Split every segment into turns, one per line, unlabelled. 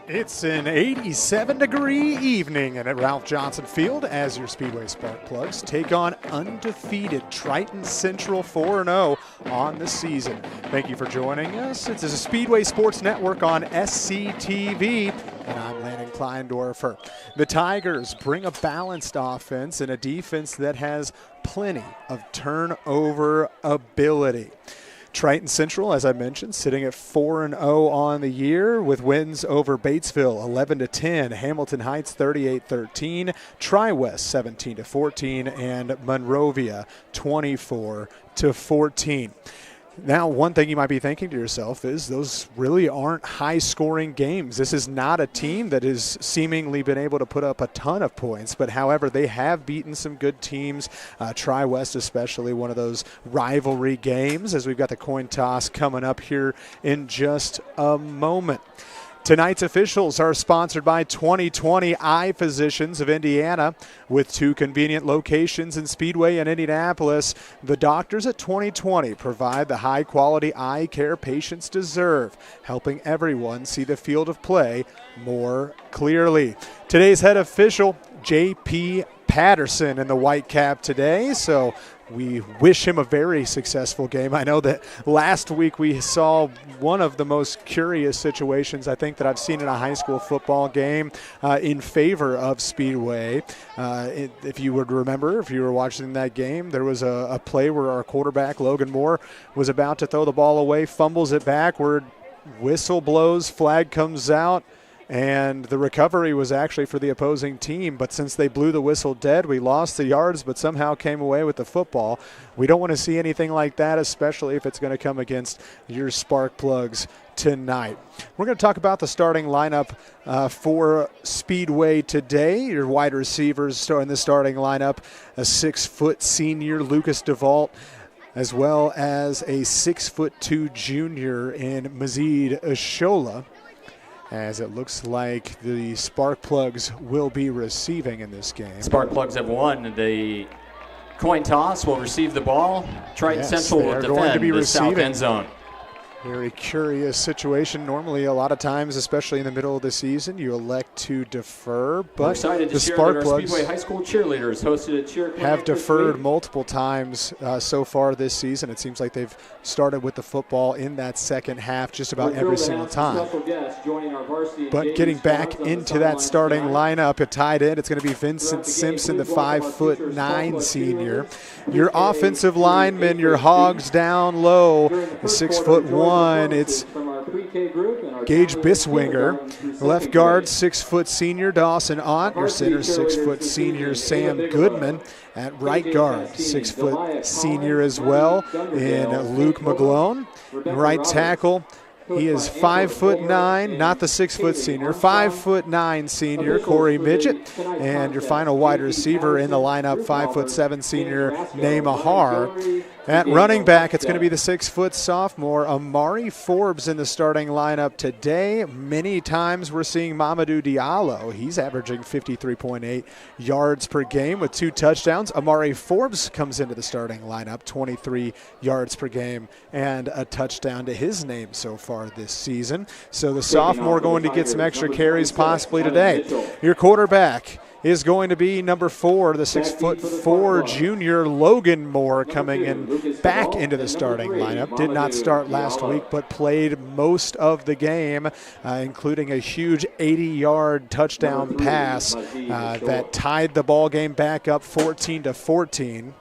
It's an 87-degree evening at Ralph Johnson Field as your Speedway Sparkplugs take on undefeated Triton Central 4-0 on the season. Thank you for joining us. It's a Speedway Sports Network on SCTV, and I'm Landon Kleindorfer. The Tigers bring a balanced offense and a defense that has plenty of turnover ability. Triton Central, as I mentioned, sitting at 4-0 on the year with wins over Batesville 11-10, Hamilton Heights 38-13, Tri-West 17-14, and Monrovia 24-14. Now, one thing you might be thinking to yourself is those really aren't high-scoring games. This is not a team that has seemingly been able to put up a ton of points, but however, they have beaten some good teams, Tri-West especially, one of those rivalry games, as we've got the coin toss coming up here in just a moment. Tonight's officials are sponsored by 2020 Eye Physicians of Indiana. With two convenient locations in Speedway and Indianapolis, the doctors at 2020 provide the high-quality eye care patients deserve, helping everyone see the field of play more clearly. Today's head official, J.P. Patterson, in the white cap today, so we wish him a very successful game. I know that last week we saw one of the most curious situations I think that I've seen in a high school football game in favor of Speedway. If you would remember, if you were watching that game, there was a play where our quarterback, Logan Moore, was about to throw the ball away, fumbles it backward, whistle blows, flag comes out, and the recovery was actually for the opposing team. But since they blew the whistle dead, we lost the yards but somehow came away with the football. We don't want to see anything like that, especially if it's going to come against your Sparkplugs tonight. We're going to talk about the starting lineup for Speedway today. Your wide receivers in the starting lineup, a 6-foot senior, Lucas DeVault, as well as a 6'2" junior in Mazid Ashola, as it looks like the Sparkplugs will be receiving in this game.
Sparkplugs have won the coin toss, will receive the ball. Triton Central will defend the south end zone.
Very curious situation. Normally, a lot of times, especially in the middle of the season, you elect to defer. But
we're excited to share that our Speedway High School cheerleaders hosted a cheer clinic
have deferred multiple times so far this season. It seems like they've started with the football in that second half just about every single time. But getting back into that starting lineup, a tight end, it's going to be Vincent Simpson, the 5'9" senior. Your offensive lineman, your hogs down low, the 6'1". It's Gage Biswinger. Left guard, 6-foot senior Dawson Ott. Your center, 6-foot senior Sam Goodman. At right guard, 6-foot senior as well in Luke McGlone. Right tackle, he is 5'9", not the 6-foot senior, 5'9" senior Corey Midget. And your final wide receiver in the lineup, 5'7" senior Neymahar. At running back, it's going to be the 6-foot sophomore Amari Forbes in the starting lineup today. Many times we're seeing Mamadou Diallo. He's averaging 53.8 yards per game with 2 touchdowns. Amari Forbes comes into the starting lineup, 23 yards per game and a touchdown to his name so far this season. So the sophomore going to get some extra carries possibly today. Your quarterback is going to be number 4, the 6'4" junior Logan Moore, coming in back into the starting lineup. Did not start last week, but played most of the game, including a huge 80-yard touchdown pass that tied the ball game back up 14-14.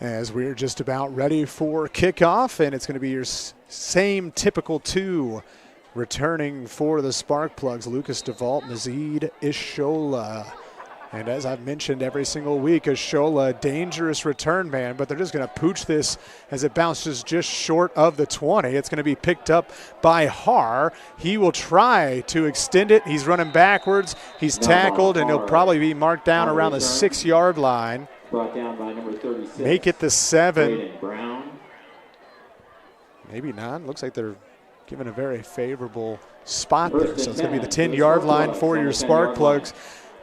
As we're just about ready for kickoff, and it's going to be your same typical 2 returning for the Sparkplugs, Lucas DeVault, Mazid Ashola. And as I've mentioned every single week, Ashola, dangerous return man, but they're just going to pooch this as it bounces just short of the 20. It's going to be picked up by Har. He will try to extend it. He's running backwards. He's tackled, and he'll probably be marked down around the 6-yard line.
Brought down by number 36.
Make it the 7.
Brown.
Maybe not. Looks like they're given a very favorable spot there. So it's going to be the 10-yard line for your Sparkplugs.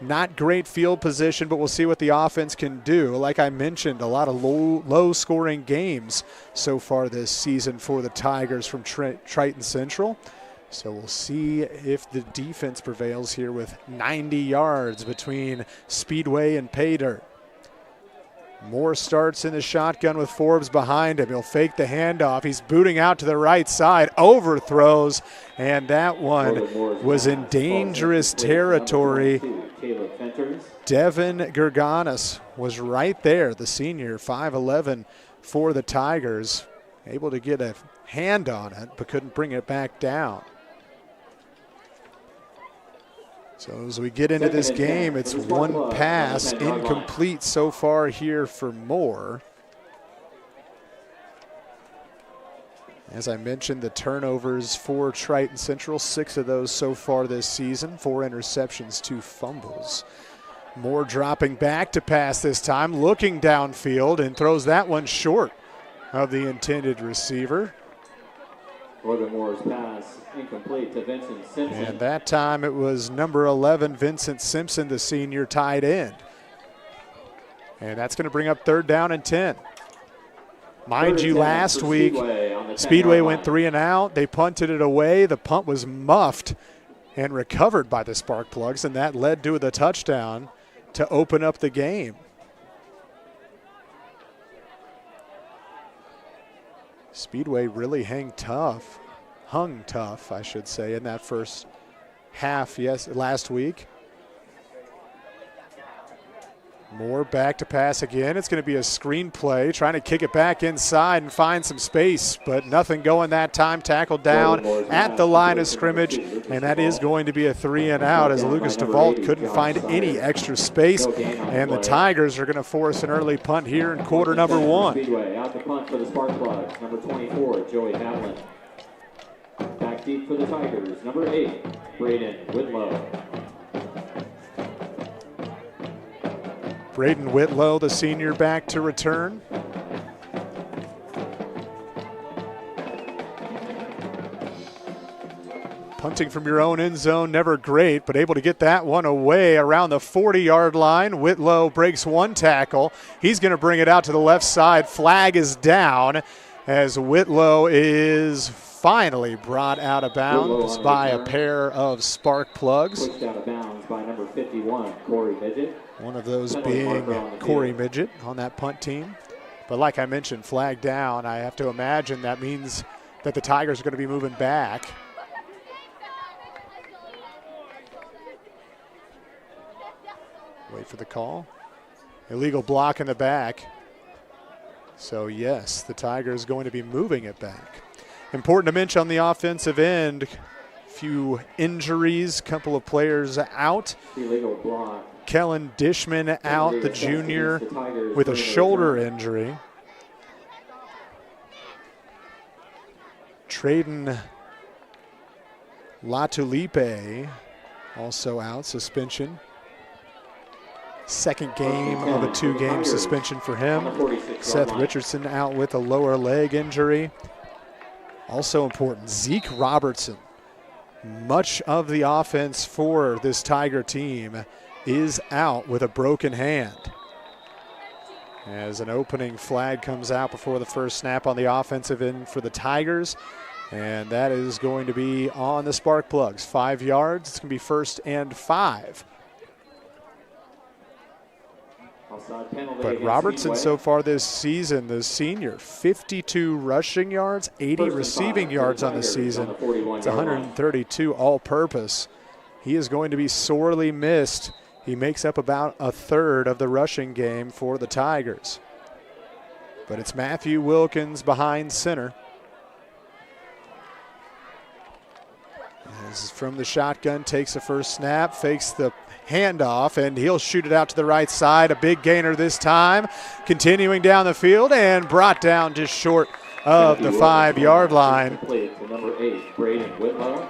Not great field position, but we'll see what the offense can do. Like I mentioned, a lot of low-scoring games so far this season for the Tigers from Triton Central. So we'll see if the defense prevails here with 90 yards between Speedway and Pay Dirt. Moore starts in the shotgun with Forbes behind him. He'll fake the handoff. He's booting out to the right side, overthrows, and that one was in dangerous territory. Devin Gerganis was right there, the senior, 5'11" for the Tigers, able to get a hand on it, but couldn't bring it back down. So as we get into this game, it's one pass incomplete so far here for Moore. As I mentioned, the turnovers for Triton Central, 6 of those so far this season, 4 interceptions, 2 fumbles. Moore dropping back to pass this time, looking downfield, and throws that one short of the intended receiver.
Moore's pass incomplete to Vincent Simpson.
And that time it was number 11, Vincent Simpson, the senior tight end. And that's going to bring up 3rd down and 10. Mind you, last week, Speedway went 3 and out. They punted it away. The punt was muffed and recovered by the Sparkplugs, and that led to the touchdown to open up the game. Speedway really hung tough, I should say, in that first half, last week. Moore back to pass again. It's going to be a screen play, trying to kick it back inside and find some space, but nothing going that time. Tackled down at the line of scrimmage, and that is going to be a 3 and out as Lucas DeVault couldn't find any extra space, and the Tigers are going to force an early punt here in quarter number 1.
Speedway out the punt for the Sparkplug, number 24, Joey Havlin. Back deep for the Tigers, number 8, Braden Whitlow.
Braden Whitlow, the senior, back to return. Punting from your own end zone, never great, but able to get that one away around the 40-yard line. Whitlow breaks 1 tackle. He's going to bring it out to the left side. Flag is down as Whitlow is finally brought out of bounds by a pair of Sparkplugs.
Pushed out of bounds by number 51, Corey Midget.
One of those being Corey Midget on that punt team. But like I mentioned, flag down. I have to imagine that means that the Tigers are going to be moving back. Wait for the call. Illegal block in the back. So yes, the Tigers going to be moving it back. Important to mention on the offensive end, few injuries, couple of players out.
Illegal block.
Kellen Dishman out, the junior, with a shoulder injury. Triton Latulipe also out, suspension. Second game of a 2-game suspension for him. Seth Richardson out with a lower leg injury. Also important, Zeke Robertson. Much of the offense for this Tiger team is out with a broken hand. As an opening flag comes out before the first snap on the offensive end for the Tigers. And that is going to be on the Sparkplugs. 5 yards, it's going to be 1st and 5. But Robertson so far this season, the senior, 52 rushing yards, 80 receiving yards on the season. It's 132 all-purpose. He is going to be sorely missed. He makes up about 1/3 of the rushing game for the Tigers. But it's Matthew Wilkins behind center. As from the shotgun, takes the first snap, fakes the handoff, and he'll shoot it out to the right side. A big gainer this time. Continuing down the field and brought down just short of the 5-yard line.
Number 8, Braden Whitlow.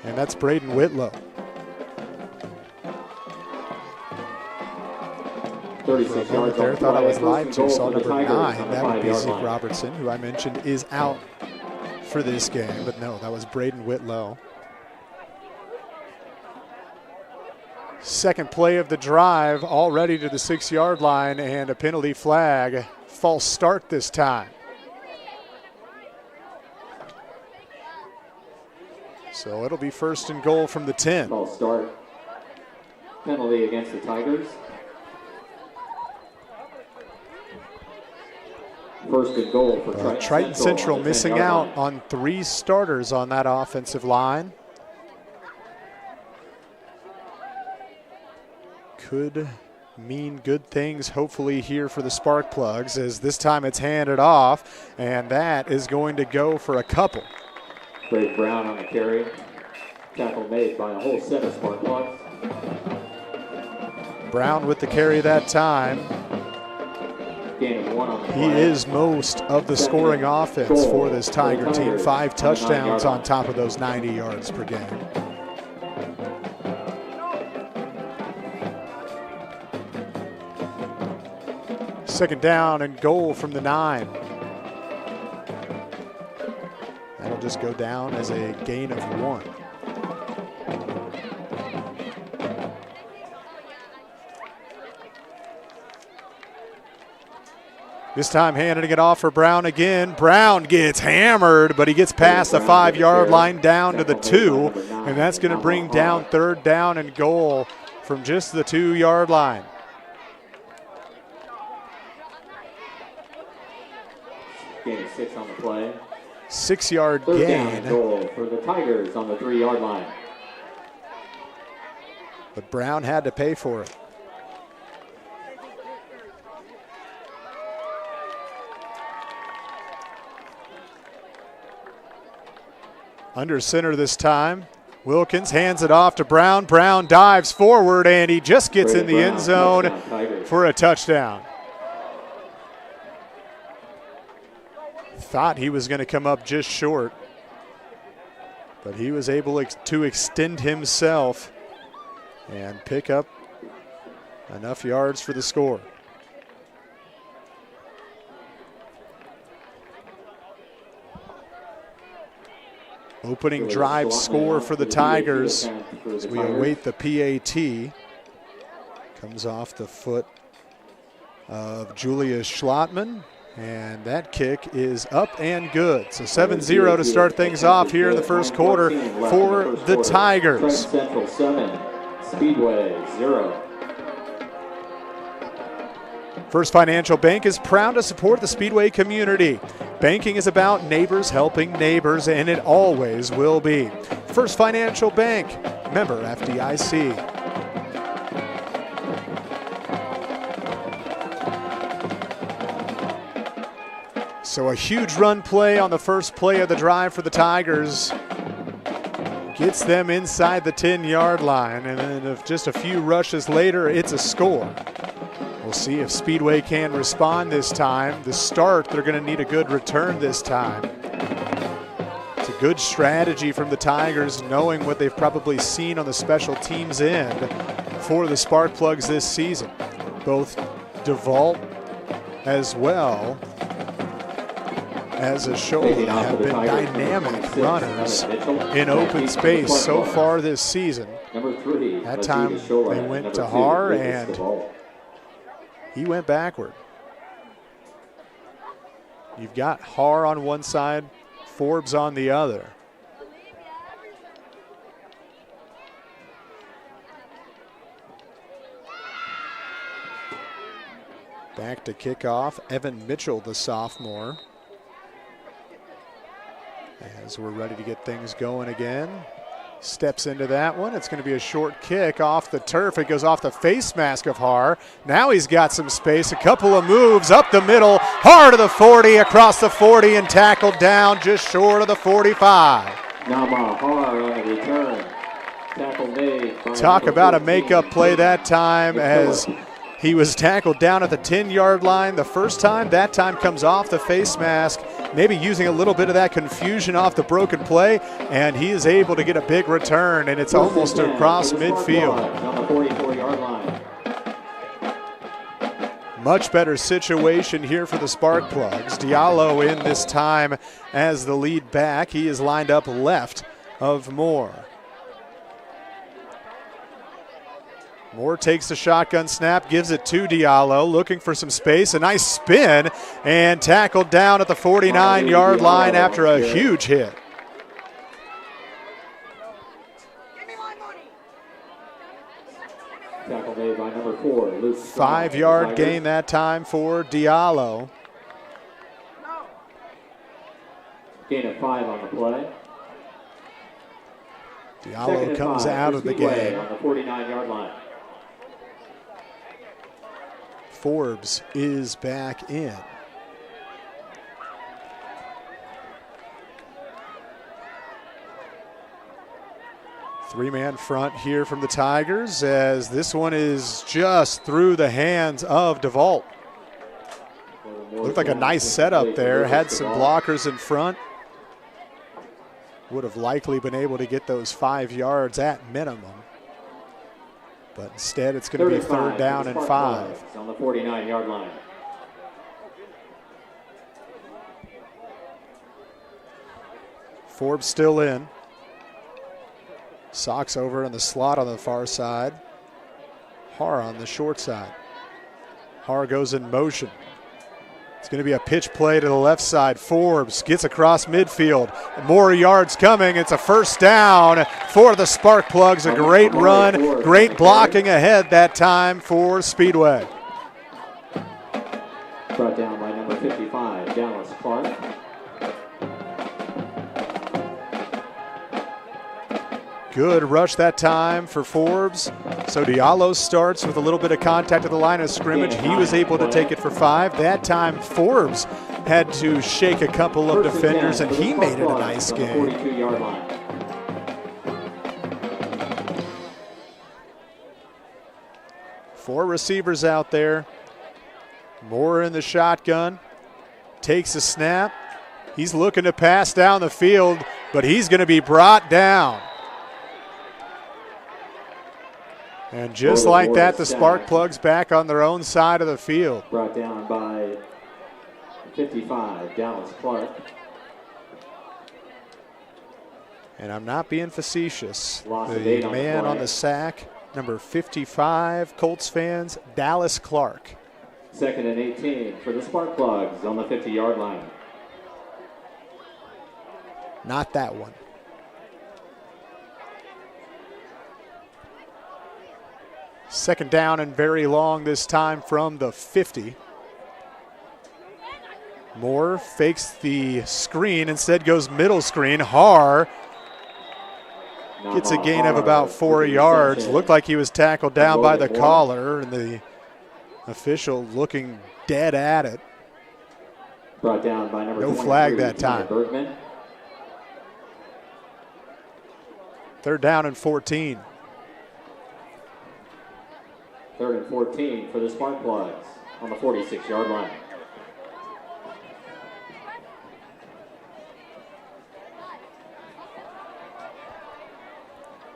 And that's Braden Whitlow.
36 yards
there, thought I was lied to, saw number 9. That would be Zeke Robertson, who I mentioned is out for this game, but no, that was Braden Whitlow. Second play of the drive, already to the 6-yard line, and a penalty flag. False start this time. So it'll be first and goal from the 10.
False start. Penalty against the Tigers. First and goal for
Triton Central missing out on 3 starters on that offensive line. Could mean good things hopefully here for the Sparkplugs, as this time it's handed off, and that is going to go for a couple.
Greg Brown on the carry. Tackle made by a whole set of Sparkplugs.
Brown with the carry that time.
Gain of 1 on the play.
He is most of the scoring offense for this Tiger team. 5 touchdowns on top of those 90 yards per game. Second down and goal from the 9. That'll just go down as a gain of 1. This time handing it off for Brown again. Brown gets hammered, but he gets past the 5-yard line down to the 2, and that's going to bring down third down and goal from just the 2-yard line.
Gain of 6 on the play.
6-yard
Third down
gain.
and goal for the Tigers on the 3-yard line.
But Brown had to pay for it. Under center this time. Wilkins hands it off to Brown. Brown dives forward, and he just gets in the end zone for a touchdown. Thought he was going to come up just short, but he was able to extend himself and pick up enough yards for the score. Opening drive score for the Tigers as we await the PAT. Comes off the foot of Julius Schlottman, and that kick is up and good. So 7-0 to start things off here in the first quarter for the Tigers.
Triton Central 7, Speedway 0.
First Financial Bank is proud to support the Speedway community. Banking is about neighbors helping neighbors, and it always will be. First Financial Bank, member FDIC. So a huge run play on the first play of the drive for the Tigers. Gets them inside the 10-yard line, and then just a few rushes later, it's a score. We'll see if Speedway can respond this time. The start, they're going to need a good return this time. It's a good strategy from the Tigers, knowing what they've probably seen on the special teams end for the Sparkplugs this season. Both DeVault as well as Ashola have been dynamic runners in open space so far this season. That time they went to Har, and he went backward. You've got Har on one side, Forbes on the other. Back to kickoff, Evan Mitchell, the sophomore. As we're ready to get things going again. Steps into that one. It's going to be a short kick off the turf. It goes off the face mask of Har. Now he's got some space. A couple of moves up the middle. Har to the 40, across the 40, and tackled down just short of the 45.
Nama Har on the return. Tackle made.
Talk about a makeup play that time, as he was tackled down at the 10-yard line the first time. That time comes off the face mask, maybe using a little bit of that confusion off the broken play, and he is able to get a big return, and it's almost across midfield.
On the 44-yard line.
Much better situation here for the Sparkplugs. Diallo in this time as the lead back. He is lined up left of Moore. Moore takes the shotgun snap, gives it to Diallo, looking for some space. A nice spin and tackled down at the 49-yard line after a huge hit.
Tackle made by number 4, Luke.
5-yard gain that time for Diallo.
Gain of 5 on the play.
Diallo comes out of the game.
On the 49-yard line.
Forbes is back in. Three-man front here from the Tigers as this one is just through the hands of DeVault. Looked like a nice setup there. Had some blockers in front. Would have likely been able to get those 5 yards at minimum. But instead, it's going to be 3rd down and 5.
On the 49-yard line.
Forbes still in. Sox over in the slot on the far side. Har on the short side. Har goes in motion. It's going to be a pitch play to the left side. Forbes gets across midfield. More yards coming. It's a 1st down for the Sparkplugs. A great run, great blocking ahead that time for Speedway.
Brought down by number 55, Dallas Clark.
Good rush that time for Forbes. So Diallo starts with a little bit of contact at the line of scrimmage. He was able to take it for 5. That time Forbes had to shake a couple of defenders, and he made it a nice game.
42-yard line.
Four receivers out there. Moore in the shotgun. Takes a snap. He's looking to pass down the field, but he's going to be brought down. And just like that, the Sparkplugs back on their own side of the field.
Brought down by 55, Dallas Clark.
And I'm not being facetious.
Loss of
The
8 on the
man
play.
on the sack, number 55, Colts fans, Dallas Clark.
2nd and 18 for the Sparkplugs on the 50-yard line.
Not that one. Second down and very long this time from the 50. Moore fakes the screen, instead goes middle screen. Har gets a gain of about 4 yards. Looked like he was tackled down by the caller, and the official looking dead at it.
Brought down by number
No flag that time.
Bergman.
3rd down and 14.
3rd and 14 for the Sparkplugs on the 46-yard line.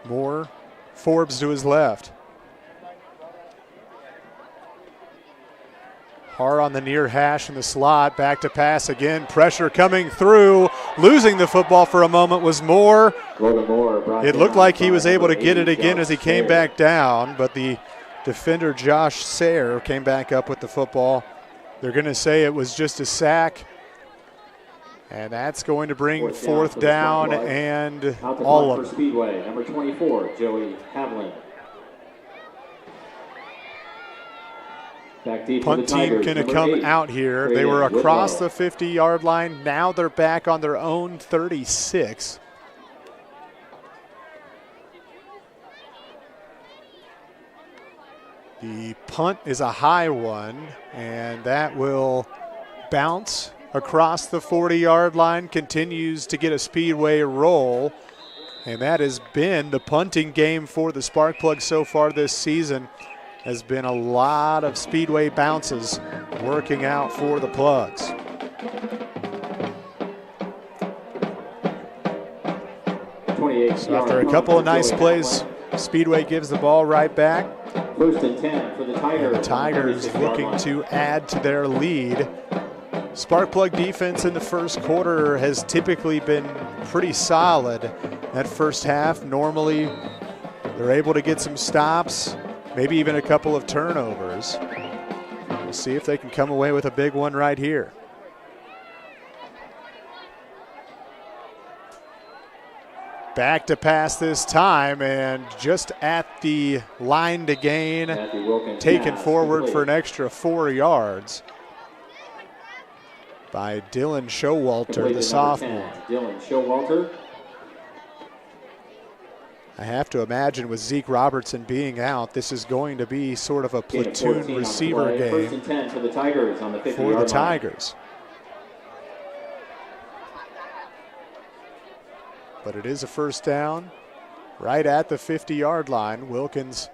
Moore, Forbes to his left. Har on the near hash in the slot, back to pass again. Pressure coming through. Losing the football for a moment was Moore. It looked like he was able to get it again as he came back down, but the defender Josh Sayre came back up with the football. They're going to say it was just a sack. And that's going to bring 4th down and all of it.
Speedway, number 24, Joey Havlin. Back deep
Punt team going to come out here. They were across the 50-yard line. Now they're back on their own 36. The punt is a high one, and that will bounce across the 40-yard line, continues to get a Speedway roll. And that has been the punting game for the Sparkplugs so far this season. Has been a lot of Speedway bounces working out for the Plugs. So after a couple of nice plays, Speedway gives the ball right back.
First and 10 for the Tigers.
And the Tigers looking to add to their lead. Sparkplug defense in the first quarter has typically been pretty solid. That first half, normally they're able to get some stops, maybe even a couple of turnovers. We'll see if they can come away with a big one right here. Back to pass this time, and just at the line to gain, taken forward for an extra 4 yards by Dylan Showalter, the sophomore.
Dylan Showalter.
I have to imagine with Zeke Robertson being out, this is going to be sort of a platoon receiver game
First and 10 for the Tigers on the 50-yard
for the
line.
Tigers. But it is a first down right at the 50-yard line. Wilkins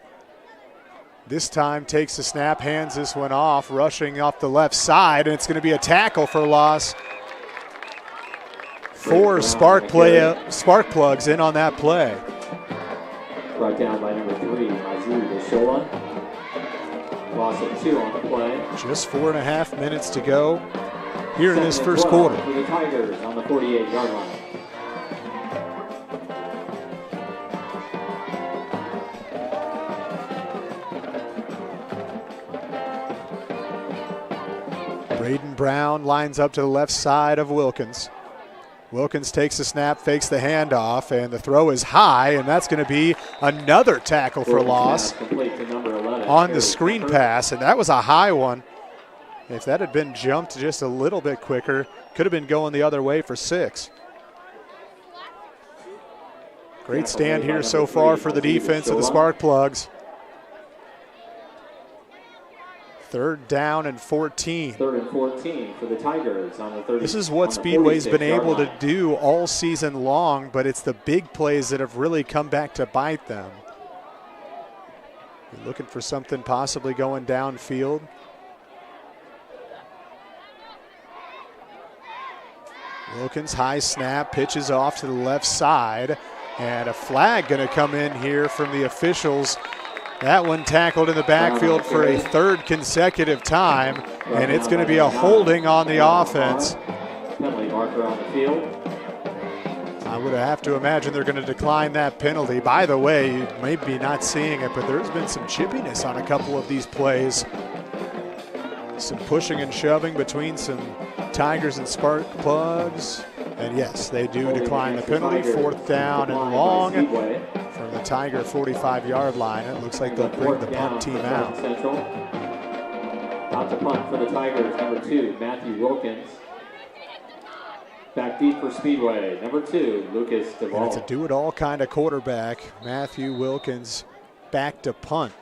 this time takes the snap, hands this one off, rushing off the left side, and it's going to be a tackle for loss. 4 Sparkplugs in on that play.
Brought down by number 3, Mazu Deshola. Loss of 2 on the play.
Just 4.5 minutes to go here in this first quarter.
For the Tigers on the 48-yard line.
Braden Brown lines up to the left side of Wilkins. Wilkins takes the snap, fakes the handoff, and the throw is high, and that's going to be another tackle for loss on the screen pass, and that was a high one. If that had been jumped just a little bit quicker, could have been going the other way for 6. Great stand here so far for the defense of the Sparkplugs. 3rd down and 14.
3rd and 14 for the Tigers on the 30.
This is what Speedway's been able to do all season long, but it's the big plays that have really come back to bite them. You're looking for something possibly going downfield. Wilkins, high snap, pitches off to the left side, and a flag going to come in here from the officials. That one tackled in the backfield for a 3rd consecutive time, and it's going to be a holding on the offense.
Penalty marker on the field.
I would have to imagine they're going to decline that penalty. By the way, you may be not seeing it, but there's been some chippiness on a couple of these plays. Some pushing and shoving between some Tigers and Sparkplugs. And yes, they do decline the penalty. 4th down and long from the Tiger 45-yard line. It looks like they'll bring the punt team out.
Out to punt for the Tigers, number 2, Matthew Wilkins. Back deep for Speedway, number 2, Lucas Duvall.
And it's a do-it-all kind of quarterback. Matthew Wilkins back to punt.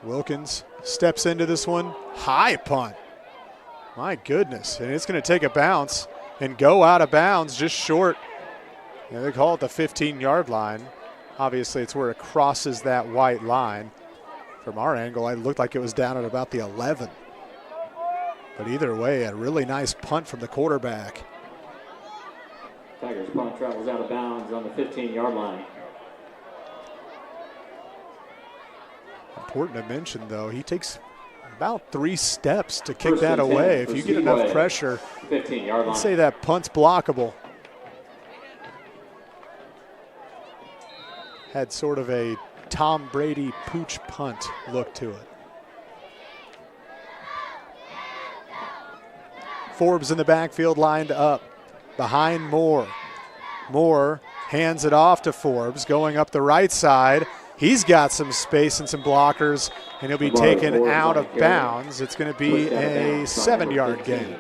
Wilkins steps into this one. High punt. My goodness. And it's going to take a bounce and go out of bounds just short. Yeah, they call it the 15-yard line. Obviously, it's where it crosses that white line. From our angle, it looked like it was down at about the 11. But either way, a really nice punt from the quarterback.
Tigers punt travels out of bounds on the 15-yard line.
Important to mention, though, he takes about 3 steps to kick that away. If you get enough pressure, I'd say that punt's blockable. Had sort of a Tom Brady pooch punt look to it. Forbes in the backfield lined up behind Moore. Moore hands it off to Forbes going up the right side. He's got some space and some blockers, and he'll be taken out of bounds. It's going to be a 7-yard gain.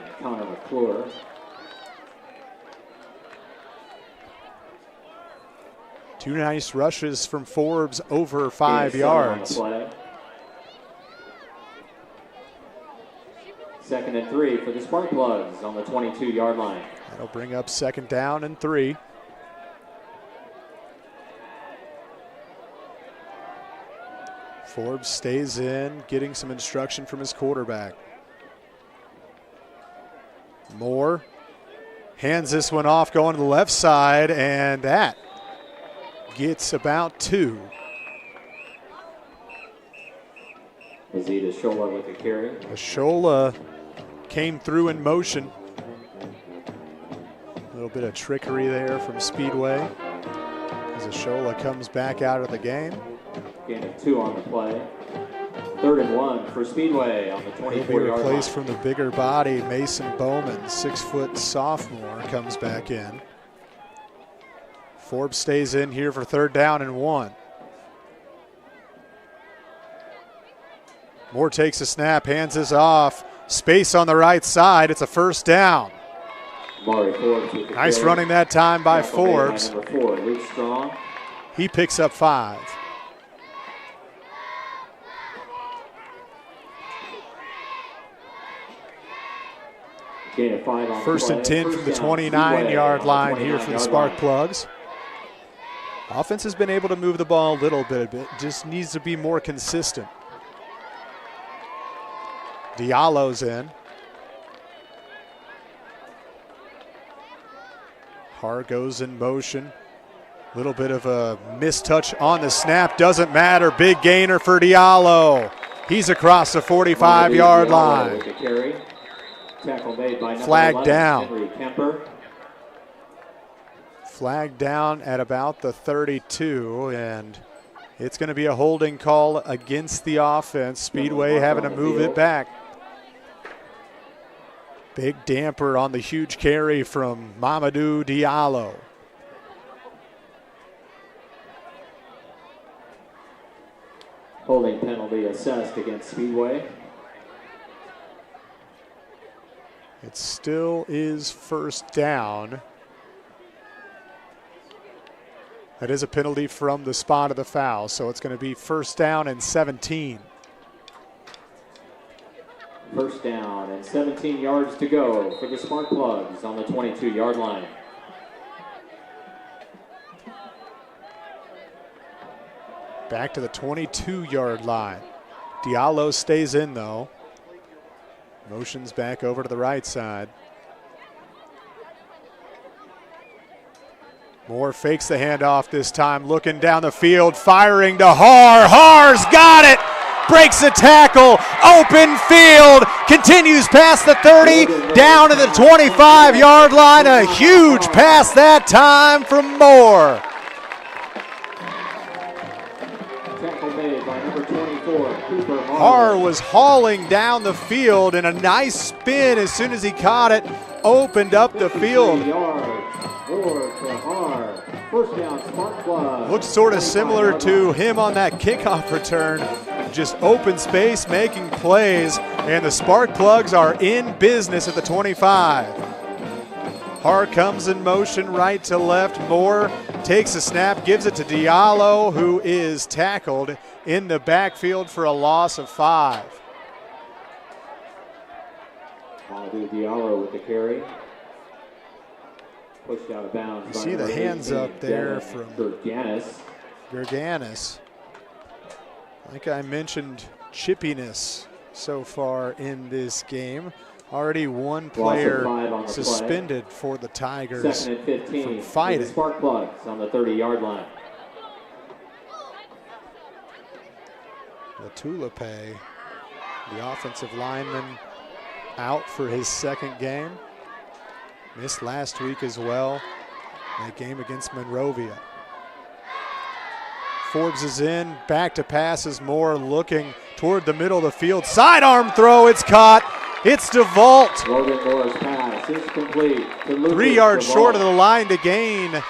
Two nice rushes from Forbes over 5 yards.
2nd and 3 for the Sparkplugs on the 22-yard line.
That'll bring up 2nd down and 3. Forbes stays in, getting some instruction from his quarterback. Moore Hands this one off going to the left side, and that gets about 2.
Azita Shola with the carry.
Shola came through in motion. A little bit of trickery there from Speedway as Shola comes back out of the game.
Gain of 2 on the play. 3rd and 1 for Speedway on the 24-yard line.
He'll be replaced from the bigger body. Mason Bowman, 6-foot sophomore, comes back in. Forbes stays in here for 3rd down and 1. Moore takes a snap, hands this off. Space on the right side. It's a 1st down. Nice running that time by Forbes.
Number 4, Luke Strong.
He picks up 5.
Gain of 5 on
1st and 10 from the 29-yard line here for the Sparkplugs. Offense has been able to move the ball a little bit, just needs to be more consistent. Diallo's in. Har goes in motion. Little bit of a mistouch on the snap, doesn't matter. Big gainer for Diallo. He's across the 45-yard line.
Tackle made by
flag
11,
down.
Henry Kemper.
Flag down at about the 32, and it's going to be a holding call against the offense. Speedway having to move it back. Big damper on the huge carry from Mamadou Diallo.
Holding penalty assessed against Speedway.
It still is 1st down. That is a penalty from the spot of the foul, so it's going to be 1st down and 17.
1st down and 17 yards to go for the Sparkplugs on the 22-yard line.
Back to the 22-yard line. Diallo stays in, though. Motions back over to the right side. Moore fakes the handoff this time, looking down the field, firing to Har. Har's got it! Breaks the tackle, open field, continues past the 30, down to the 25-yard line. A huge pass that time from Moore.
Tackle made by number 24, Cooper
Har was hauling down the field, and a nice spin as soon as he caught it, opened up the field.
First down, Sparkplug.
Looks sort of similar to him on that kickoff return. Just open space, making plays, and the Sparkplugs are in business at the 25. Har comes in motion right to left. Moore takes a snap, gives it to Diallo, who is tackled in the backfield for a loss of 5.
Mamadou Diallo with the carry. Pushed out of bounds.
You see the hands up there from
Gerganis.
Like I mentioned, chippiness so far in this game. Already one player suspended for the Tigers
2nd and 15
from fighting.
The Sparkplugs on the 30-yard line.
Latulape, the offensive lineman, out for his 2nd game. Missed last week as well, that game against Monrovia. Forbes is in, back to passes. Moore looking toward the middle of the field. Sidearm throw, it's caught. It's DeVault.
Logan Moore's pass is complete.
3 yards short of the line to gain.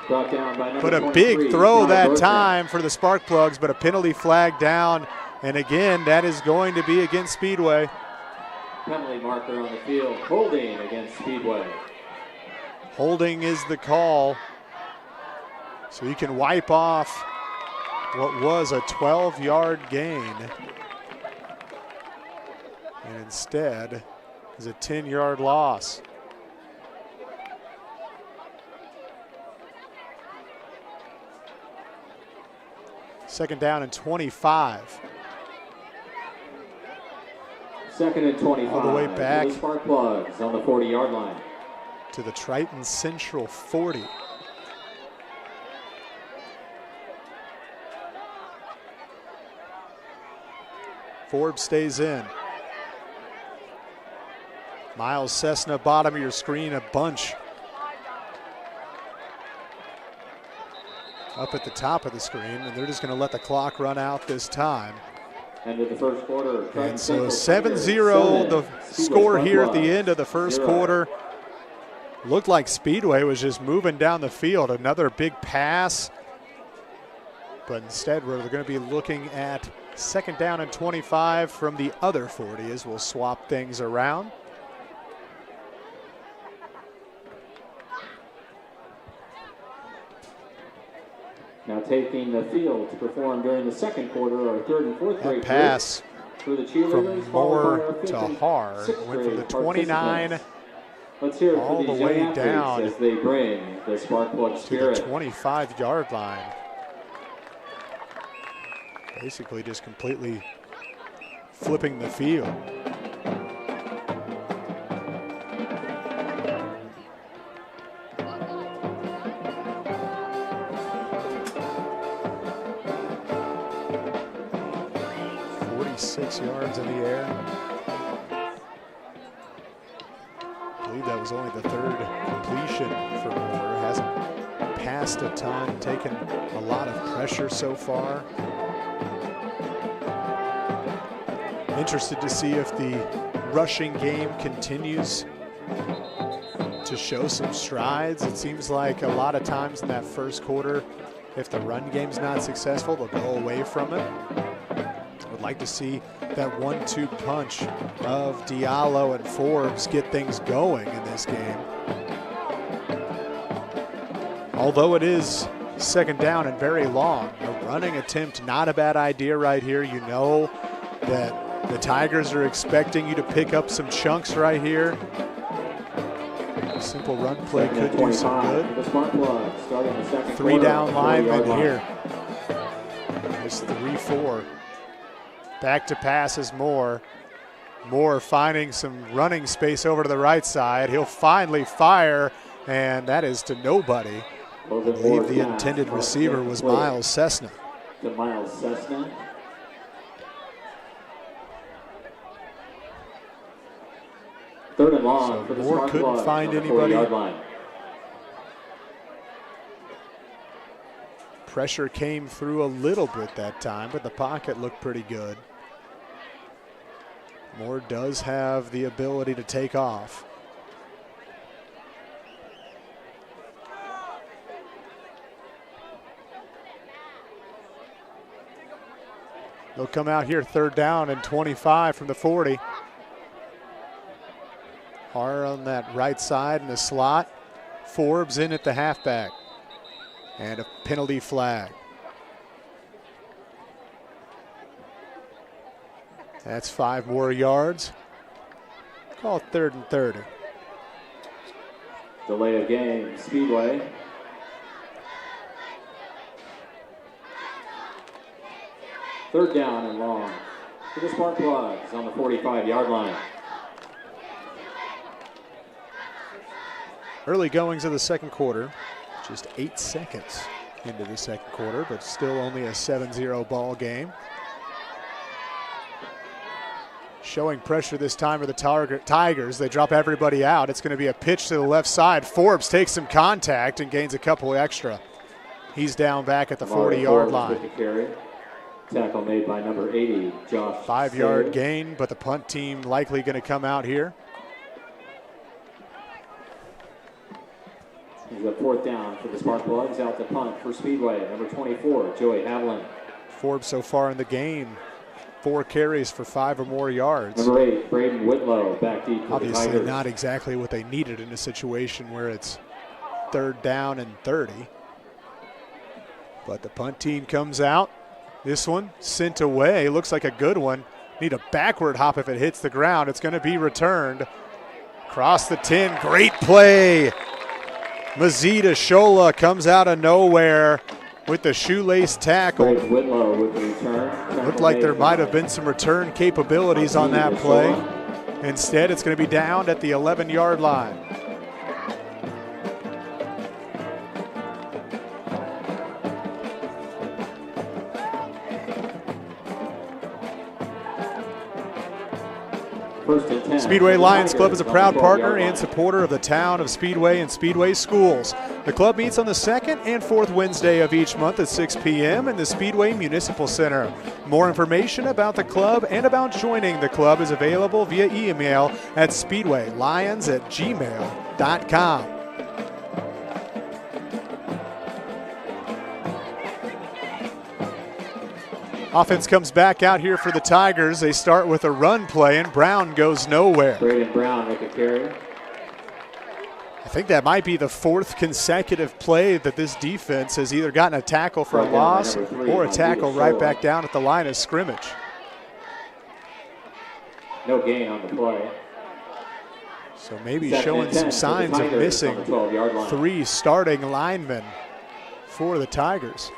Brought down by
but a big throw that time for the Sparkplugs, but a penalty flag down. And again, that is going to be against Speedway.
Penalty marker on the field, holding against Speedway.
Holding is the call. So you can wipe off what was a 12-yard gain. And instead is a 10-yard loss. Second down and 25.
2nd and 25.
All the way back.
The Sparkplugs on the 40-yard line.
to the Triton Central 40. Forbes stays in. Miles Cessna, bottom of your screen, a bunch up at the top of the screen, and they're just going to let the clock run out this time.
End of the first quarter.
And so 7-0 the score here at the end of the first quarter. Looked like Speedway was just moving down the field. Another big pass. But instead, we're going to be looking at 2nd down and 25 from the other 40 as we'll swap things around.
Now taking the field to perform during the second quarter are 3rd and 4th grade
pass
for the cheerleaders,
from Moore to Har went from the 29 all the way down
as they bring the Sparkplug spirit
to the 25-yard line. Basically just completely flipping the field. Yards in the air. I believe that was only the 3rd completion for Moore. Hasn't passed a ton, taken a lot of pressure so far. Interested to see if the rushing game continues to show some strides. It seems like a lot of times in that first quarter, if the run game's not successful, they'll go away from it. Would like to see that 1-2 punch of Diallo and Forbes get things going in this game. Although it is 2nd down and very long, a running attempt, not a bad idea right here. You know that the Tigers are expecting you to pick up some chunks right here. A simple run play could do some good. 3-down linemen here. It's 3-4. Back to pass is Moore. Moore finding some running space over to the right side. He'll finally fire, and that is to nobody. I believe the intended receiver was Miles Cessna.
To Miles Cessna. Third and long for the
Moore couldn't find anybody. Pressure came through a little bit that time, but the pocket looked pretty good. Moore does have the ability to take off. They'll come out here 3rd down and 25 from the 40. Har on that right side in the slot. Forbes in at the halfback. And a penalty flag. That's 5 more yards. Call it 3rd and 30.
Delay of game, Speedway. Third down and long for the Sparkplugs on the 45-yard line.
Early goings of the second quarter. Just 8 seconds into the second quarter, but still only a 7-0 ball game. Showing pressure this time are the Tigers. They drop everybody out. It's going to be a pitch to the left side. Forbes takes some contact and gains a couple extra. He's down back at the 40-yard line.
Tackle made by number 80, Josh.
5-yard gain, but the punt team likely going to come out here.
He's a 4th down for the Sparkplugs. Out to punt for Speedway, number 24, Joey Havlin.
Forbes so far in the game, 4 carries for 5 or more yards.
Number 8, Braden Whitlow, back deep for
Obviously
the Tigers.
Not exactly what they needed in a situation where it's 3rd down and 30. But the punt team comes out. This one sent away. Looks like a good one. Need a backward hop if it hits the ground. It's going to be returned. Across the 10. Great play. Mazida Shola comes out of nowhere with the shoelace tackle.
Whitlow with the return.
Looked like there might have been some return capabilities on that play. Instead, it's going to be downed at the 11-yard line.
First and 10.
Speedway Lions Club is a proud partner and supporter of the town of Speedway and Speedway schools. The club meets on the second and fourth Wednesday of each month at 6 p.m. in the Speedway Municipal Center. More information about the club and about joining the club is available via email at speedwaylions@gmail.com. Offense comes back out here for the Tigers. They start with a run play, and Brown goes nowhere.
Braden Brown with the carry.
I think that might be the fourth consecutive play that this defense has either gotten a tackle for a loss or a tackle right back down at the line of scrimmage.
No gain on the play.
So maybe showing some signs of missing 3 starting linemen for the Tigers.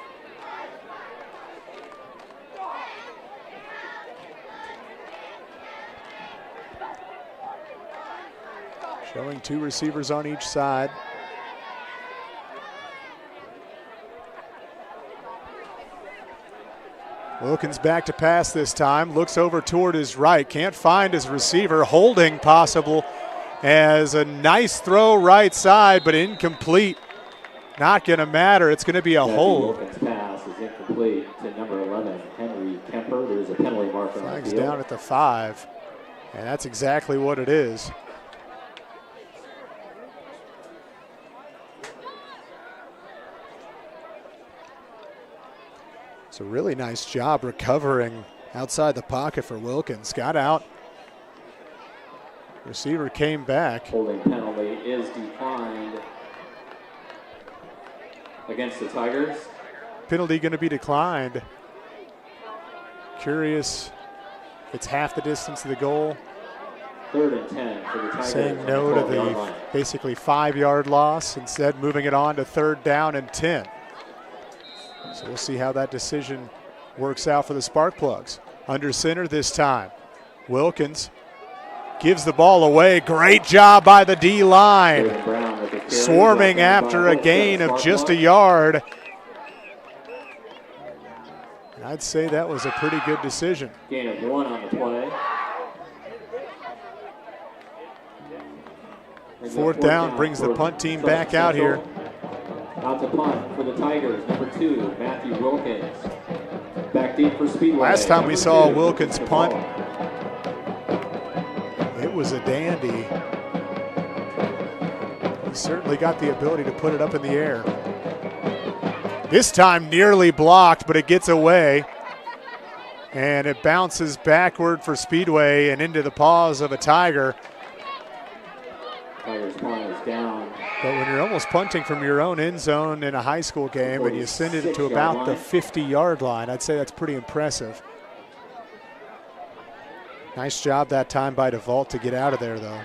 Showing 2 receivers on each side. Wilkins back to pass this time. Looks over toward his right. Can't find his receiver. Holding possible as a nice throw right side, but incomplete. Not going to matter. It's going to be a hold.
Wilkins' pass is incomplete to number 11, Henry Kemper. There's a penalty mark on the field.
Flags down at the 5, and that's exactly what it is. It's a really nice job recovering outside the pocket for Wilkins. Got out. Receiver came back.
Holding penalty is declined against the Tigers.
Penalty going to be declined. Curious if it's half the distance to the goal.
3rd and 10 for the Tigers.
Saying no to the basically 5-yard loss, instead moving it on to 3rd down and 10. So we'll see how that decision works out for the Sparkplugs. Under center this time. Wilkins gives the ball away. Great job by the D-line. Swarming after a gain of just a yard. I'd say that was a pretty good decision.
Gain of 1 on the play.
4th down brings the punt team back out here.
Out to punt for the Tigers, number 2, Matthew Wilkins. Back deep for Speedway.
Last time we saw Wilkins punt, it was a dandy. He certainly got the ability to put it up in the air. This time nearly blocked, but it gets away. And it bounces backward for Speedway and into the paws of a Tiger.
Tigers punt is down.
But when you're almost punting from your own end zone in a high school game and you send it to about the 50-yard line, I'd say that's pretty impressive. Nice job that time by DeVault to get out of there, though.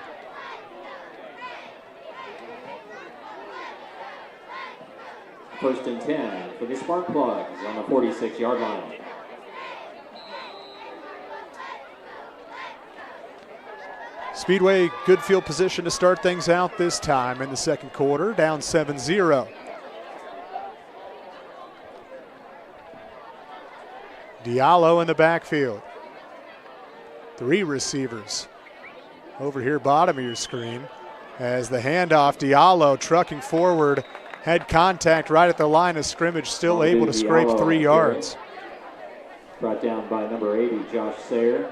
First and 10 for the Sparkplugs on the 46-yard line.
Speedway, good field position to start things out this time in the second quarter, down 7-0. Diallo in the backfield. 3 receivers over here, bottom of your screen. As the handoff, Diallo trucking forward, had contact right at the line of scrimmage, still able to scrape 3 yards.
Brought down by number 80, Josh Sayre.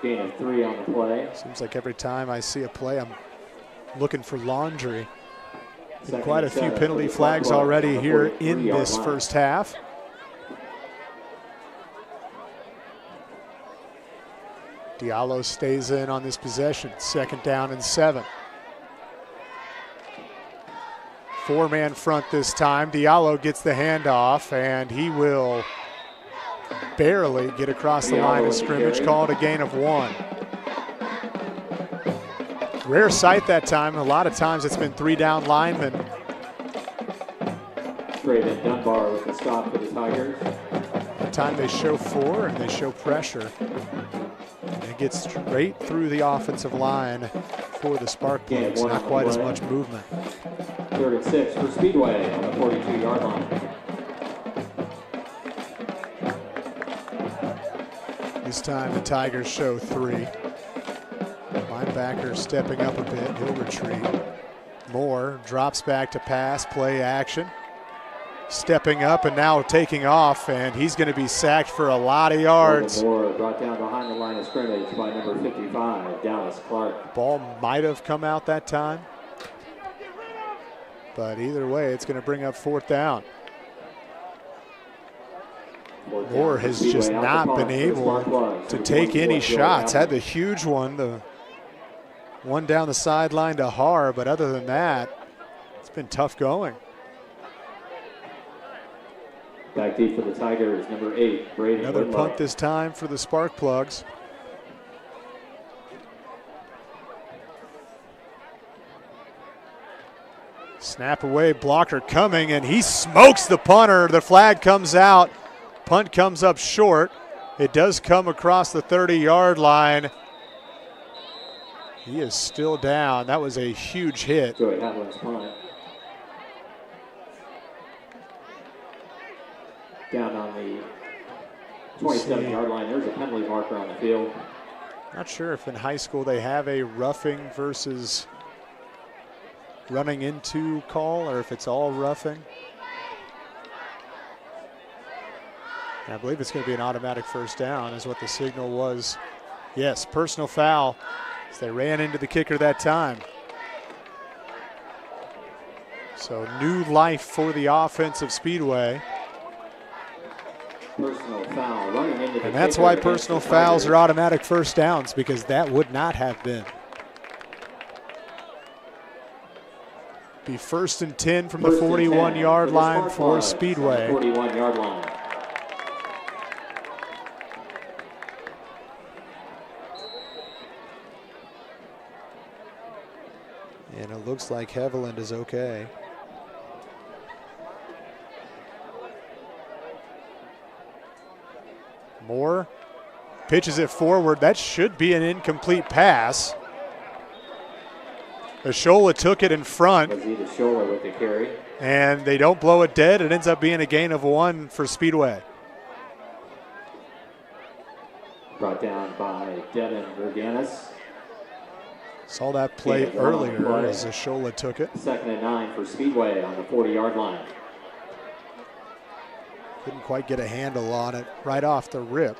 Gain of 3 on the play.
Seems like every time I see a play, I'm looking for laundry. Been quite a few penalty flags already here in this first half. Diallo stays in on this possession. 2nd down and 7. 4-man front this time. Diallo gets the handoff, and he will barely get across the line of scrimmage. Called a gain of 1. Rare sight that time. A lot of times it's been 3 down linemen.
Triton Dunbar with the stop for the Tigers.
That time they show 4 and they show pressure. And it gets straight through the offensive line for the Sparkplugs. Not quite as much movement.
3rd and 6 for Speedway on the 42-yard line.
This time the Tigers show 3. Linebacker stepping up a bit, he'll retreat. Moore drops back to pass, play action. Stepping up and now taking off, and he's going to be sacked for a lot of yards.
Moore brought down behind the line of scrimmage by number 55, Dallas Clark.
Ball might have come out that time, but either way, it's going to bring up 4th down. Moore has just not been able to take any shots. Had the huge one, the one down the sideline to Har, but other than that, it's been tough going.
Back deep for the Tigers, number 8, Brady.
Another punt this time for the Sparkplugs. Snap away, blocker coming, and he smokes the punter. The flag comes out. Punt comes up short. It does come across the 30-yard line. He is still down. That was a huge hit.
Joey Havlin's punt. Down on the 27-yard line. There's a penalty marker on the field.
Not sure if in high school they have a roughing versus running into call, or if it's all roughing. I believe it's going to be an automatic first down is what the signal was. Yes, personal foul as they ran into the kicker that time. So new life for the offense of Speedway.
Personal foul running into the
and that's why personal fouls are automatic first downs, because that would not have been. Be 1st and 10 from the 41-yard line for Speedway.
41-yard line.
And it looks like Haviland is okay. Moore pitches it forward. That should be an incomplete pass. Ashola took it in front.
Ashola with the carry.
And they don't blow it dead. It ends up being a gain of 1 for Speedway.
Brought down by Devin Verganis.
Saw that play earlier as Ashola took it.
2nd and 9 for Speedway on the 40-yard line.
Couldn't quite get a handle on it right off the rip.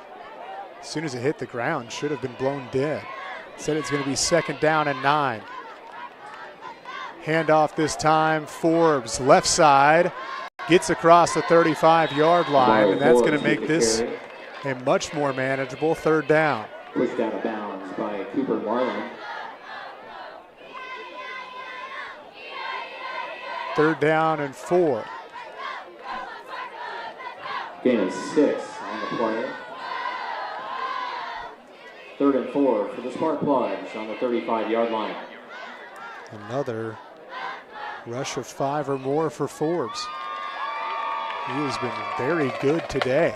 As soon as it hit the ground, should have been blown dead. Said it's going to be 2nd down and 9. Handoff this time, Forbes, left side, gets across the 35-yard line, and that's going to make this a much more manageable 3rd down.
Pushed out of bounds by Cooper Marlin.
3rd down and 4.
Gain of 6 on the play. 3rd and 4 for the Sparkplugs on the 35-yard line.
Another rush of 5 or more for Forbes. He has been very good today.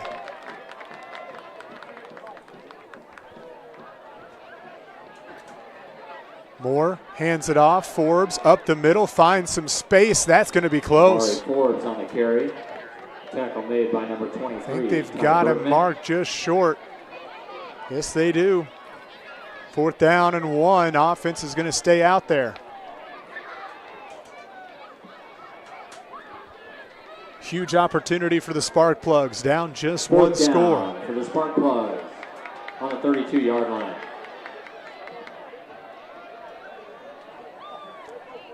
Moore hands it off. Forbes up the middle, finds some space. That's going to be close.
Forbes on the carry. Tackle made by number 23.
I think they've got him marked just short. Yes, they do. 4th down and 1. Offense is going to stay out there. Huge opportunity for the Sparkplugs. Down just 1 score.
For the Sparkplugs on the 32-yard line.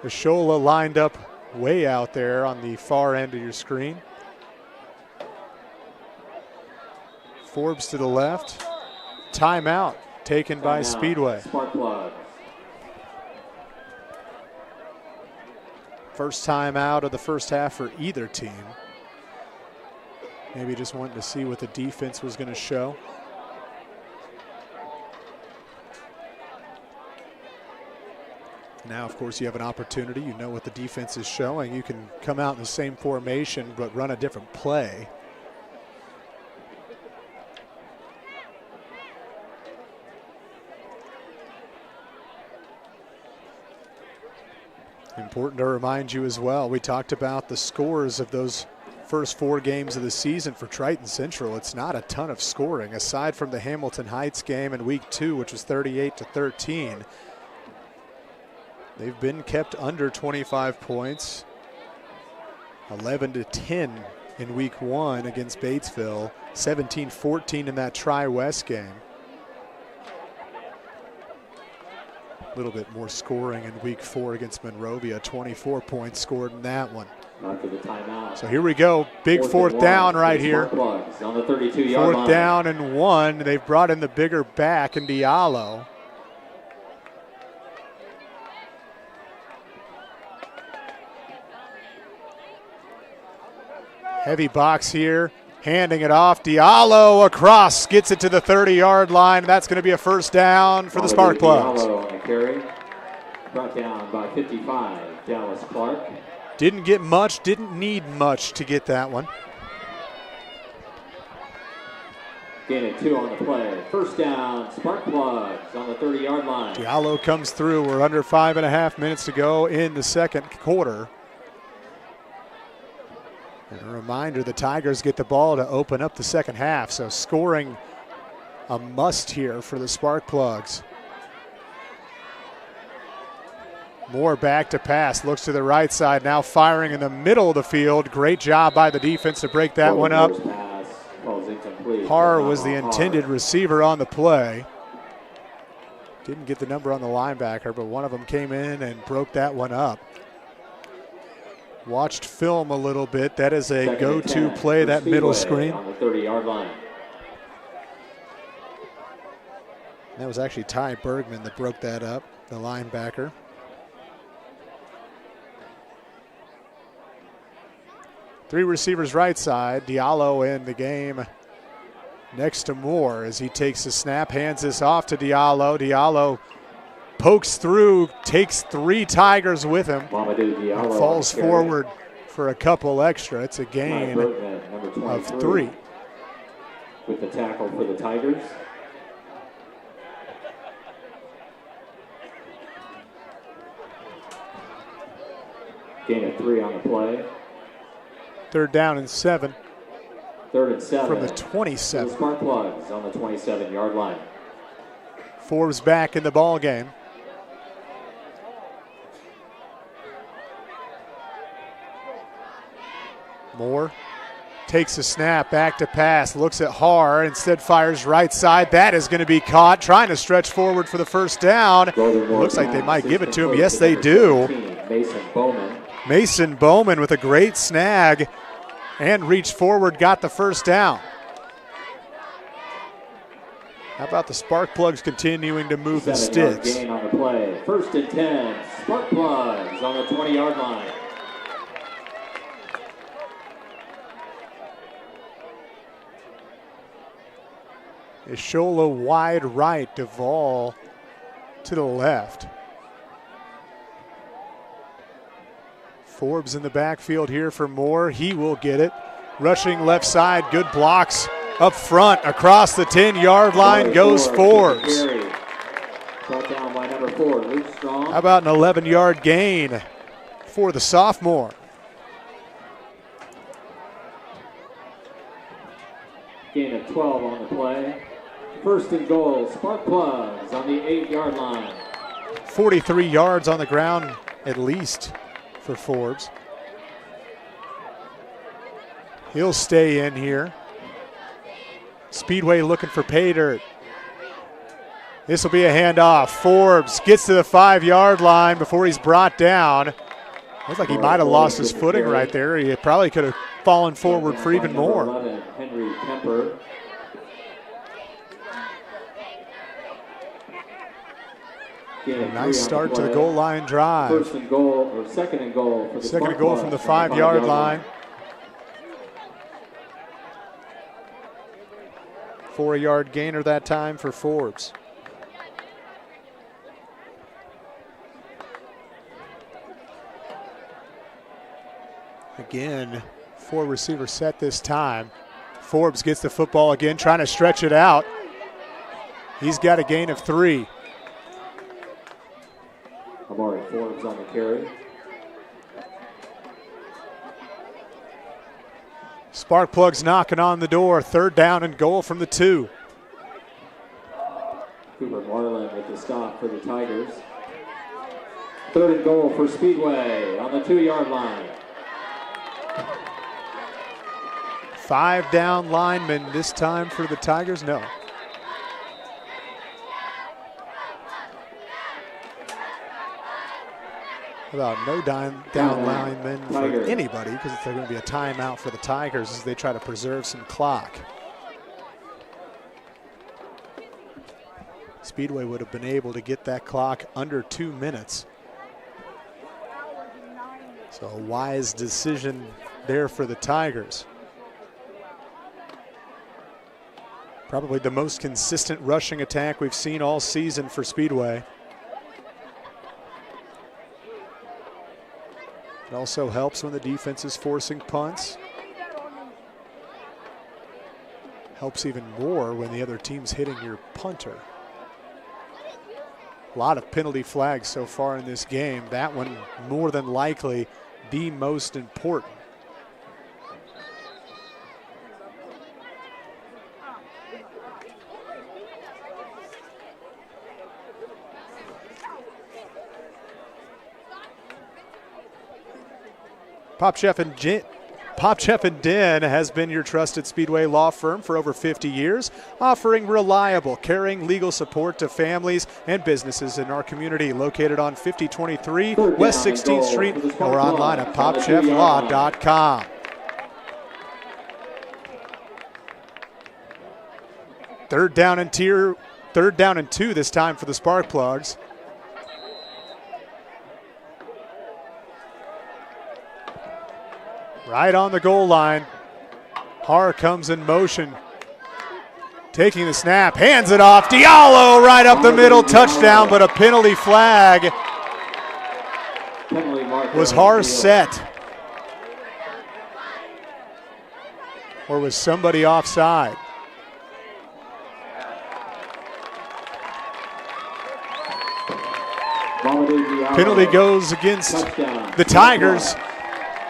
Ashola lined up way out there on the far end of your screen. Forbes to the left. Timeout taken by Speedway.
Sparkplug.
First timeout of the first half for either team. Maybe just wanting to see what the defense was going to show. Now, of course, you have an opportunity. You know what the defense is showing. You can come out in the same formation but run a different play. Important to remind you as well, we talked about the scores of those first 4 games of the season for Triton Central, it's not a ton of scoring. Aside from the Hamilton Heights game in week 2, which was 38-13, they've been kept under 25 points. 11-10 in week 1 against Batesville, 17-14 in that Tri-West game. A little bit more scoring in week 4 against Monrovia, 24 points scored in that one.
After the timeout.
So here we go, big fourth down right here.
On the 32-yard
fourth down and 1. They've brought in the bigger back in Diallo. Heavy box here, handing it off. Diallo across, gets it to the 30-yard line. That's going to be a first down for the Sparkplugs.
Diallo on the carry, brought down by 55, Dallas Clark.
Didn't get much, didn't need much to get that one.
Gain of 2 on the play. First down, Sparkplugs on the 30-yard line.
Diallo comes through. We're under 5.5 minutes to go in the second quarter. And a reminder, the Tigers get the ball to open up the second half, so scoring a must here for the Sparkplugs. Moore back to pass, looks to the right side, now firing in the middle of the field. Great job by the defense to break that one up. Harr was the intended receiver on the play. Didn't get the number on the linebacker, but one of them came in and broke that one up. Watched film a little bit. That is a go-to play, that middle screen.
On the 30-yard line.
That was actually Ty Bergman that broke that up, the linebacker. Three receivers right side. Diallo in the game next to Moore as he takes the snap, hands this off to Diallo. Diallo pokes through, takes 3 Tigers with him, and falls forward for a couple extra. It's a gain of 3.
With the tackle for the Tigers. Gain of 3 on the play.
Third down and 7.
3rd and 7.
From the 27.
The Sparkplugs on the 27-yard line.
Forbes back in the ball game. Moore takes a snap, back to pass, looks at Harr, instead fires right side. That is going to be caught, trying to stretch forward for the first down. Looks like they might give it to him. Yes, they do. Mason Bowman with a great snag and reached forward, got the first down. How about the Sparkplugs continuing to move the sticks?
Gain on the play. 1st and 10, Sparkplugs on the 20-yard line.
Ishola wide right, Duvall to the left. Forbes in the backfield here for Moore. He will get it. Rushing left side, good blocks up front. Across the 10-yard line goes Forbes.
Down by number 4, Luke Strong.
How about an 11-yard gain for the sophomore?
Gain of 12 on the play. 1st and goal, Sparkplugs on the 8-yard line.
43 yards on the ground at least for Forbes. He'll stay in here. Speedway looking for pay dirt. This will be a handoff. Forbes gets to the 5-yard line before he's brought down. Looks like he might have lost his footing right there. He probably could have fallen forward for even more.
11, Henry Kemper.
A nice start to the goal line drive.
1st and goal, or 2nd and goal for the
Second and goal from the 5-yard line. 4-yard gainer that time for Forbes. Again, 4 receiver set this time. Forbes gets the football again, trying to stretch it out. He's got a gain of 3.
Amari Forbes on the carry.
Sparkplug's knocking on the door. 3rd down and goal from the 2.
Cooper Moreland with the stop for the Tigers. 3rd and goal for Speedway on the 2-yard line.
5 down linemen this time for the Tigers? No. About no down linemen for anybody, because it's going to be a timeout for the Tigers as they try to preserve some clock. Speedway would have been able to get that clock under 2 minutes. So a wise decision there for the Tigers. Probably the most consistent rushing attack we've seen all season for Speedway. It also helps when the defense is forcing punts. Helps even more when the other team's hitting your punter. A lot of penalty flags so far in this game. That one more than likely the most important. Popcheff and Dinn has been your trusted Speedway law firm for over 50 years, offering reliable, caring legal support to families and businesses in our community. Located on 5023 West 16th Street or online at popchefflaw.com. Third down and 2 this time for the Sparkplugs. Right on the goal line. Har comes in motion. Taking the snap, hands it off. Diallo right up the middle, touchdown, but a penalty flag. Was Har set? Or was somebody offside? Penalty goes against the Tigers.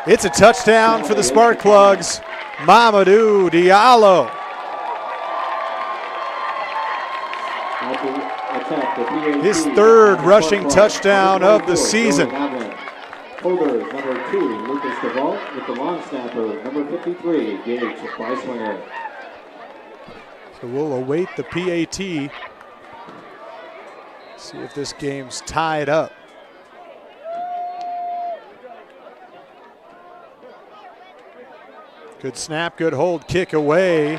It's a touchdown for the Sparkplugs. Mamadou Diallo. His 3rd rushing touchdown of the season.
Holders, number 2, Lucas DeVault, with the long snapper, number 53, Gage Beiswinger.
So we'll await the PAT. See if this game's tied up. Good snap, good hold, kick away,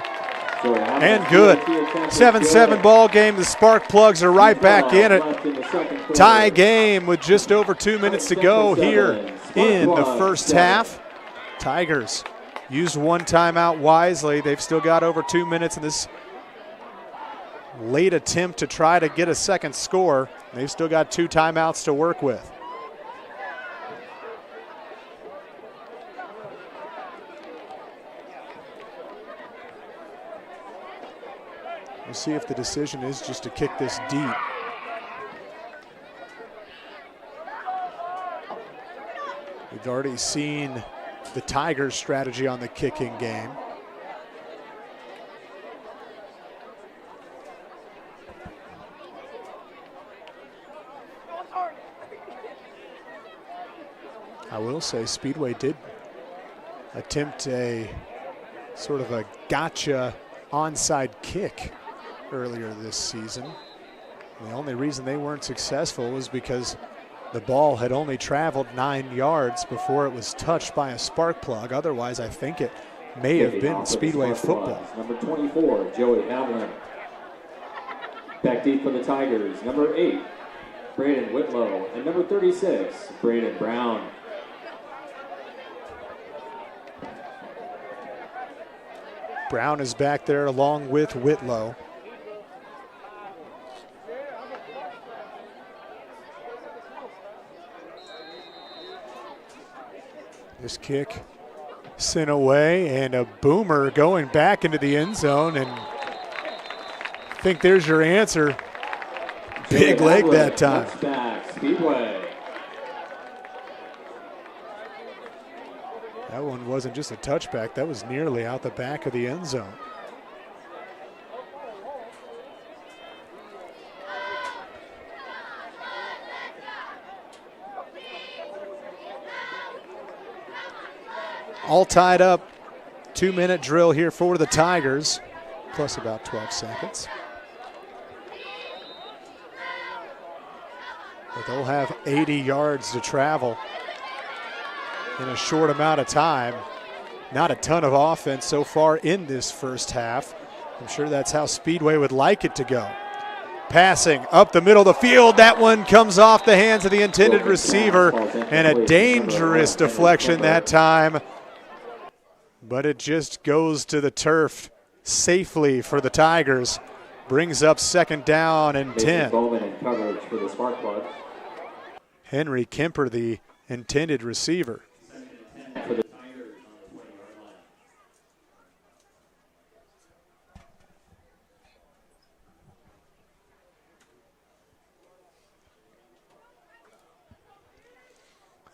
and good. 7-7 ball game. The Sparkplugs are right back in it. Tie game with just over 2 minutes to go here in the first half. Tigers used 1 timeout wisely. They've still got over 2 minutes in this late attempt to try to get a second score. They've still got 2 timeouts to work with. We'll see if the decision is just to kick this deep. We've already seen the Tigers' strategy on the kicking game. I will say Speedway did attempt a sort of a gotcha onside kick earlier this season. The only reason they weren't successful was because the ball had only traveled 9 yards before it was touched by a Sparkplug. Otherwise, I think it may have been Speedway football.
Number 24, Joey Havlin. Back deep for the Tigers, number 8, Braden Whitlow, and number 36, Braden Brown.
Brown is back there along with Whitlow. This kick sent away, and a boomer going back into the end zone, and I think there's your answer. Big leg that time.
Speedway.
That one wasn't just a touchback. That was nearly out the back of the end zone. All tied up. 2-minute drill here for the Tigers, plus about 12 seconds. But they'll have 80 yards to travel in a short amount of time. Not a ton of offense so far in this first half. I'm sure that's how Speedway would like it to go. Passing up the middle of the field. That one comes off the hands of the intended receiver, and a dangerous deflection that time. But it just goes to the turf safely for the Tigers. Brings up 2nd down and 10. Henry Kemper, the intended receiver.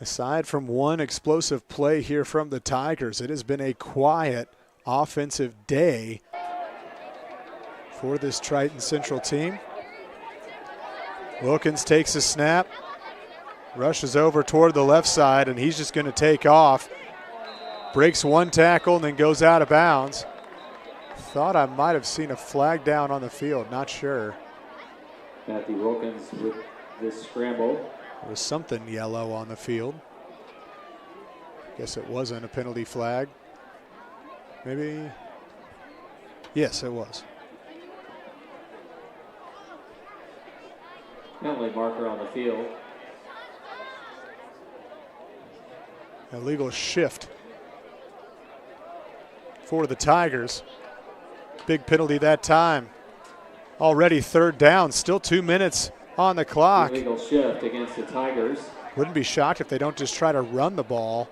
Aside from one explosive play here from the Tigers, it has been a quiet offensive day for this Triton Central team. Wilkins takes a snap, rushes over toward the left side, and he's just going to take off. Breaks one tackle and then goes out of bounds. Thought I might have seen a flag down on the field, not sure.
Matthew Wilkins with this scramble.
There was something yellow on the field. Guess it wasn't a penalty flag. Maybe. Yes, it was.
Penalty marker on the field.
Illegal shift for the Tigers. Big penalty that time. Already 3rd down, still 2 minutes on the clock.
Illegal shift against the Tigers.
Wouldn't be shocked if they don't just try to run the ball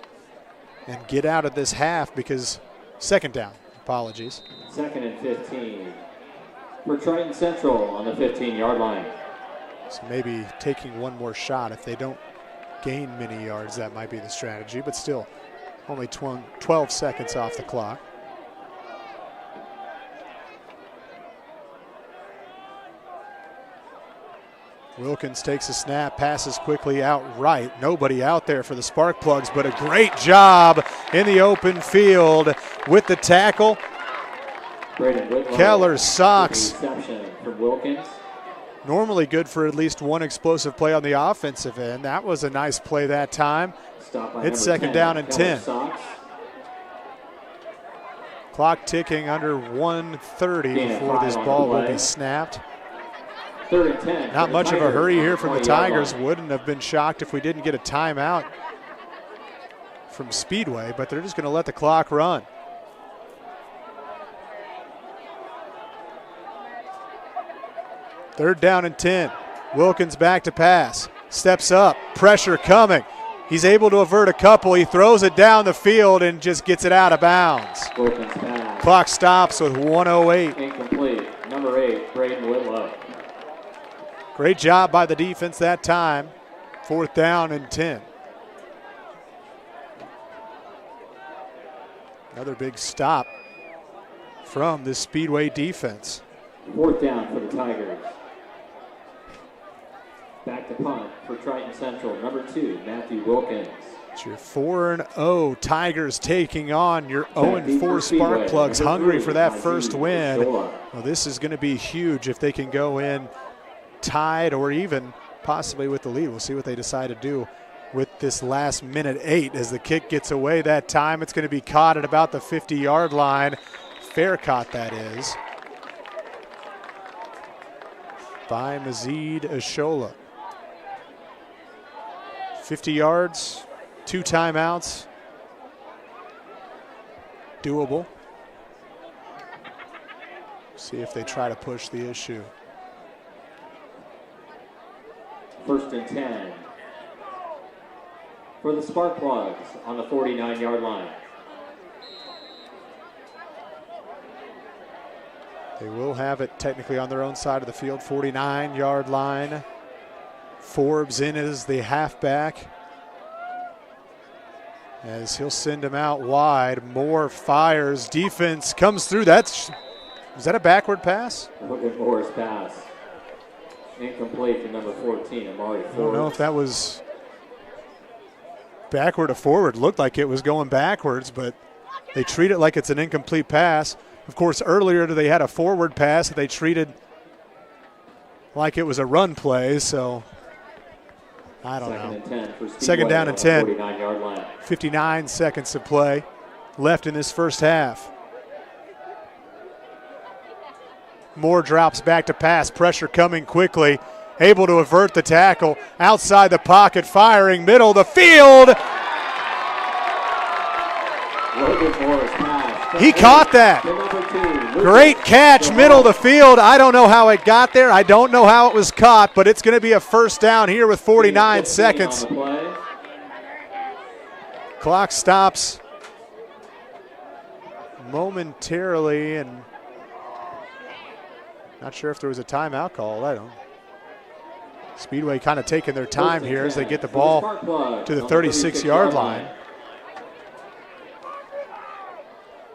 and get out of this half, because 2nd down. Apologies.
2nd and 15 for Triton Central on the 15-yard line.
So maybe taking one more shot. If they don't gain many yards, that might be the strategy, but still only 12 seconds off the clock. Wilkins takes a snap, passes quickly out right. Nobody out there for the Sparkplugs, but a great job in the open field with the tackle. Keller Sox.
From Wilkins.
Normally good for at least one explosive play on the offensive end. That was a nice play that time. It's 2nd down and 10. Clock ticking under 1:30 before this ball will be snapped.
3rd and 10.
Not much of a hurry here from the Tigers. Wouldn't have been shocked if we didn't get a timeout from Speedway, but they're just going to let the clock run. Third down and 10. Wilkins back to pass. Steps up. Pressure coming. He's able to avert a couple. He throws it down the field and just gets it out of bounds. Clock stops with 1:08.
Incomplete. Number 8, Braden Whitlow.
Great job by the defense that time. 4th down and 10. Another big stop from the Speedway defense.
4th down for the Tigers. Back to punt for Triton Central. Number 2, Matthew Wilkins.
It's your 4-0 Tigers taking on your 0-4 Sparkplugs, hungry for that first win. Well, this is going to be huge if they can go in tied or even possibly with the lead. We'll see what they decide to do with this last minute 8 as the kick gets away that time. It's going to be caught at about the 50-yard line. Fair caught, that is, by Mazid Ashola. 50 yards, 2 timeouts. Doable. See if they try to push the issue.
1st and 10 for the Sparkplugs on the 49-yard line.
They will have it technically on their own side of the field, 49-yard line. Forbes in as the halfback. as he'll send him out wide. Moore fires. Defense comes through. Was that a backward pass?
Look at Moore's pass. Incomplete to number 14, Amari Forbes.
I don't know if that was backward or forward. Looked like it was going backwards, but they treat it like it's an incomplete pass. Of course, earlier they had a forward pass that they treated like it was a run play, so I don't know. Second down and 10.
49-yard line.
59 seconds to play left in this first half. Moore drops back to pass. Pressure coming quickly. Able to avert the tackle. Outside the pocket, firing, middle of the field. He caught that. Great catch, middle of the field. I don't know how it got there. I don't know how it was caught, but it's going to be a first down here with 49 seconds. Clock stops momentarily, and not sure if there was a timeout call. I don't know. Speedway kind of taking their time here as they get the ball to the 36-yard line.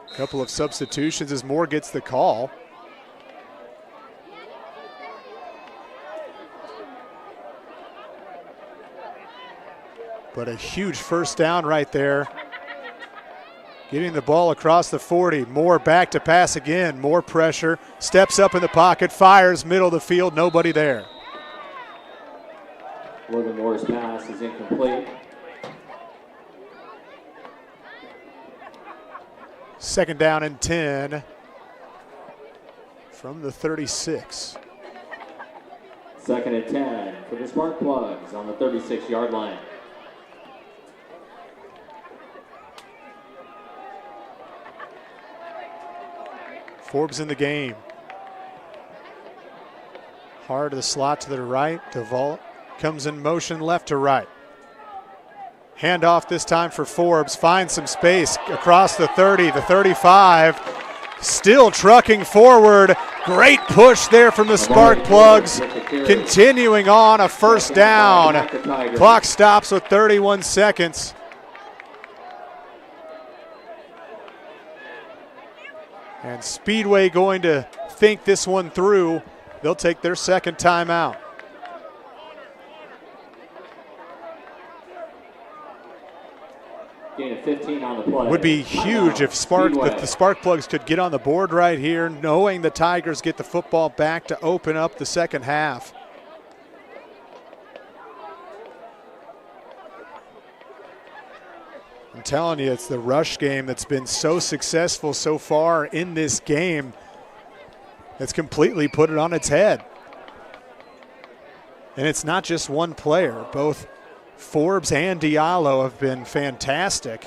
A couple of substitutions as Moore gets the call. But a huge first down right there. Getting the ball across the 40. Moore back to pass again. More pressure. Steps up in the pocket. Fires middle of the field. Nobody there.
Logan Moore's pass is incomplete.
Second down and 10 from the 36.
Second and 10 for the Sparkplugs on the 36-yard line.
Forbes in the game. Hard to the slot to the right. DeVault comes in motion left to right. Handoff this time for Forbes. Finds some space across the 30, the 35. Still trucking forward. Great push there from the Sparkplugs. Continuing on, a first down. Clock stops with 31 seconds. And Speedway going to think this one through. They'll take their second timeout.
Gain of 15 on the play.
Would be huge if the Sparkplugs could get on the board right here, knowing the Tigers get the football back to open up the second half. I'm telling you, it's the rush game that's been so successful so far in this game that's completely put it on its head. And it's not just one player. Both Forbes and Diallo have been fantastic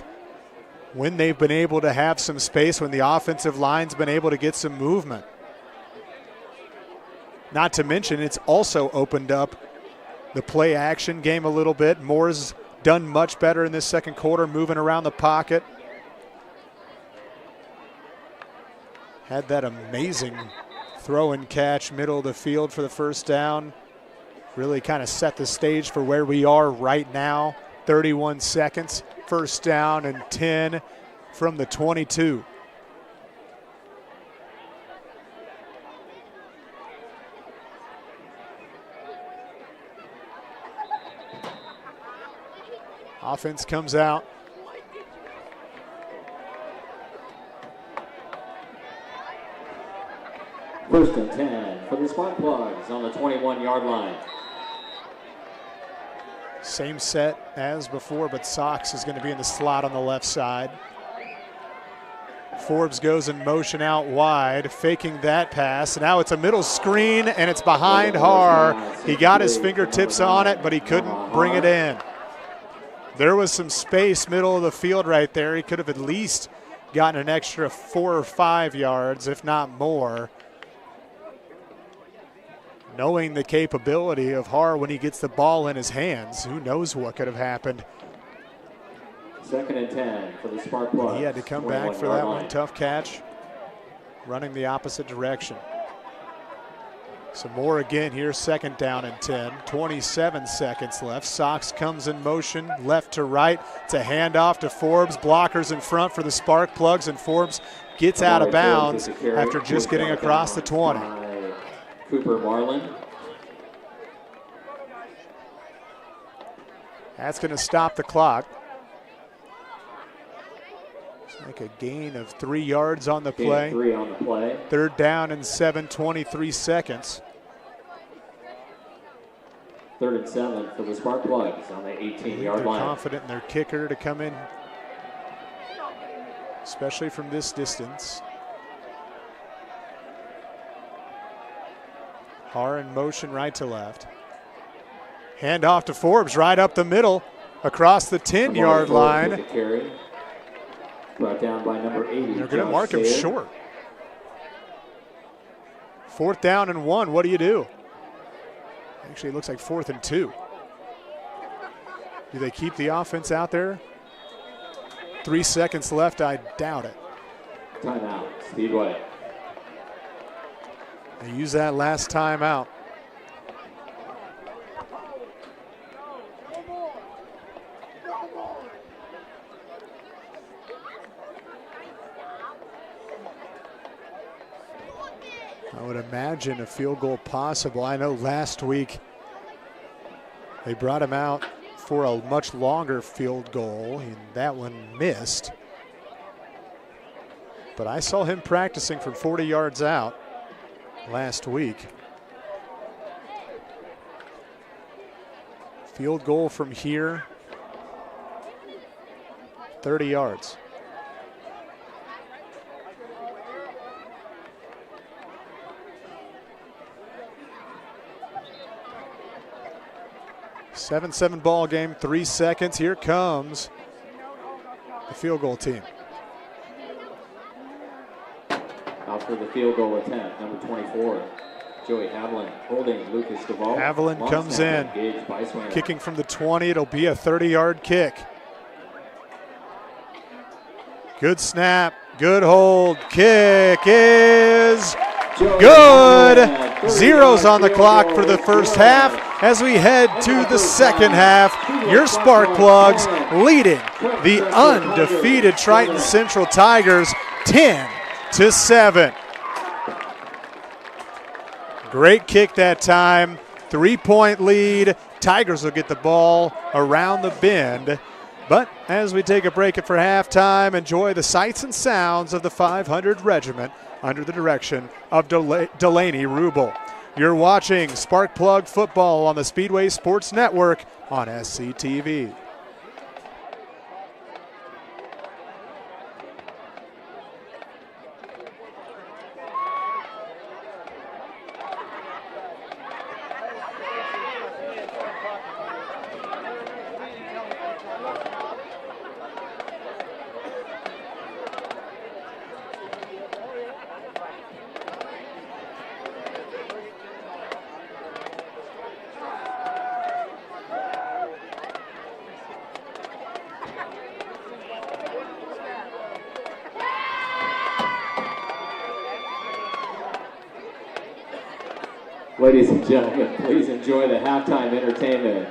when they've been able to have some space, when the offensive line's been able to get some movement. Not to mention, it's also opened up the play action game a little bit. Moore's done much better in this second quarter, moving around the pocket. Had that amazing throw and catch middle of the field for the first down. Really kind of set the stage for where we are right now. 31 seconds, first down and 10 from the 22. Offense comes out.
First and 10 for the Sparkplugs on the 21-yard line.
Same set as before, but Sox is going to be in the slot on the left side. Forbes goes in motion out wide, faking that pass. Now it's a middle screen, and it's behind Har. He got his fingertips on it, but he couldn't bring it in. There was some space middle of the field right there. He could have at least gotten an extra 4 or 5 yards, if not more. Knowing the capability of Har when he gets the ball in his hands, who knows what could have happened.
Second and 10 for the Sparkplugs.
He had to come back for that one. Tough catch, running the opposite direction. Some more again here, 2nd down and 10. 27 seconds left. Sox comes in motion, left to right. It's a handoff to Forbes. Blockers in front for the Sparkplugs, and Forbes gets out of bounds after just getting across the 20.
Cooper Marlin.
That's going to stop the clock. Looks like a gain of 3 yards on the play.
3 on the play.
3rd down and 7, 23 seconds.
3rd and 7 for the Sparkplugs on the 18-yard line.
They're confident in their kicker to come in, especially from this distance. Har in motion right to left. Hand off to Forbes right up the middle across the 10-yard line.
Brought down by number 80.
They're going to mark him short. 4th down and 1. What do you do? Actually, it looks like 4th and 2. Do they keep the offense out there? 3 seconds left. I doubt it.
Timeout, Speedway.
They use that last timeout. I would imagine a field goal possible. I know last week they brought him out for a much longer field goal, and that one missed. But I saw him practicing from 40 yards out last week. Field goal from here, 30 yards. Seven ball game, 3 seconds. Here comes the field goal team.
Out for the field goal attempt, number 24, Joey Haviland, holding Lucas Duvall.
Haviland comes in, kicking from the 20. It'll be a 30-yard kick. Good snap, good hold. Kick is good. Zeros on the clock for the first half as we head to the second half. Your Sparkplugs leading the undefeated Triton Central Tigers 10-7. Great kick that time. 3-point lead. Tigers will get the ball around the bend. But as we take a break for halftime, enjoy the sights and sounds of the 500 Regiment under the direction of Delaney Rubel. You're watching Sparkplug Football on the Speedway Sports Network on SCTV.
Ladies and gentlemen, please enjoy the halftime entertainment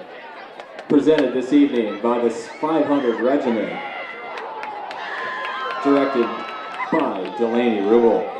presented this evening by the 500 Regiment, directed by Delaney Rubel.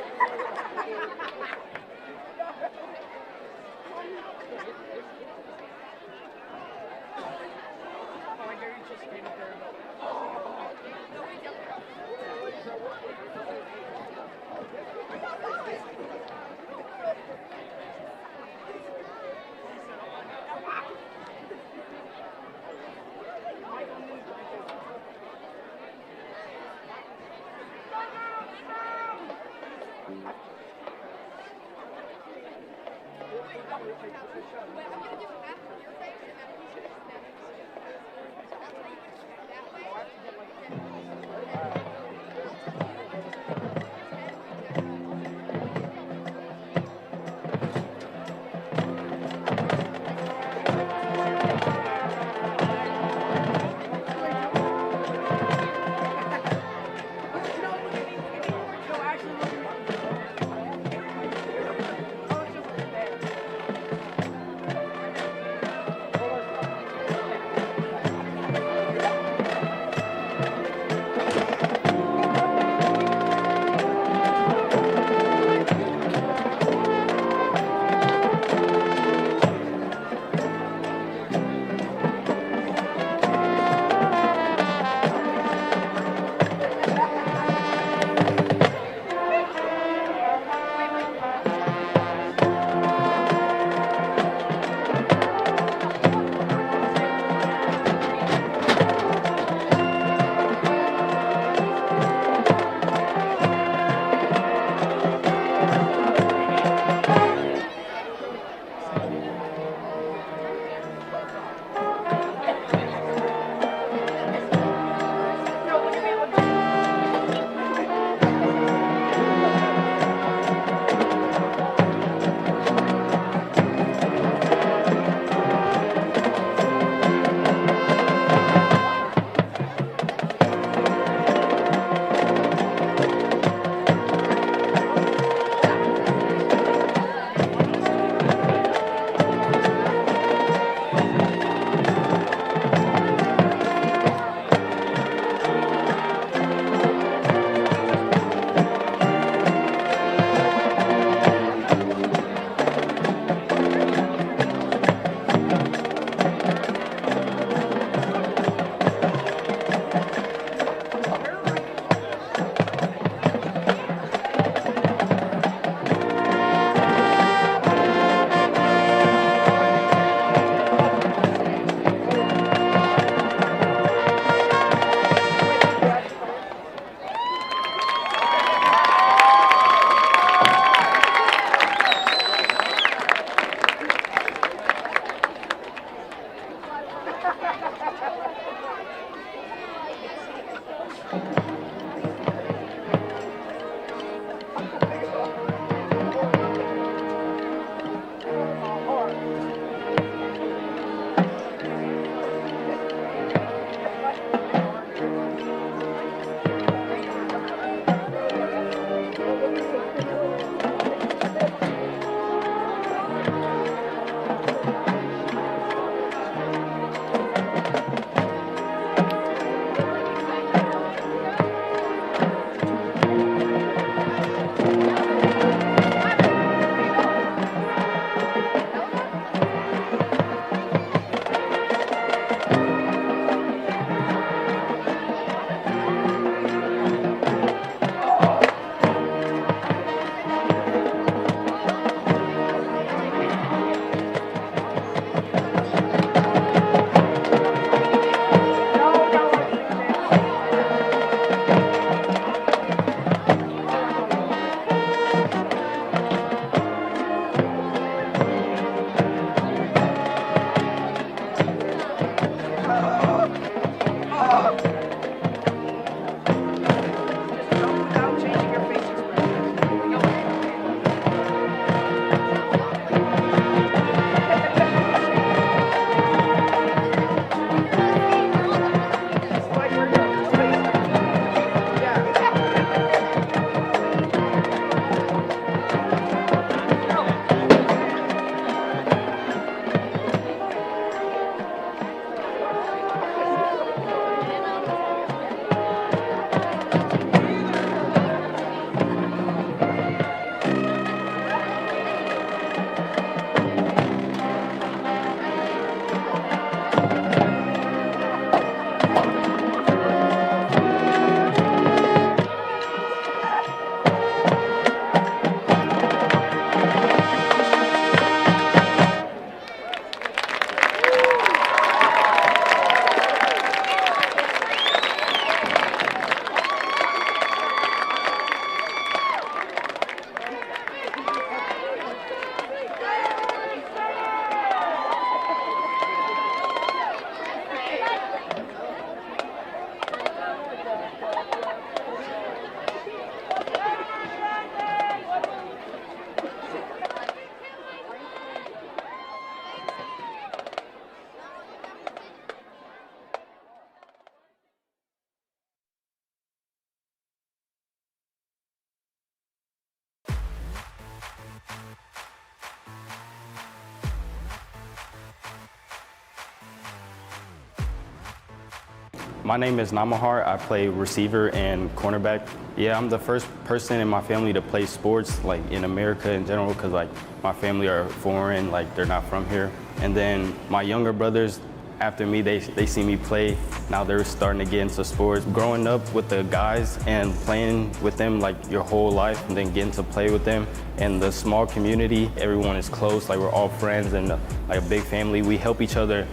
My name is Namahar. I play receiver and cornerback. Yeah, I'm the first person in my family to play sports, like in America in general, because like my family are foreign, like they're not from here. And then my younger brothers, after me, they see me play. Now they're starting to get into sports. Growing up with the guys and playing with them like your whole life, and then getting to play with them. And the small community, everyone is close, like we're all friends and like a big family. We help each other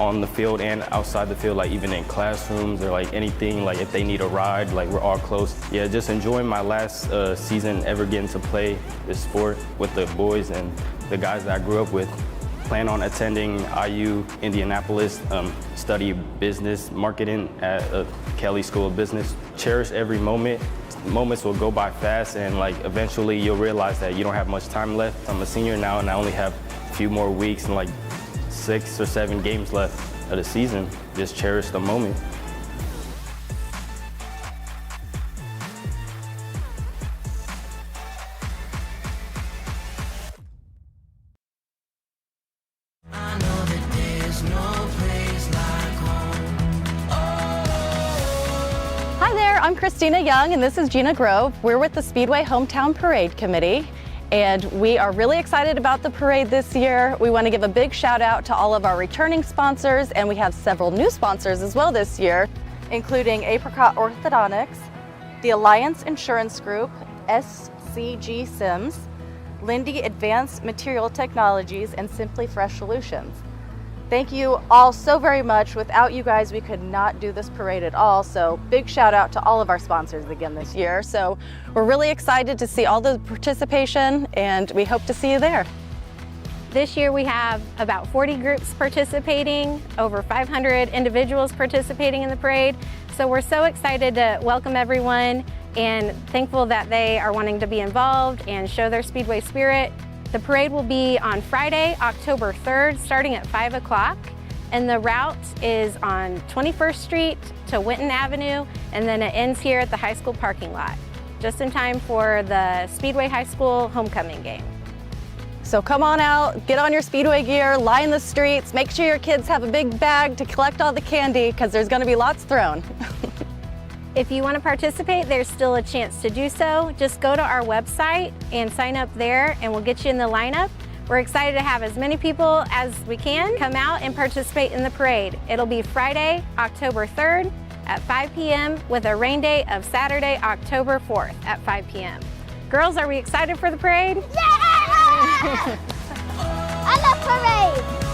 on the field and outside the field, like even in classrooms or like anything, like if they need a ride, like we're all close. Yeah, just enjoying my last season ever getting to play this sport with the boys and the guys that I grew up with. Plan on attending IU Indianapolis, study business marketing at Kelly School of Business. Cherish every moment. Moments will go by fast, and like eventually you'll realize that you don't have much time left. I'm a senior now and I only have a few more weeks and like 6 or 7 games left of the season. Just cherish the moment.
I'm Christina Young and this is Gina Grove. We're with the Speedway Hometown Parade Committee and we are really excited about the parade this year. We want to give a big shout out to all of our returning sponsors, and we have several new sponsors as well this year, including Apricot Orthodontics, the Alliance Insurance Group, SCG Sims, Lindy Advanced Material Technologies, and Simply Fresh Solutions. Thank you all so very much. Without you guys, we could not do this parade at all. So big shout out to all of our sponsors again this year. So we're really excited to see all the participation and we hope to see you there.
This year we have about 40 groups participating, over 500 individuals participating in the parade. So we're so excited to welcome everyone and thankful that they are wanting to be involved and show their Speedway spirit. The parade will be on Friday, October 3rd, starting at 5 o'clock. And the route is on 21st Street to Winton Avenue, and then it ends here at the high school parking lot, just in time for the Speedway High School homecoming game.
So come on out, get on your Speedway gear, line the streets, make sure your kids have a big bag to collect all the candy because there's going to be lots thrown.
If you want to participate, there's still a chance to do so. Just go to our website and sign up there and we'll get you in the lineup. We're excited to have as many people as we can come out and participate in the parade. It'll be Friday, October 3rd at 5 p.m. with a rain date of Saturday, October 4th at 5 p.m. Girls, are we excited for the parade?
Yeah! I love parade!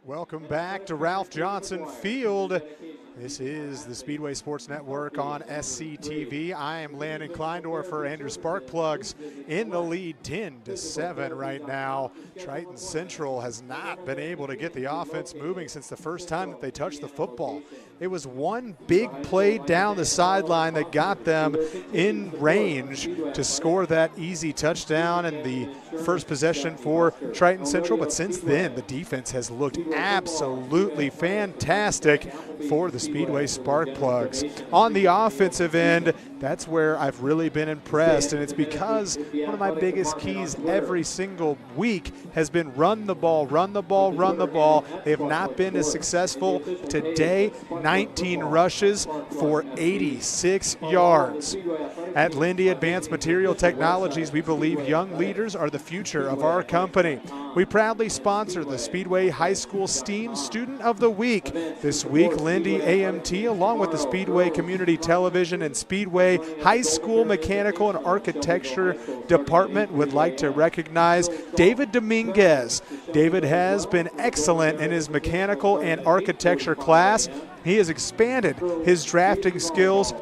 Welcome back to Ralph Johnson Field. This is the Speedway Sports Network on SCTV. I am Landon Kleindorfer and your Sparkplugs in the lead 10-7 right now. Triton Central has not been able to get the offense moving since the first time that they touched the football. It was one big play down the sideline that got them in range to score that easy touchdown and the first possession for Triton Central. But since then, the defense has looked absolutely fantastic for the Speedway Sparkplugs. On the offensive end, that's where I've really been impressed, and it's because one of my biggest keys every single week has been run the ball, run the ball, run the ball. They have not been as successful. Today, 19 rushes for 86 yards. At Lindy Advanced Material Technologies, we believe young leaders are the future of our company. We proudly sponsor the Speedway High School STEAM Student of the Week. This week, Lindy AMT, along with the Speedway Community Television and Speedway High School Mechanical and Architecture Department, would like to recognize David Dominguez. David has been excellent in his mechanical and architecture class. He has expanded his drafting skills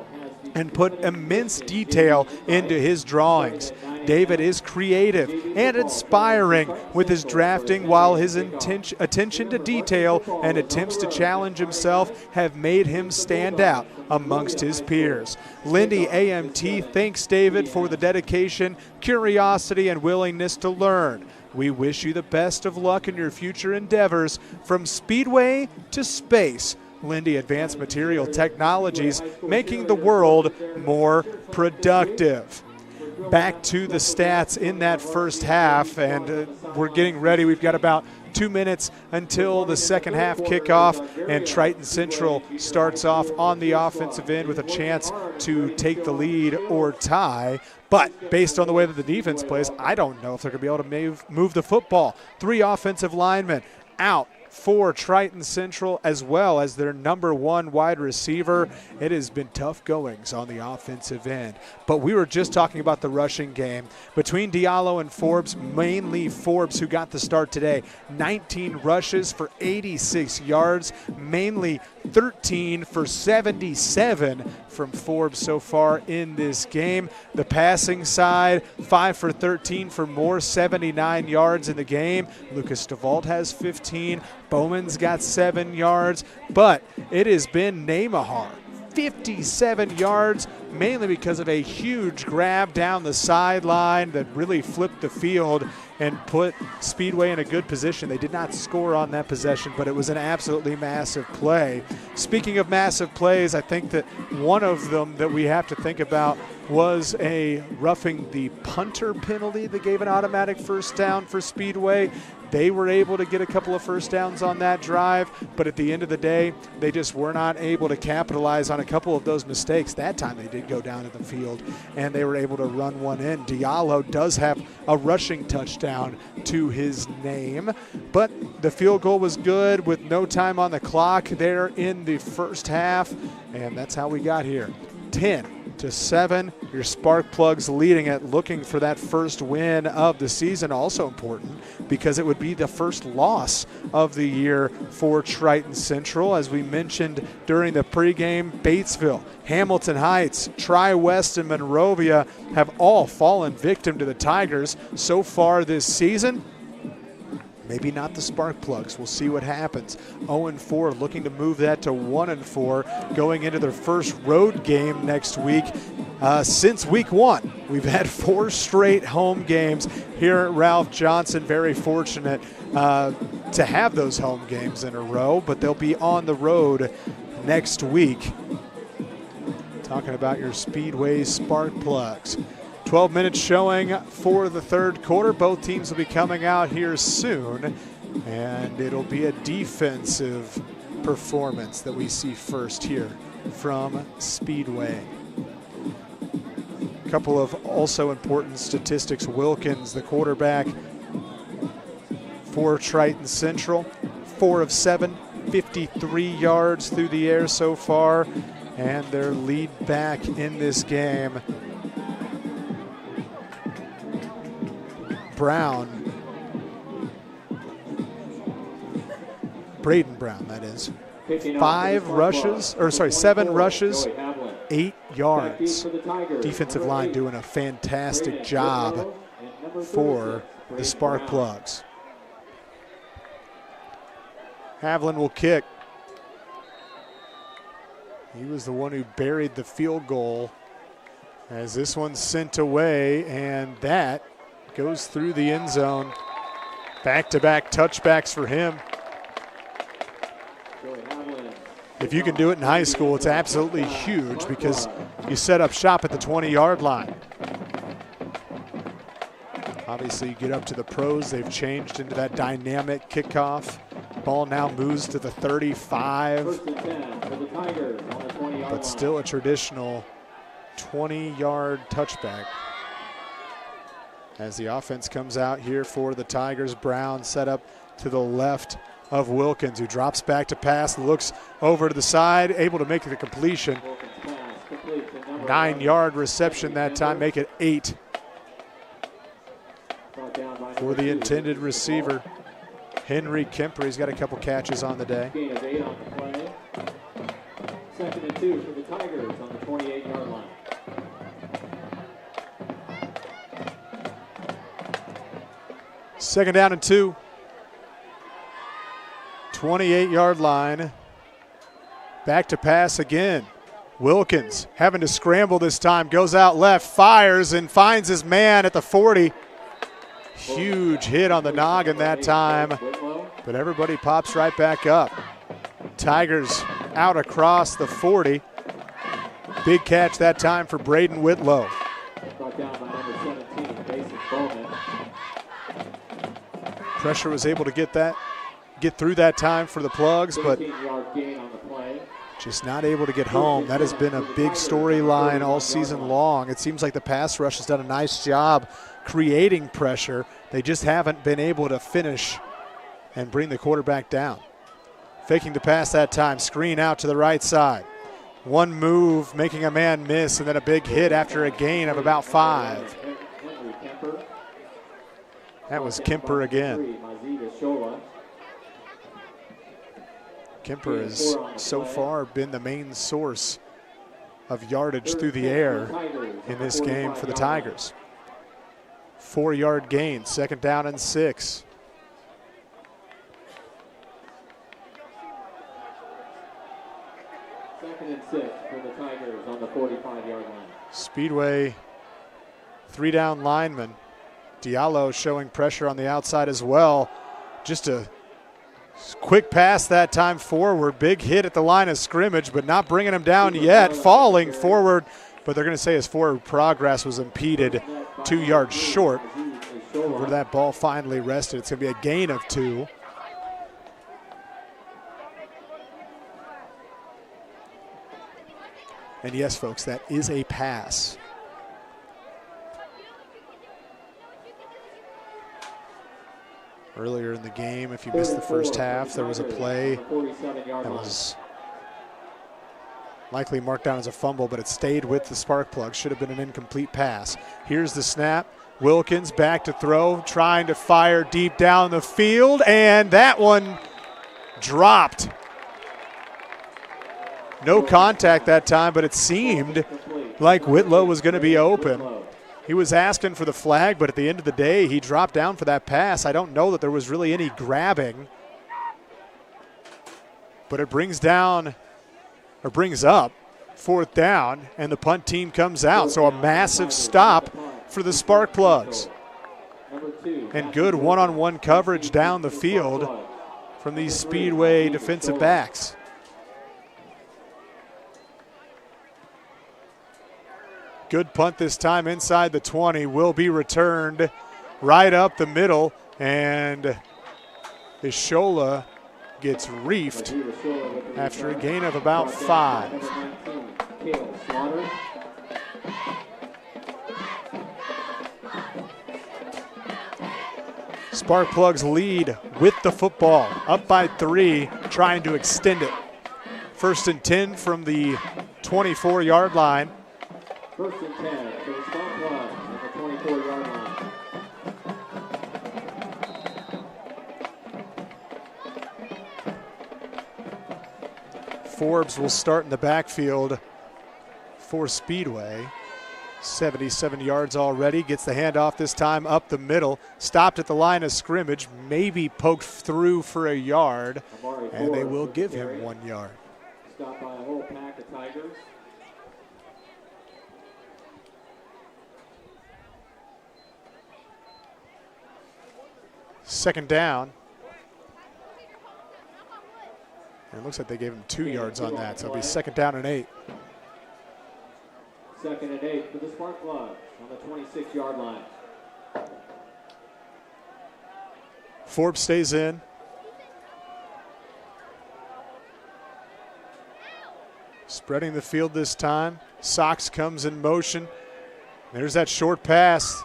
and put immense detail into his drawings. David is creative and inspiring with his drafting, while his attention to detail and attempts to challenge himself have made him stand out amongst his peers. Lindy AMT thanks David for the dedication, curiosity, and willingness to learn. We wish you the best of luck in your future endeavors, from Speedway to space. Lindy Advanced Material Technologies, making the world more productive. Back to the stats in that first half, and we're getting ready. We've got about 2 minutes until the second half kickoff, and Triton Central starts off on the offensive end with a chance to take the lead or tie. But based on the way that the defense plays, I don't know if they're going to be able to move the football. 3 offensive linemen out for Triton Central, as well as their number 1 wide receiver. It has been tough goings on the offensive end. But we were just talking about the rushing game between Diallo and Forbes, mainly Forbes who got the start today. 19 rushes for 86 yards, mainly 13 for 77 from Forbes so far in this game. The passing side, 5 for 13 for more, 79 yards in the game. Lucas DeVault has 15. Bowman's got 7 yards, but it has been Namaha, 57 yards, mainly because of a huge grab down the sideline that really flipped the field and put Speedway in a good position. They did not score on that possession, but it was an absolutely massive play. Speaking of massive plays, I think that one of them that we have to think about was a roughing the punter penalty that gave an automatic first down for Speedway. They were able to get a couple of first downs on that drive, but at the end of the day, they just were not able to capitalize on a couple of those mistakes. That time they did go down to the field, and they were able to run one in. Diallo does have a rushing touchdown to his name, but the field goal was good with no time on the clock there in the first half, and that's how we got here. 10-7, your Sparkplugs leading it, looking for that first win of the season. Also important because it would be the first loss of the year for Triton Central. As we mentioned during the pregame, Batesville, Hamilton Heights, Tri-West, and Monrovia have all fallen victim to the Tigers so far this season. Maybe not the Sparkplugs. We'll see what happens. 0-4, looking to move that to 1-4, going into their first road game next week. Since week 1, we've had 4 straight home games here at Ralph Johnson. Very fortunate to have those home games in a row, but they'll be on the road next week. Talking about your Speedway Sparkplugs. 12 minutes showing for the third quarter. Both teams will be coming out here soon, and it'll be a defensive performance that we see first here from Speedway. A couple of also important statistics. Wilkins, the quarterback for Triton Central, 4 of 7, 53 yards through the air so far, and their lead back in this game, Brown, Braden Brown, that is. 7 rushes, 8 yards. Defensive line doing a fantastic job for the Sparkplugs. Havlin will kick. He was the one who buried the field goal as this one's sent away, and that goes through the end zone. Back-to-back touchbacks for him. If you can do it in high school, it's absolutely huge because you set up shop at the 20-yard line. Obviously, you get up to the pros. They've changed into that dynamic kickoff. Ball now moves to the 35, but still a traditional 20-yard touchback. As the offense comes out here for the Tigers, Brown set up to the left of Wilkins, who drops back to pass, looks over to the side, able to make the completion. 9-yard reception that time, make it 8 for the intended receiver, Henry Kemper. He's got a couple catches on the day.
Gain of 8 on the play. 2nd and 2 for the Tigers on the 28-yard line.
Second down and 2. 28-yard line. Back to pass again. Wilkins having to scramble this time. Goes out left, fires, and finds his man at the 40. Huge hit on the noggin that time, but everybody pops right back up. Tigers out across the 40. Big catch that time for Braden Whitlow. Pressure was able to get through that time for the Plugs, but just not able to get home. That has been a big storyline all season long. It seems like the pass rush has done a nice job creating pressure. They just haven't been able to finish and bring the quarterback down. Faking to pass that time, screen out to the right side. One move, making a man miss, and then a big hit after a gain of about 5. That was Kemper again. Kemper has so far been the main source of yardage through the air in this game for the Tigers. 4-yard gain, 2nd down and 6.
Second and 6 for the Tigers on the 45-yard line.
Speedway 3-down lineman. Diallo showing pressure on the outside as well. Just a quick pass that time forward. Big hit at the line of scrimmage, but not bringing him down yet. Falling forward, but they're going to say his forward progress was impeded 2 yards short. Where that ball finally rested, it's going to be a gain of 2. And yes, folks, that is a pass. Earlier in the game, if you missed the first half, there was a play that was likely marked down as a fumble, but it stayed with the Sparkplug. Should have been an incomplete pass. Here's the snap. Wilkins back to throw, trying to fire deep down the field, and that one dropped. No contact that time, but it seemed like Whitlow was going to be open. He was asking for the flag, but at the end of the day, he dropped down for that pass. I don't know that there was really any grabbing, but it brings up 4th down, and the punt team comes out. So a massive stop for the Sparkplugs. And good one-on-one coverage down the field from these Speedway defensive backs. Good punt this time inside the 20. Will be returned right up the middle, and Ishola gets reefed after a gain of about 5. Sparkplugs lead with the football, up by 3, trying to extend it. 1st and 10 from the 24-yard line.
1st and 10 for the Sparkplug on the 24-yard line.
Forbes will start in the backfield for Speedway. 77 yards already, gets the handoff this time up the middle, stopped at the line of scrimmage, maybe poked through for a yard, and they will give him 1 yard.
Stopped by a whole pack of Tigers.
Second down. And it looks like they gave him 2 yards on that, so it'll be second down and 8.
Second and 8 for the Sparkplug on the 26-yard line.
Forbes stays in. Spreading the field this time. Sox comes in motion. There's that short pass.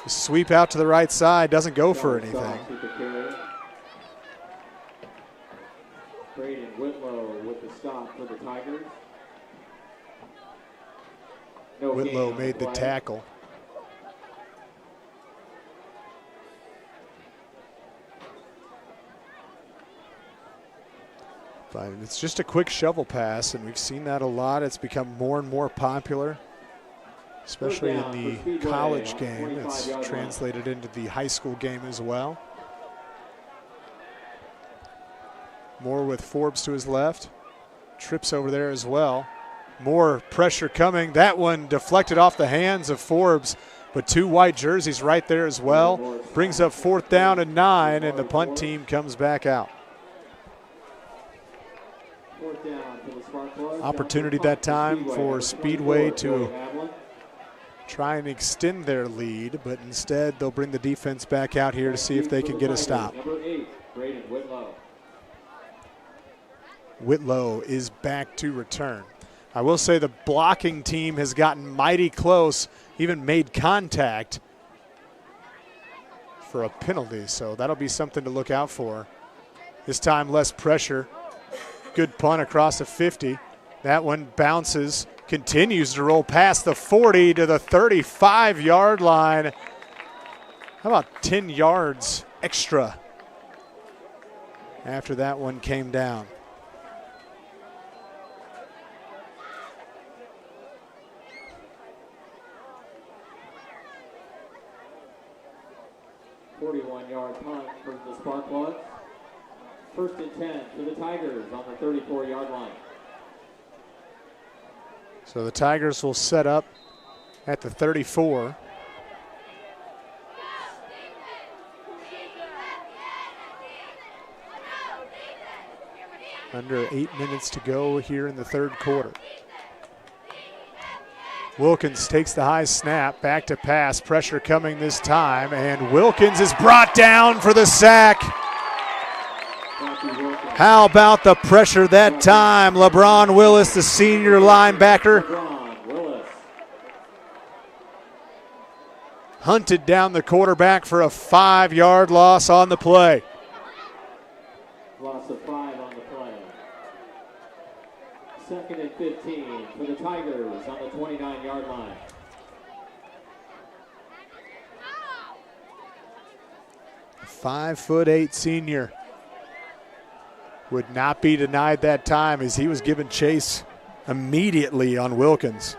The sweep out to the right side, doesn't go for anything.
Braden Whitlow with the stop for the Tigers.
Whitlow made the tackle. But it's just a quick shovel pass, and we've seen that a lot. It's become more and more popular, especially in the college game. It's translated into the high school game as well. Moore with Forbes to his left. Trips over there as well. More pressure coming. That one deflected off the hands of Forbes, but 2 white jerseys right there as well. Brings up 4th down and 9, and the punt team comes back out. Opportunity that time for Speedway to try and extend their lead, but instead they'll bring the defense back out here to see if they can get a stop.
Number 8, Braden Whitlow.
Whitlow is back to return. I will say the blocking team has gotten mighty close, even made contact for a penalty, so that'll be something to look out for. This time less pressure. Good punt across the 50. That one bounces, continues to roll past the 40 to the 35-yard line. How about 10 yards extra after that one came down?
Yard punt for the Sparkplug. 1st and 10 for the Tigers on the 34-yard line.
So the Tigers will set up at the 34. Under 8 minutes to go here in the 3rd quarter. Wilkins takes the high snap, back to pass, pressure coming this time, and Wilkins is brought down for the sack. How about the pressure that time? LeBron Willis, the senior linebacker, hunted down the quarterback for a 5-yard loss on the play.
Loss of 5 on the play. 2nd and 15 for the Tigers on the 29-yard line.
A 5'8" senior would not be denied that time as he was given chase immediately on Wilkins.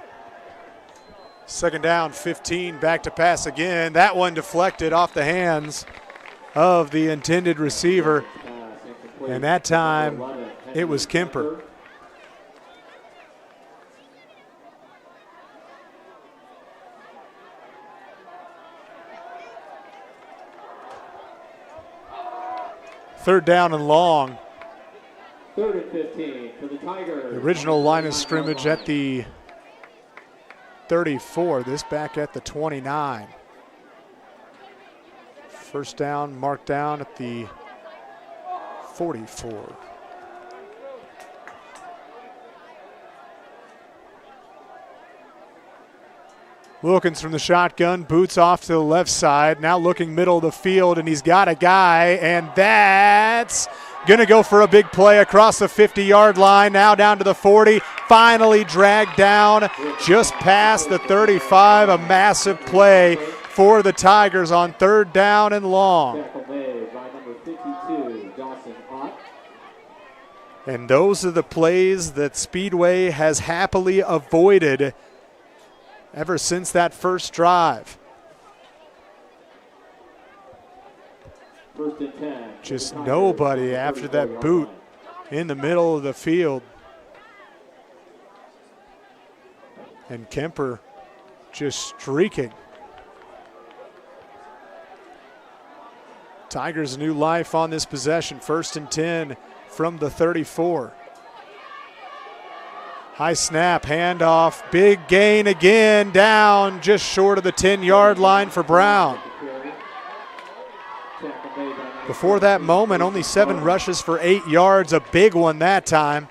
2nd down, 15, back to pass again. That one deflected off the hands of the intended receiver, and that time it was Kemper. Third down and long.
3rd and 15 for the Tigers.
The original line of scrimmage at the 34, this back at the 29. First down marked down at the 44. Wilkins from the shotgun, boots off to the left side, now looking middle of the field, and he's got a guy, and that's going to go for a big play across the 50-yard line, now down to the 40, finally dragged down just past the 35, a massive play for the Tigers on 3rd down and long. And those are the plays that Speedway has happily avoided ever since that first drive.
First and 10.
Just nobody after that boot in the middle of the field. And Kemper just streaking. Tigers new life on this possession. First and 10 from the 34. High snap, handoff, big gain again, down just short of the 10-yard line for Brown. Before that moment, only 7 rushes for 8 yards, a big one that time.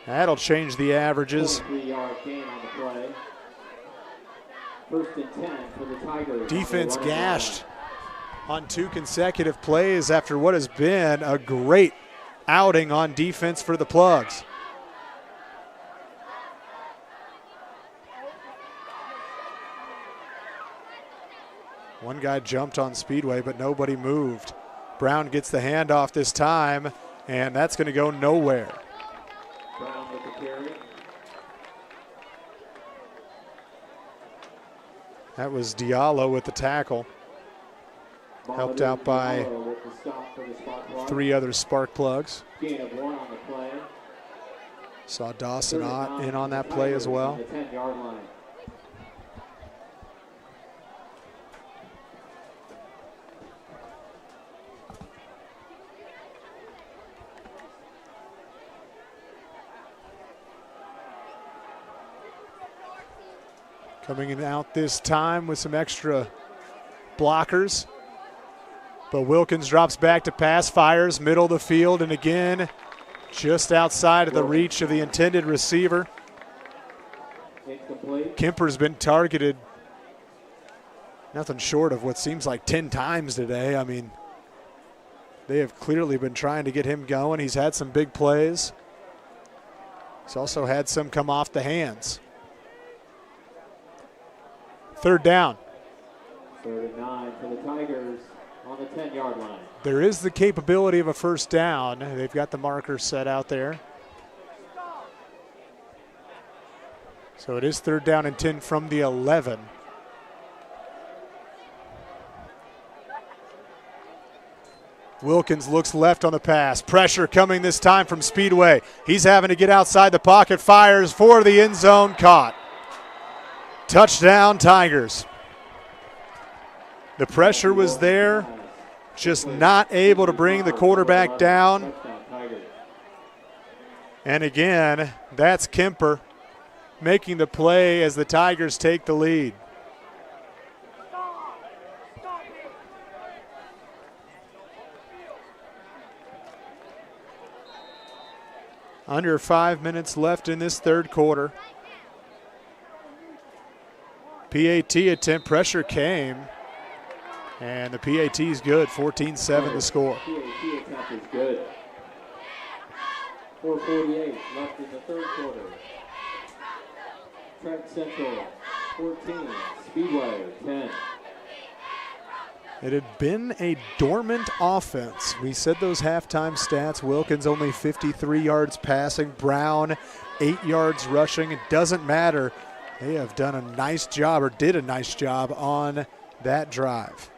That'll change the averages.
3-yard gain on the play. First and 10 for the Tigers.
Defense gashed on 2 consecutive plays after what has been a great outing on defense for the Plugs. One guy jumped on Speedway, but nobody moved. Brown gets the handoff this time, and that's going to go nowhere.
Brown with the carry.
That was Diallo with the tackle. Helped out by 3 other Sparkplugs.
Gain of 1 on the play.
Saw Dawson in on that play as well.
The 10-yard line.
Coming out this time with some extra blockers. But Wilkins drops back to pass, fires middle of the field, and again, just outside of the reach of the intended receiver. Kemper's been targeted nothing short of what seems like 10 times today. I mean, they have clearly been trying to get him going. He's had some big plays. He's also had some come off the hands. 3rd down.
3rd and 9 for the Tigers on the 10-yard line.
There is the capability of a first down. They've got the marker set out there. So it is 3rd down and 10 from the 11. Wilkins looks left on the pass. Pressure coming this time from Speedway. He's having to get outside the pocket, fires for the end zone, caught. Touchdown, Tigers. The pressure was there, just not able to bring the quarterback down. And again, that's Kemper making the play as the Tigers take the lead. Under 5 minutes left in this 3rd quarter. PAT attempt, pressure came, and the PAT is good, 14-7 the score.
PAT attempt is good. 4:48 left in the 3rd quarter. Triton Central 14, Speedway 10.
It had been a dormant offense. We said those halftime stats. Wilkins only 53 yards passing, Brown 8 yards rushing. It doesn't matter. They have done a nice job, or did a nice job on that drive.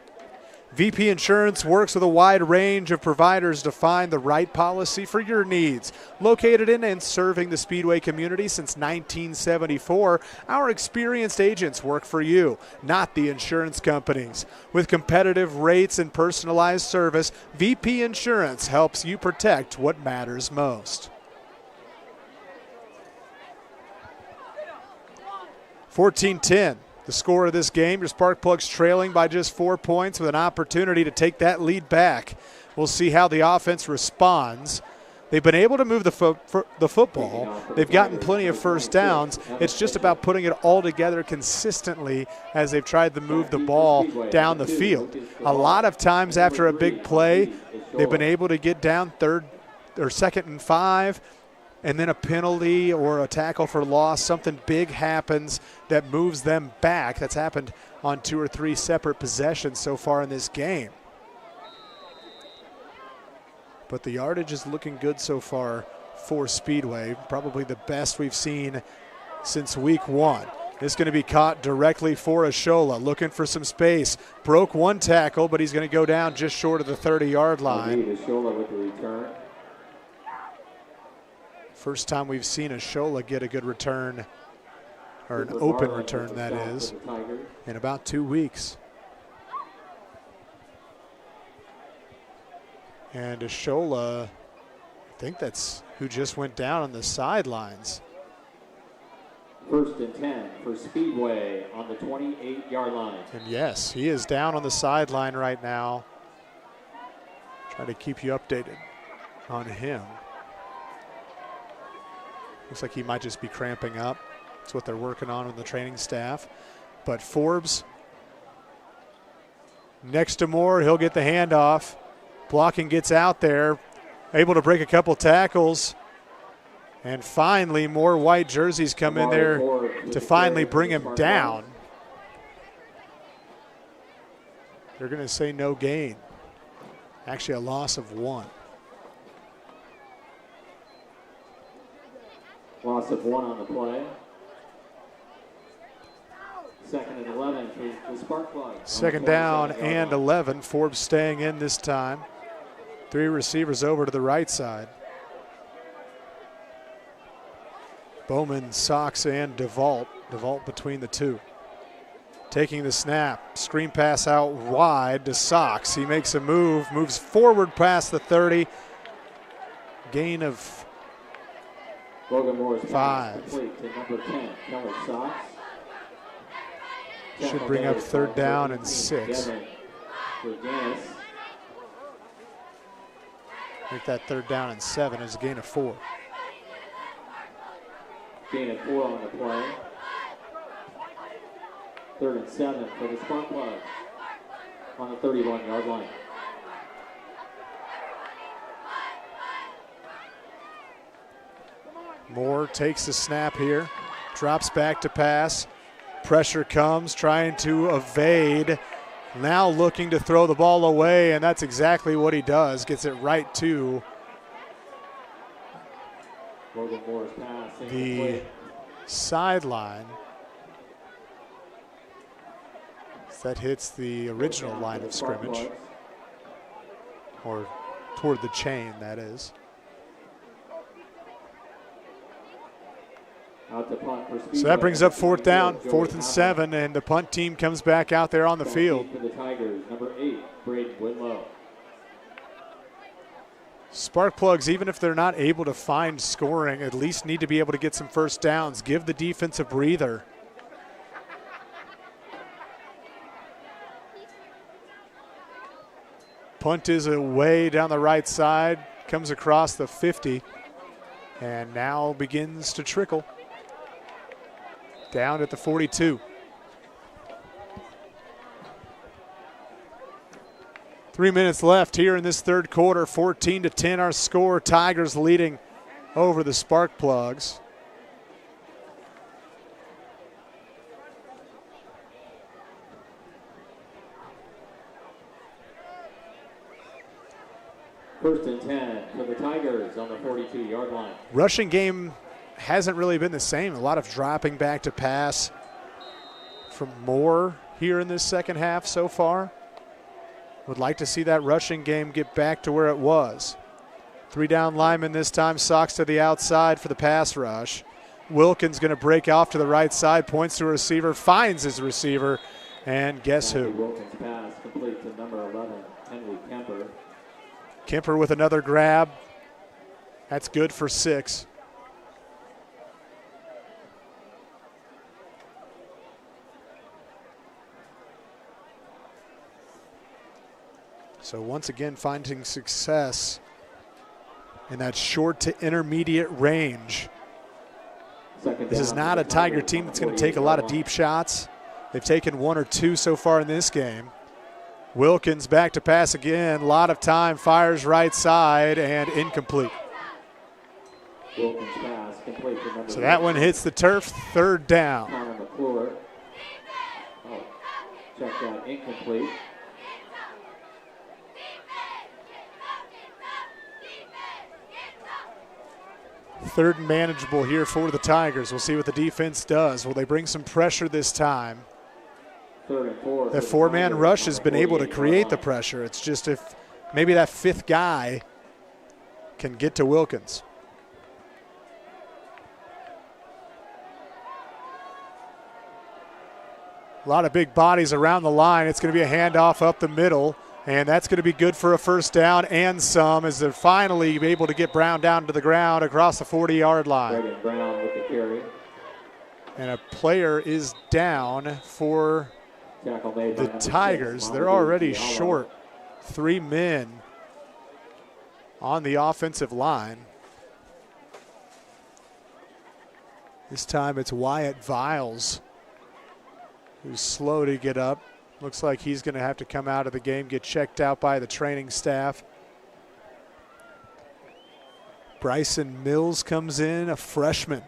VP Insurance works with a wide range of providers to find the right policy for your needs. Located in and serving the Speedway community since 1974, our experienced agents work for you, not the insurance companies. With competitive rates and personalized service, VP Insurance helps you protect what matters most. 14-10, the score of this game. Your Sparkplugs trailing by just 4 points with an opportunity to take that lead back. We'll see how the offense responds. They've been able to move the football. They've gotten plenty of first downs. It's just about putting it all together consistently as they've tried to move the ball down the field. A lot of times after a big play, they've been able to get down 3rd or 2nd and 5, and then a penalty or a tackle for loss, something big happens that moves them back. That's happened on 2 or 3 separate possessions so far in this game. but the yardage is looking good so far for Speedway. Probably the best we've seen since week 1. It's going to be caught directly for Ashola, looking for some space. Broke one tackle, but he's going to go down just short of the 30-yard line.
Ashola with the return.
First time we've seen Ashola get a good return, or an open return, that is, in about 2 weeks. And Ashola, I think that's who just went down on the sidelines.
1st and 10 for Speedway on the 28-yard line.
And yes, he is down on the sideline right now. Trying to keep you updated on him. Looks like he might just be cramping up. That's what they're working on with the training staff. But Forbes next to Moore, he'll get the handoff. Blocking gets out there, able to break a couple tackles. And finally, more white jerseys come in there to finally bring him down. They're going to say no gain. Actually, a loss of 1.
Loss of 1 on the play. 2nd and 11 for the Sparkplug.
2nd down and 11. Forbes staying in this time. 3 receivers over to the right side. Bowman, Sox, and DeVault. DeVault between the two. Taking the snap. Screen pass out wide to Sox. He makes a move, moves forward past the 30. Gain of
Logan Moore's
5.
Complete to number 10, Keller Sox.
Should bring up 3rd down and 6. Make that 3rd down and 7 is a gain of 4.
Gain of 4 on the play. 3rd and 7 for the Sparkplug on the 31-yard line.
Moore takes the snap here, drops back to pass. Pressure comes, trying to evade. Now looking to throw the ball away, and that's exactly what he does. Gets it right to the sideline. That hits the original line of scrimmage, or toward the chain, that is. So that brings up 4th down, 4th and 7, and the punt team comes back out there on the field.
For the Tigers, number 8, Braden Whitlow.
Sparkplugs, even if they're not able to find scoring, at least need to be able to get some first downs. Give the defense a breather. Punt is away down the right side, comes across the 50, and now begins to trickle. Down at the 42. 3 minutes left here in this 3rd quarter. 14-10 our score. Tigers leading over the Sparkplugs.
First and 10 for the Tigers on the 42-yard line.
Rushing game hasn't really been the same. A lot of dropping back to pass from Moore here in this 2nd half so far. Would like to see that rushing game get back to where it was. 3 down linemen this time. Sox to the outside for the pass rush. Wilkins going to break off to the right side, points to a receiver, finds his receiver, and guess who?
Wilkins pass complete to number 11, Henry Kemper.
Kemper with another grab. That's good for 6. So once again finding success in that short to intermediate range. This is not a Tiger team that's going to take a lot of deep shots. They've taken 1 or 2 so far in this game. Wilkins back to pass again. A lot of time, fires right side, and incomplete.
Wilkins pass complete to number
So that one hits the turf, 3rd down.
Connor McClure. Check that, incomplete.
Third and manageable here for the Tigers. We'll see what the defense does. Will they bring some pressure this time?
Third and 4.
The four-man rush has been able to create the pressure. It's just if maybe that fifth guy can get to Wilkins. A lot of big bodies around the line. It's going to be a handoff up the middle, and that's going to be good for a first down and some as they're finally able to get Brown down to the ground across the 40-yard line.
Brown with the carry.
And a player is down for the Tigers. They're already short 3 men on the offensive line. This time it's Wyatt Viles who's slow to get up. Looks like he's going to have to come out of the game, get checked out by the training staff. Bryson Mills comes in, a freshman.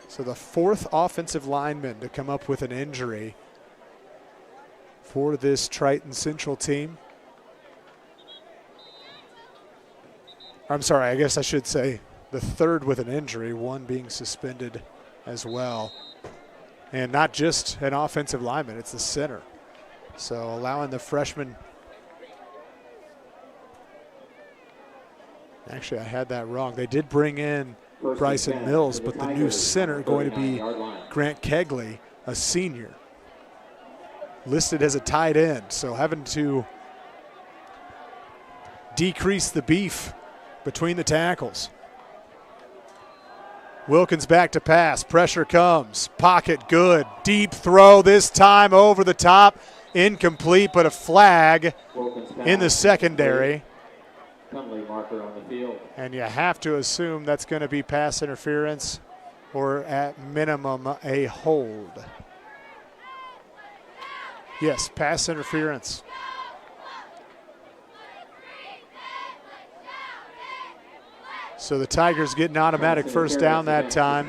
So the fourth offensive lineman to come up with an injury for this Triton Central team. I'm sorry, I guess I should say the third with an injury, one being suspended as well. And not just an offensive lineman, it's the center. So allowing the freshman. Actually, I had that wrong. They did bring in Bryson Mills, but the new center going to be Grant Kegley, a senior, listed as a tight end. So having to decrease the beef between the tackles. Wilkins back to pass. Pressure comes. Pocket good. Deep throw this time over the top. Incomplete, but a flag in the secondary.
Marker on the field.
And you have to assume that's going to be pass interference or at minimum a hold. Yes, pass interference. So the Tigers get an automatic first down that time.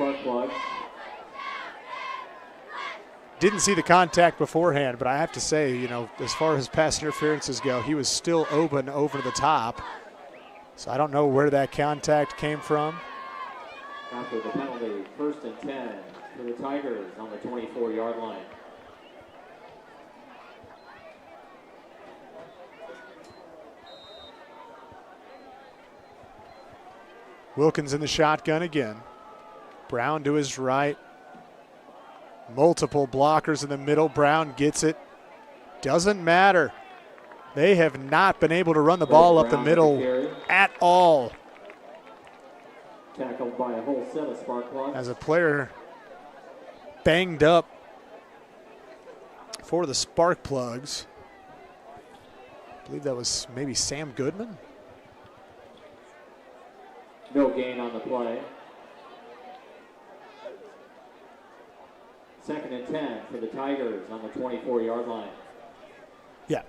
Didn't see the contact beforehand, but I have to say, you know, as far as pass interferences go, he was still open over the top. So I don't know where that contact came from.
After the penalty, 1st and 10 for the Tigers on the 24-yard line.
Wilkins in the shotgun again. Brown to his right. Multiple blockers in the middle. Brown gets it. Doesn't matter. They have not been able to run the ball up the middle at all.
Tackled by a whole set of Sparkplug.
As a player banged up for the Sparkplugs. I believe that was maybe Sam Goodman.
No gain on the play. 2nd and 10 for the Tigers on the 24-yard line.
Yeah.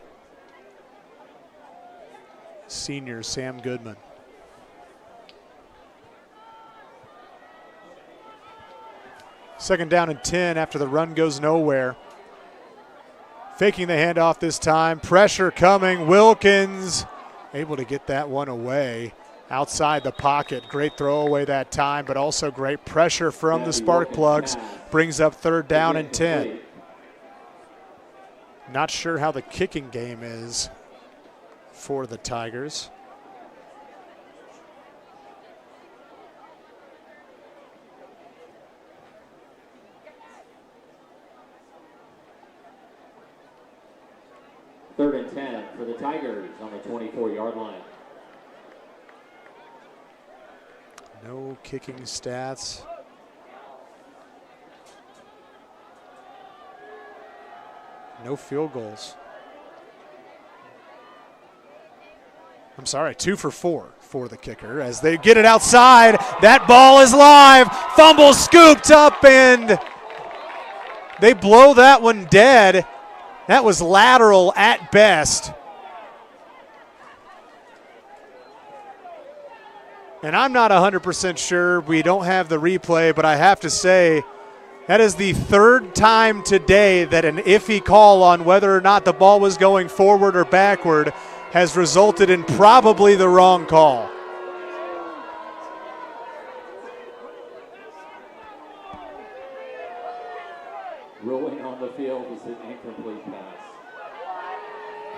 Senior Sam Goodman. Second down and 10 after the run goes nowhere. Faking the handoff this time. Pressure coming. Wilkins able to get that one away. Outside the pocket. Great throwaway that time, but also great pressure from the Sparkplugs. Brings up 3rd down and 10. Not sure how the kicking game is for the Tigers.
Third and 10 for the Tigers on the 24-yard line.
No kicking stats. No field goals. I'm sorry, 2 for 4 for the kicker as they get it outside. That ball is live. Fumble scooped up, and they blow that one dead. That was lateral at best. And I'm not 100% sure. We don't have the replay, but I have to say that is the 3rd time today that an iffy call on whether or not the ball was going forward or backward has resulted in probably the wrong call.
Rolling on the field is an incomplete pass.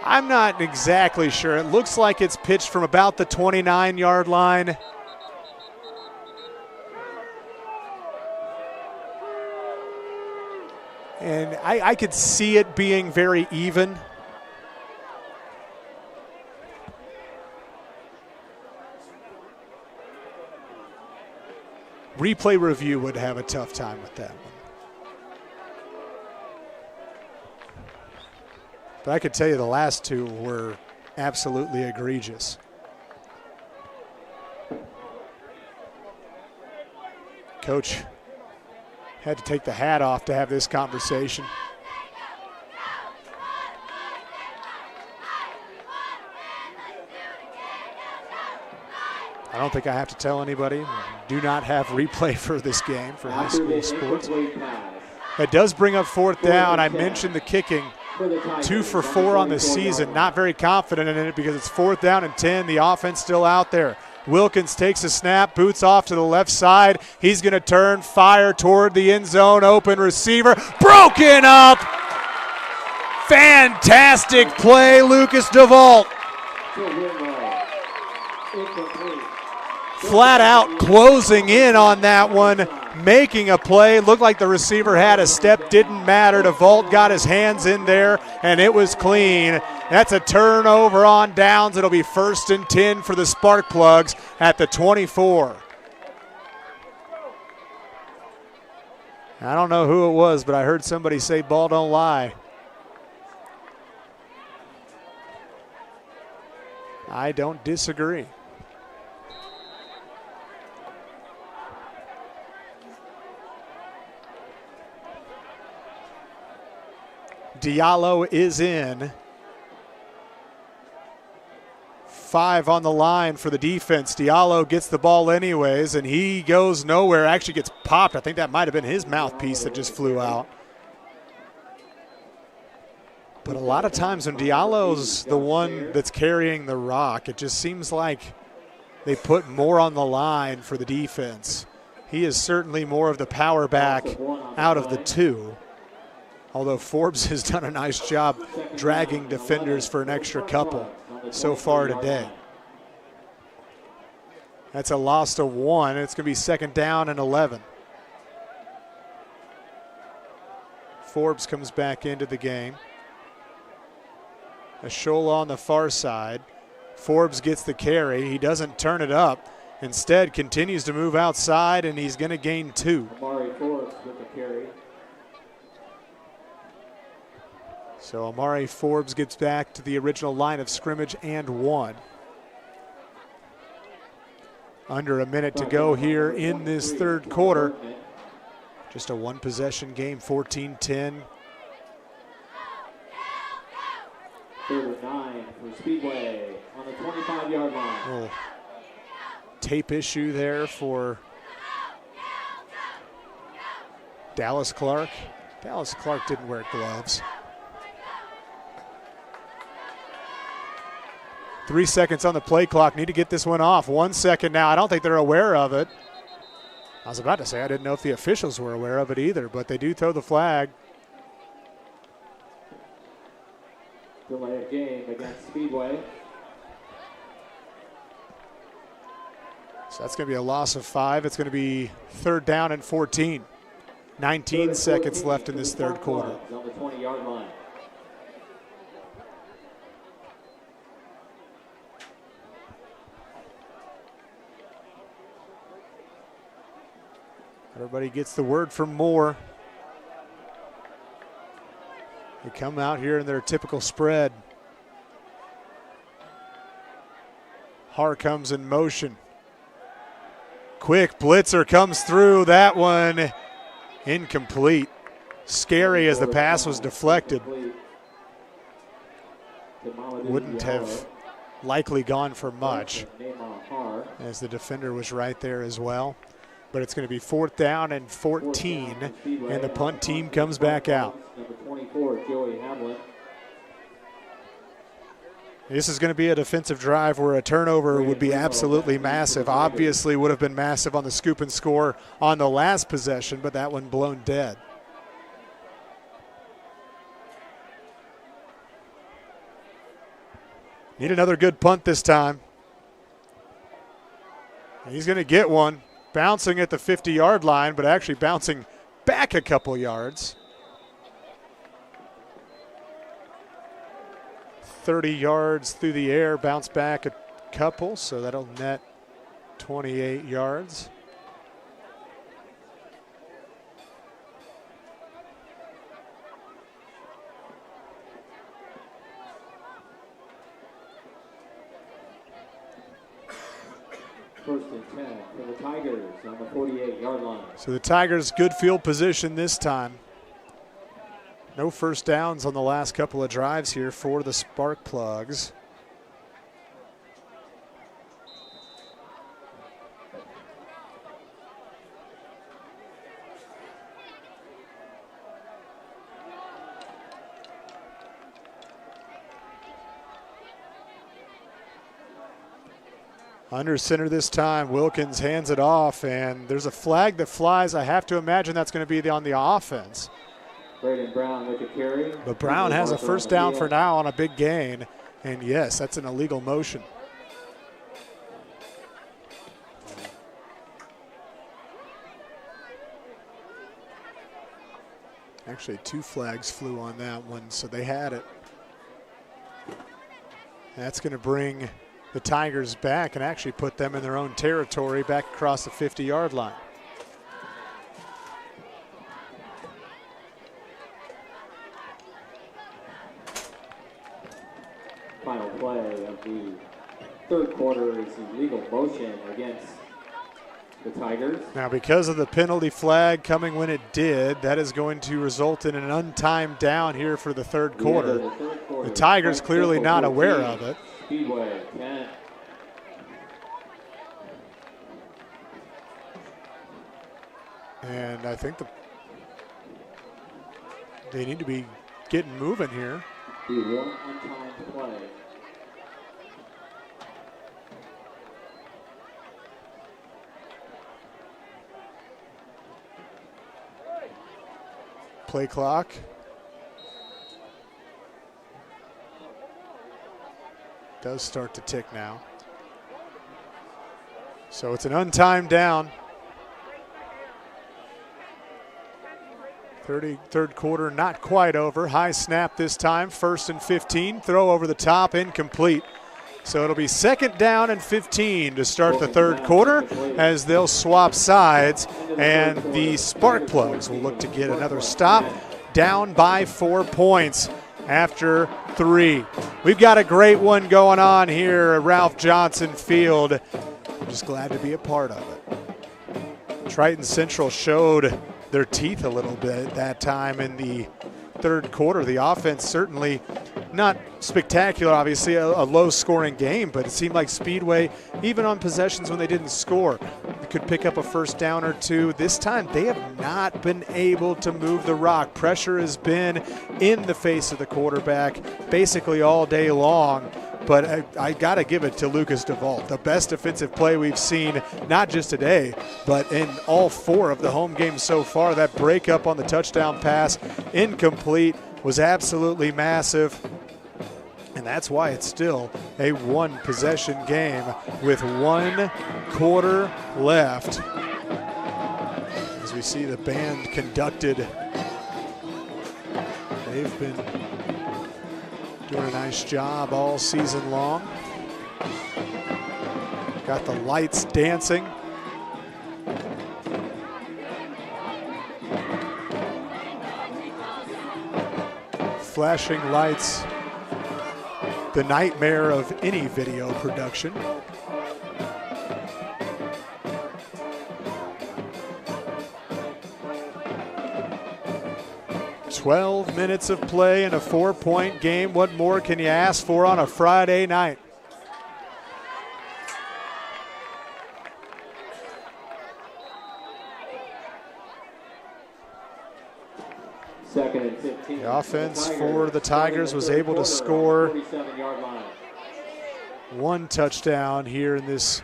I'm not exactly sure. It looks like it's pitched from about the 29-yard line. And I could see it being very even. Replay review would have a tough time with that one. But I could tell you the last two were absolutely egregious. Coach had to take the hat off to have this conversation. I don't think I have to tell anybody. Do not have replay for this game for high school sports. It does bring up fourth down. I mentioned the kicking. 2 for 4 on the season. Not very confident in it because it's 4th down and 10. The offense still out there. Wilkins takes a snap, boots off to the left side. He's going to turn, fire toward the end zone. Open receiver, broken up. Fantastic play, Lucas DeVault. Flat out closing in on that one, making a play. Looked like the receiver had a step, didn't matter. DeVault got his hands in there, and it was clean. That's a turnover on downs. It'll be 1st and 10 for the Sparkplugs at the 24. I don't know who it was, but I heard somebody say ball don't lie. I don't disagree. Diallo is in. 5 on the line for the defense. Diallo gets the ball anyways, and he goes nowhere. Actually gets popped. I think that might have been his mouthpiece that just flew out. But a lot of times when Diallo's the one that's carrying the rock, it just seems like they put more on the line for the defense. He is certainly more of the power back out of the two. Although Forbes has done a nice job dragging defenders for an extra couple so far today. That's a loss to 1. It's going to be 2nd down and 11. Forbes comes back into the game. Ashola on the far side. Forbes gets the carry. He doesn't turn it up. Instead, continues to move outside, and he's going to gain 2.
Amari Forbes with the carry.
So Amari Forbes gets back to the original line of scrimmage and 1. Under a minute to go here in this 3rd quarter. Just a 1-possession game, 14-10.
3rd and 9 for Speedway on the 25-yard line.
Little tape issue there for Dallas Clark. Dallas Clark didn't wear gloves. 3 seconds on the play clock. Need to get this one off. 1 second now. I don't think they're aware of it. I was about to say I didn't know if the officials were aware of it either, but they do throw the flag.
Delay of game against Speedway.
So that's going to be a loss of 5. It's going to be 3rd down and 14. 19 seconds left in this 3rd quarter.
On the 20-yard line.
Everybody gets the word from Moore. They come out here in their typical spread. Har comes in motion. Quick blitzer comes through. That one incomplete. Scary as the pass was deflected. Wouldn't have likely gone for much as the defender was right there as well. But it's going to be 4th down and 14, and the punt team comes back out.
Number 24, Joey Hamlin.
This is going to be a defensive drive where a turnover would be absolutely massive. Obviously would have been massive on the scoop and score on the last possession, but that one blown dead. Need another good punt this time. He's going to get one, bouncing at the 50-yard line, but actually bouncing back a couple yards. 30 yards through the air, bounce back a couple, so that'll net 28 yards.
First and 10 for the Tigers on the 48-yard line.
So the Tigers good field position this time. No first downs on the last couple of drives here for the Sparkplugs. Under center this time, Wilkins hands it off, and there's a flag that flies. I have to imagine that's going to be on the offense.
Brown with the carry.
But Brown has a first down for now on a big gain, and yes, that's an illegal motion. Actually, 2 flags flew on that one, so they had it. That's going to bring the Tigers back and actually put them in their own territory back across the 50-yard line.
Final play of the third quarter is illegal motion against the Tigers.
Now, because of the penalty flag coming when it did, that is going to result in an untimed down here for the third quarter. The Tigers clearly not aware of it.
Speedway, 10.
And I think they need to be getting moving here.
The one untimed play.
Play clock. Does start to tick now. So it's an untimed down. Third quarter not quite over. High snap this time. 1st and 15. Throw over the top, incomplete. So it'll be 2nd down and 15 to start the third quarter as they'll swap sides, and the Sparkplugs will look to get another stop, down by 4 points after 3. We've got a great one going on here at Ralph Johnson Field. I'm just glad to be a part of it. Triton Central showed their teeth a little bit that time in the third quarter. The offense certainly not spectacular, obviously a low-scoring game, but it seemed like Speedway, even on possessions when they didn't score, could pick up a first down or two. This time they have not been able to move the rock. Pressure has been in the face of the quarterback basically all day long. But I got to give it to Lucas DeVault. The best defensive play we've seen, not just today, but in all 4 of the home games so far. That breakup on the touchdown pass, incomplete, was absolutely massive. And that's why it's still a 1-possession game with 1 quarter left. As we see the band conducted, they've been doing a nice job all season long. Got the lights dancing. Flashing lights, the nightmare of any video production. "12 minutes of play in a 4-point game. What more can you ask for on a Friday night?"
Second and 15.
The offense for the Tigers was able to score 1 touchdown here in this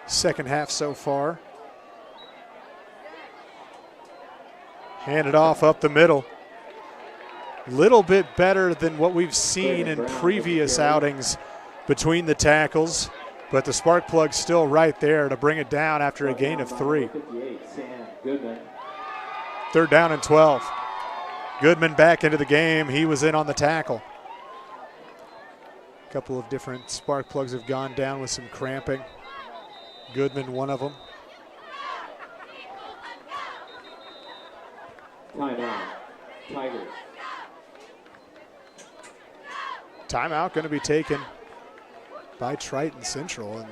second half so far. Hand it off up the middle. Little bit better than what we've seen in previous outings between the tackles, but the Sparkplug's still right there to bring it down after a gain of 3. 3rd down and 12. Goodman back into the game. He was in on the tackle. A couple of different Sparkplugs have gone down with some cramping. Goodman, one of them.
Timeout, Tigers.
Timeout going to be taken by Triton Central. And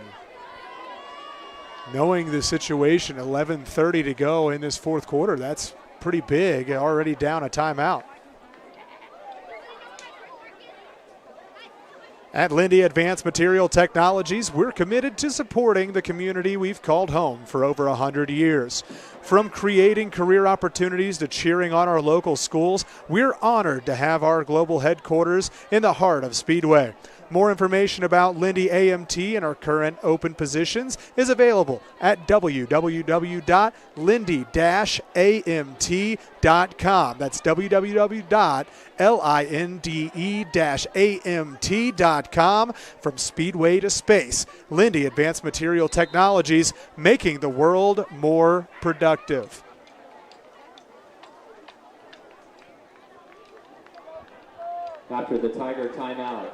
knowing the situation, 11:30 to go in this 4th quarter, that's pretty big. Already down a timeout. At Lindy Advanced Material Technologies, we're committed to supporting the community we've called home for over 100 years. From creating career opportunities to cheering on our local schools, we're honored to have our global headquarters in the heart of Speedway. More information about Lindy AMT and our current open positions is available at www.lindy-amt.com. That's www.linde-amt.com. From Speedway to space, Lindy Advanced Material Technologies, making the world more productive.
After the Tiger timeout.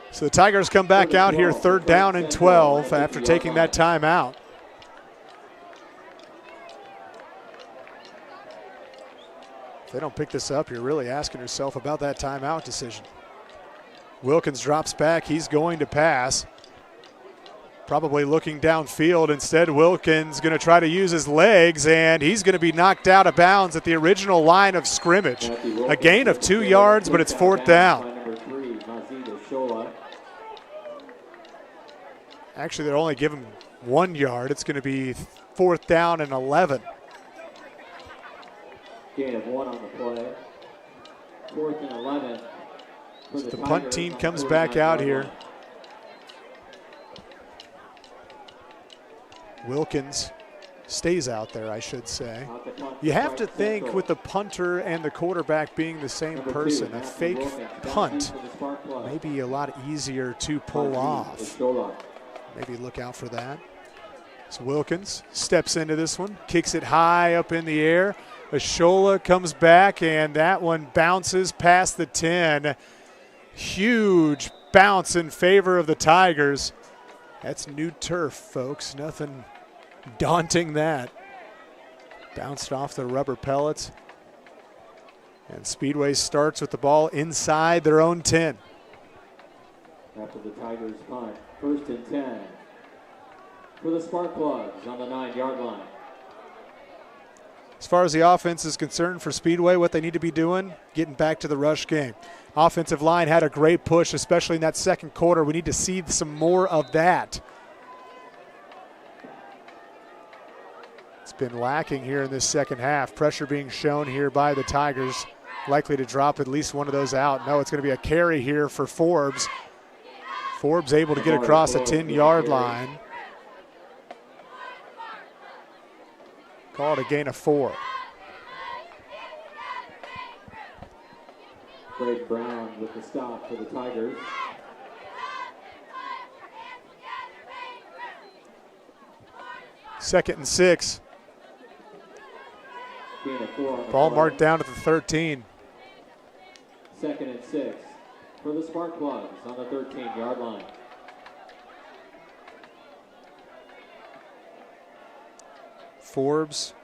So the Tigers come back out here, 3rd down and 12 after taking that timeout. If they don't pick this up, you're really asking yourself about that timeout decision. Wilkins drops back. He's going to pass. Probably looking downfield. Instead, Wilkins going to try to use his legs, and he's going to be knocked out of bounds at the original line of scrimmage. A gain of 2 yards, but it's 4th down. Actually, they'll only give him 1 yard. It's going to be 4th down and 11.
Gain of 1 on the play. 4th and 11.
So the punt team comes back out here. Wilkins stays out there, I should say. You have to think with the punter and the quarterback being the same person, a fake punt may be a lot easier to pull off. Maybe look out for that. So Wilkins steps into this one, kicks it high up in the air. Ashola comes back, and that one bounces past the 10. Huge bounce in favor of the Tigers. That's new turf, folks. Nothing daunting that. Bounced off the rubber pellets. And Speedway starts with the ball inside their own 10.
After the Tigers punt, 1st and 10 for the Sparkplugs on the 9-yard line.
As far as the offense is concerned for Speedway, what they need to be doing, getting back to the rush game. Offensive line had a great push, especially in that 2nd quarter. We need to see some more of that. It's been lacking here in this 2nd half. Pressure being shown here by the Tigers. Likely to drop at least one of those out. No, it's going to be a carry here for Forbes. Forbes able to get across the 10-yard line. Call it a gain of 4.
Greg Brown with the stop for the Tigers.
Second and 6. Ball marked down at the 13.
2nd and 6 for the Sparkplugs on the 13-yard line.
Forbes.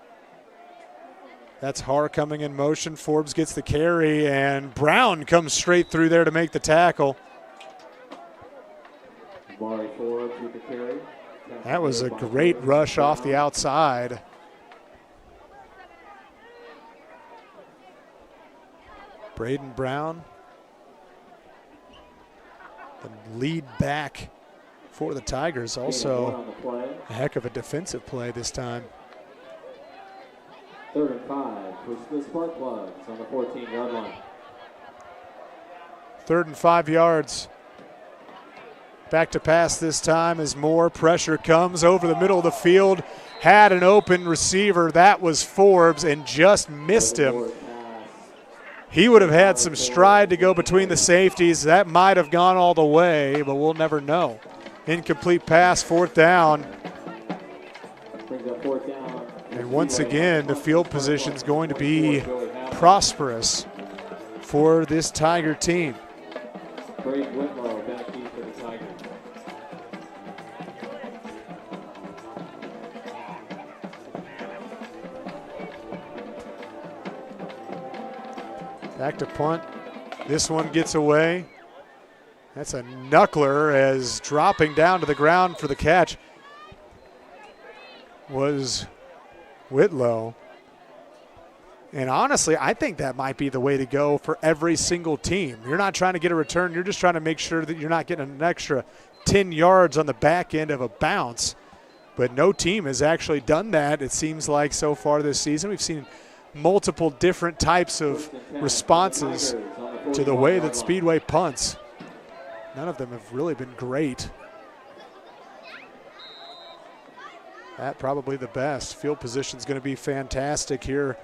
That's Har coming in motion. Forbes gets the carry, and Brown comes straight through there to make the tackle.
Mari Forbes with the carry.
That was a great rush off the outside. Braden Brown, the lead back for the Tigers. Also a heck of a defensive play this time.
3rd and 5 for the Sparkplugs on the 14-yard line.
3rd and 5 yards. Back to pass this time as more pressure comes over the middle of the field. Had an open receiver. That was Forbes and just missed him. He would have had some stride to go between the safeties. That might have gone all the way, but we'll never know. Incomplete pass, 4th down. And once again, the field position is going to be prosperous for this Tiger team. Back to punt. This one gets away. That's a knuckler as dropping down to the ground for the catch was Whitlow. And honestly, I think that might be the way to go for every single team. You're not trying to get a return. You're just trying to make sure that you're not getting an extra 10 yards on the back end of a bounce. But no team has actually done that, it seems like, so far this season. We've seen multiple different types of responses to the way that Speedway punts. None of them have really been great. That probably the best. Field position is going to be fantastic here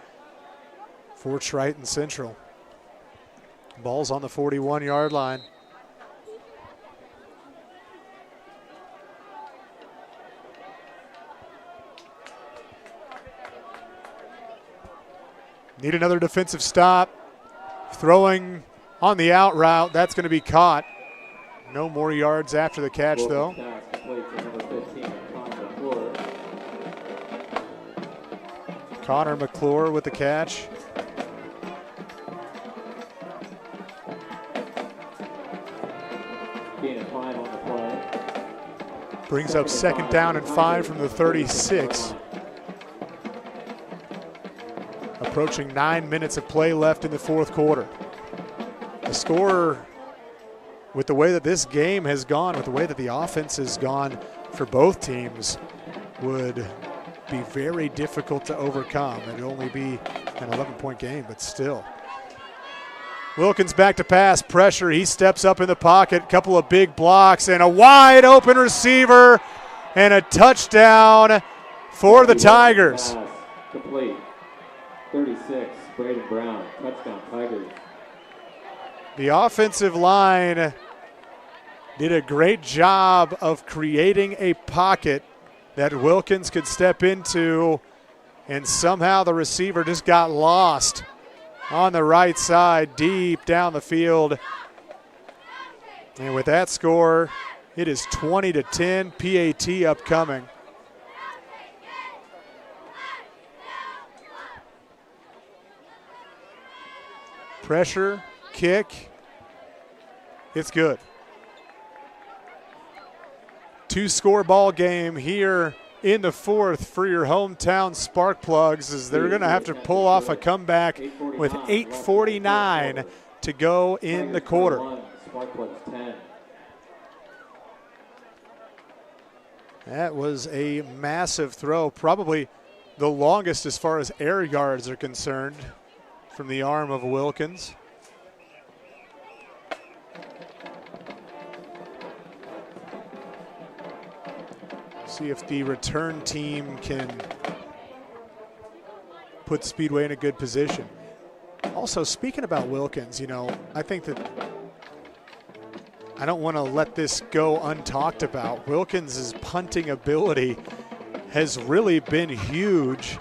for Triton Central. Ball's on the 41-yard line. Need another defensive stop. Throwing on the out route. That's going to be caught. No more yards after the catch, though. Connor McClure with the catch. Brings up 2nd down and 5 from the 36. Approaching 9 minutes of play left in the 4th quarter. The score, with the way that this game has gone, with the way that the offense has gone for both teams, would be very difficult to overcome. It'd only be an 11-point game, but still. Wilkins back to pass, pressure. He steps up in the pocket, couple of big blocks, and a wide open receiver, and a touchdown for the Tigers.
Complete. 36, Braden Brown, touchdown Tigers.
The offensive line did a great job of creating a pocket that Wilkins could step into, and somehow the receiver just got lost on the right side, deep down the field. And with that score, it is 20-10, PAT upcoming. Pressure, kick, it's good. 2-score ball game here in the 4th for your hometown Sparkplugs, as they're going to have to pull off a comeback with 8:49 to go in the quarter. That was a massive throw, probably the longest as far as air yards are concerned from the arm of Wilkins. See if the return team can put Speedway in a good position. Also, speaking about Wilkins, you know, I think that I don't want to let this go untalked about. Wilkins' punting ability has really been huge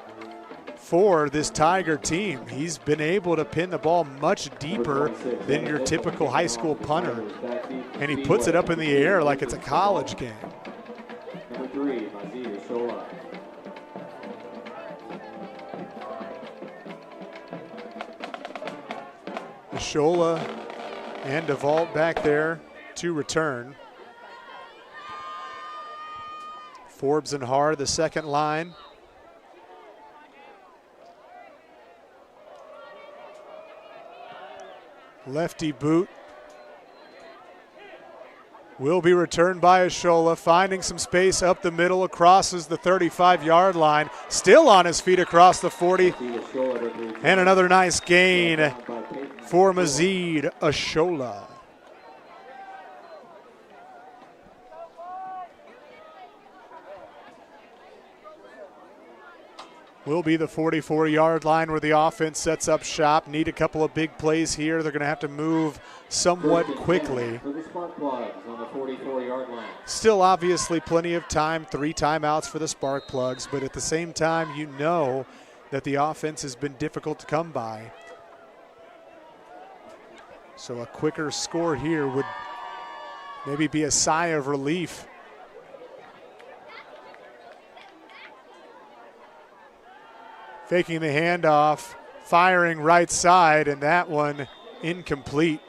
for this Tiger team. He's been able to pin the ball much deeper than your typical high school punter, and he puts it up in the air like it's a college game.
Number 3, Hoosier.
Shola and DeVault back there to return. Forbes and Haar, the second line. Lefty boot will be returned by Ashola, finding some space up the middle, crosses the 35-yard line, still on his feet across the 40, and another nice gain for Mazid Ashola. will be the 44-yard line where the offense sets up shop. Need a couple of big plays here. They're going to have to move somewhat quickly.
For the Sparkplugs on the 44-yard line.
Still obviously plenty of time, 3 timeouts for the Sparkplugs, but at the same time, you know that the offense has been difficult to come by. So a quicker score here would maybe be a sigh of relief. Faking the handoff, firing right side, and that one incomplete.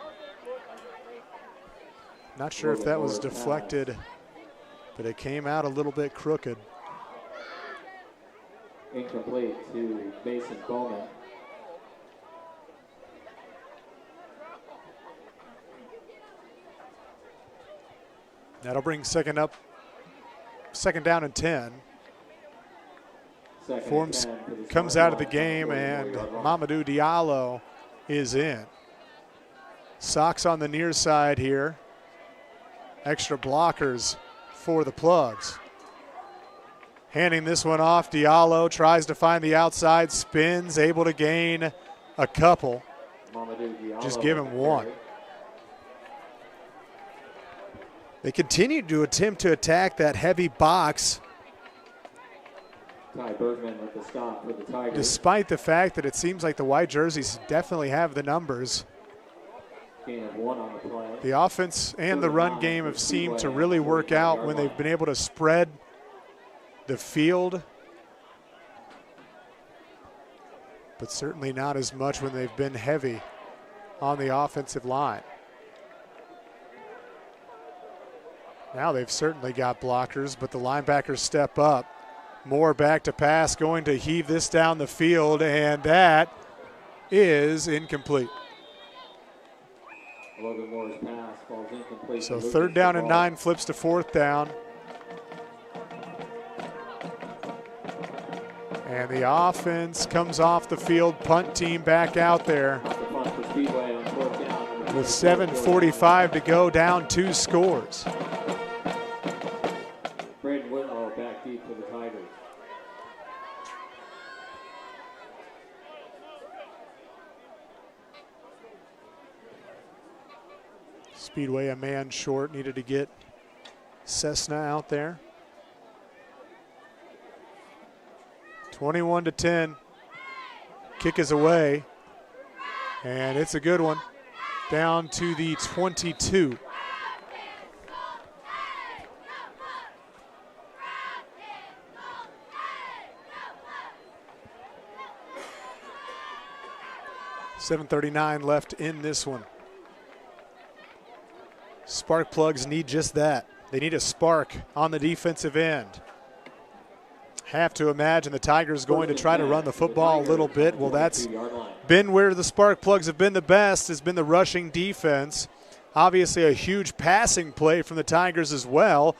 Not sure if that was deflected, but it came out a little bit crooked.
Incomplete to Mason Bowman.
That'll bring second down and 10. Forms comes out of the game, and Mamadou Diallo is in. Sox on the near side here. Extra blockers for the Plugs. Handing this one off, Diallo tries to find the outside, spins, able to gain a couple. Just give him one. They continue to attempt to attack that heavy box,
Ty Bergman with the stop for the Tigers.
despite the fact that it seems like the white jerseys definitely have the numbers.
Gain of 1 on the play.
The offense and the run game have seemed to really work out when they've been able to spread the field, but certainly not as much when they've been heavy on the offensive line. Now they've certainly got blockers, but the linebackers step up. Moore back to pass, going to heave this down the field, and that is incomplete.
Logan Moore's pass falls incomplete.
So 3rd down and 9 flips to 4th down. And the offense comes off the field, punt team back out there. With 7:45 to go, down 2 scores.
Braden Whitlow back deep for the Tigers.
Speedway a man short, needed to get Cessna out there. 21-10. Kick is away, and it's a good one. Down to the 22. .7:39 left in this one. Sparkplugs need just that. They need a spark on the defensive end. Have to imagine the Tigers going to try to run the football a little bit. Well, that's been where the Sparkplugs have been the best, has been the rushing defense. Obviously a huge passing play from the Tigers as well.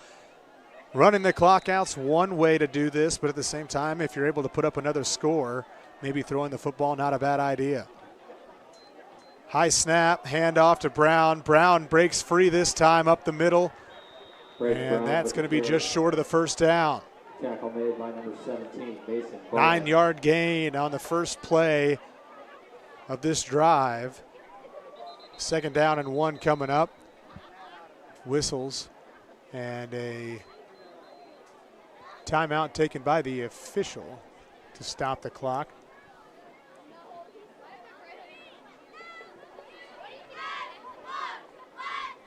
Running the clock out's one way to do this, but at the same time, if you're able to put up another score, maybe throwing the football, not a bad idea. High snap, handoff to Brown. Brown breaks free this time up the middle, and that's going to be just short of the first down.
Tackle made by number 17, Mason.
9-yard gain on the first play of this drive. 2nd down and 1 coming up. Whistles and a timeout taken by the official to stop the clock.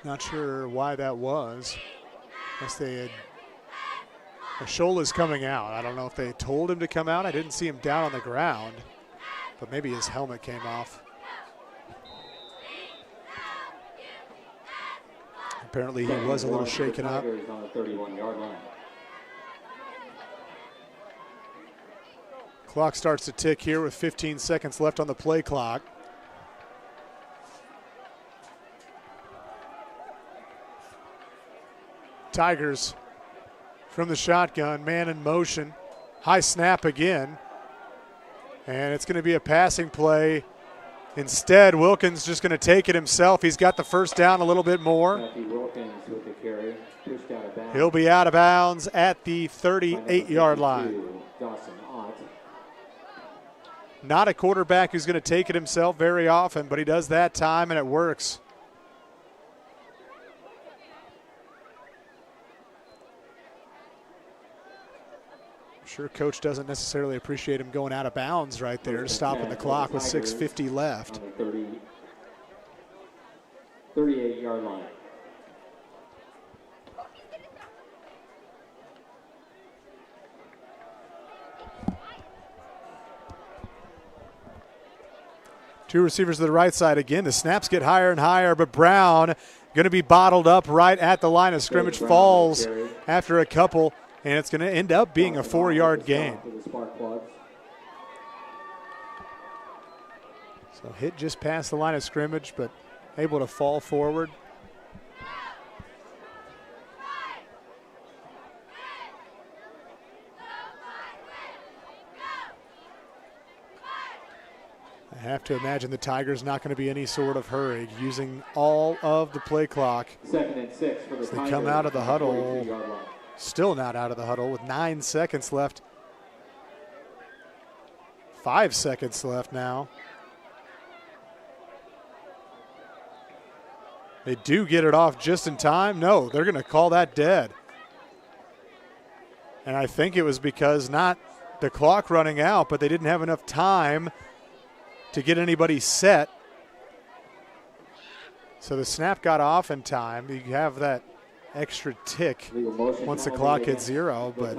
Not sure why that was. Unless they had. Shola's coming out. I don't know if they told him to come out. I didn't see him down on the ground, but maybe his helmet came off. Apparently he was a little shaken up.
On the 31-yard line.
Clock starts to tick here with 15 seconds left on the play clock. Tigers from the shotgun, man in motion. High snap again. And it's going to be a passing play. Instead, Wilkins just going to take it himself. He's got the first down a little bit more.
Wilkins with the carry, pushed out of bounds.
He'll be out of bounds at the 38-yard line.
Dawson Ott.
Not a quarterback who's going to take it himself very often, but he does that time, and it works. I'm sure Coach doesn't necessarily appreciate him going out of bounds right there, stopping the clock with 6:50 left.
38-yard line.
Two receivers to the right side again. The snaps get higher and higher, but Brown going to be bottled up right at the line of scrimmage, falls after a couple, and it's going to end up being a 4-yard gain. So hit just past the line of scrimmage, but able to fall forward. I have to imagine the Tigers not going to be any sort of hurry, using all of the play clock.
2nd and 6 for the
Tigers. They
Tigers
come out of the huddle, still not out of the huddle, with 9 seconds left. 5 seconds left now. They do get it off just in time. No, they're going to call that dead. And I think it was because not the clock running out, but they didn't have enough time to get anybody set. So the snap got off in time. You have that extra tick once the clock hits 0, but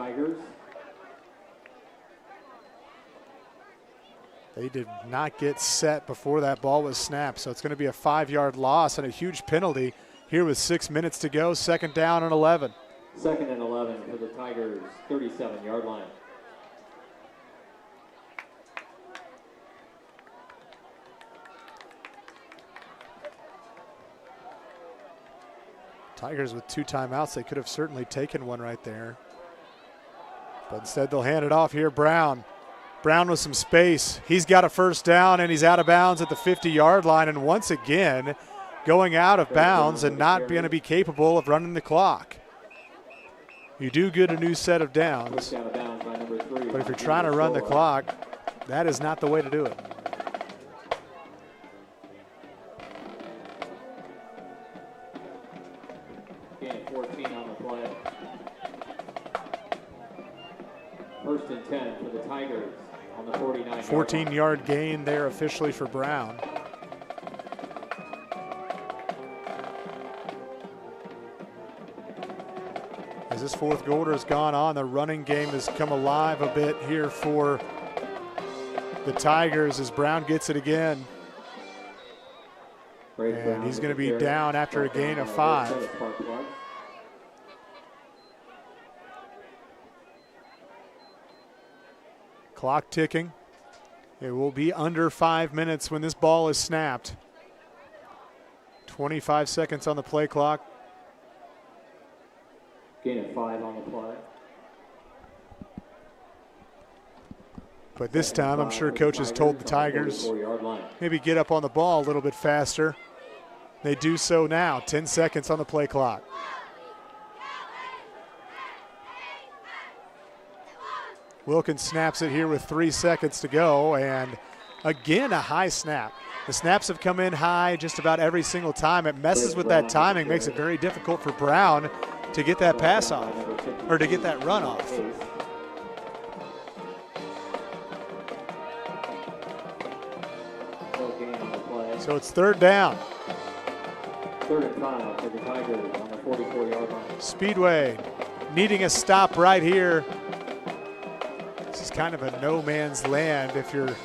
they did not get set before that ball was snapped. So it's going to be a 5-yard loss and a huge penalty here with 6 minutes to go. 2nd down and 11.
2nd and 11 for the Tigers, 37-yard line.
Tigers with 2 timeouts. They could have certainly taken one right there. But instead they'll hand it off here. Brown with some space. He's got a 1st down, and he's out of bounds at the 50-yard line. And once again, going out of bounds and not going to be capable of running the clock. You do get a new set of downs. But if you're trying to run the clock, that is not the way to do it.
Gain 14 on the play. 1st and 10 for the Tigers on the 49.
14-yard gain there officially for Brown. As this 4th quarter has gone on, the running game has come alive a bit here for the Tigers as Brown gets it again. And he's going to be down after a gain of 5. Clock ticking. It will be under 5 minutes when this ball is snapped. 25 seconds on the play clock.
Gain of 5 on the play.
But this time, I'm sure coach has told the Tigers maybe get up on the ball a little bit faster. They do so now. 10 seconds on the play clock. Wilkins snaps it here with 3 seconds to go, and again a high snap. The snaps have come in high just about every single time. It messes with that timing, makes it very difficult for Brown to get that pass off, or to get that run off. So it's 3rd down.
3rd and 5 for the Tigers on the 44-yard line.
Speedway needing a stop right here. This is kind of a no man's land. If you're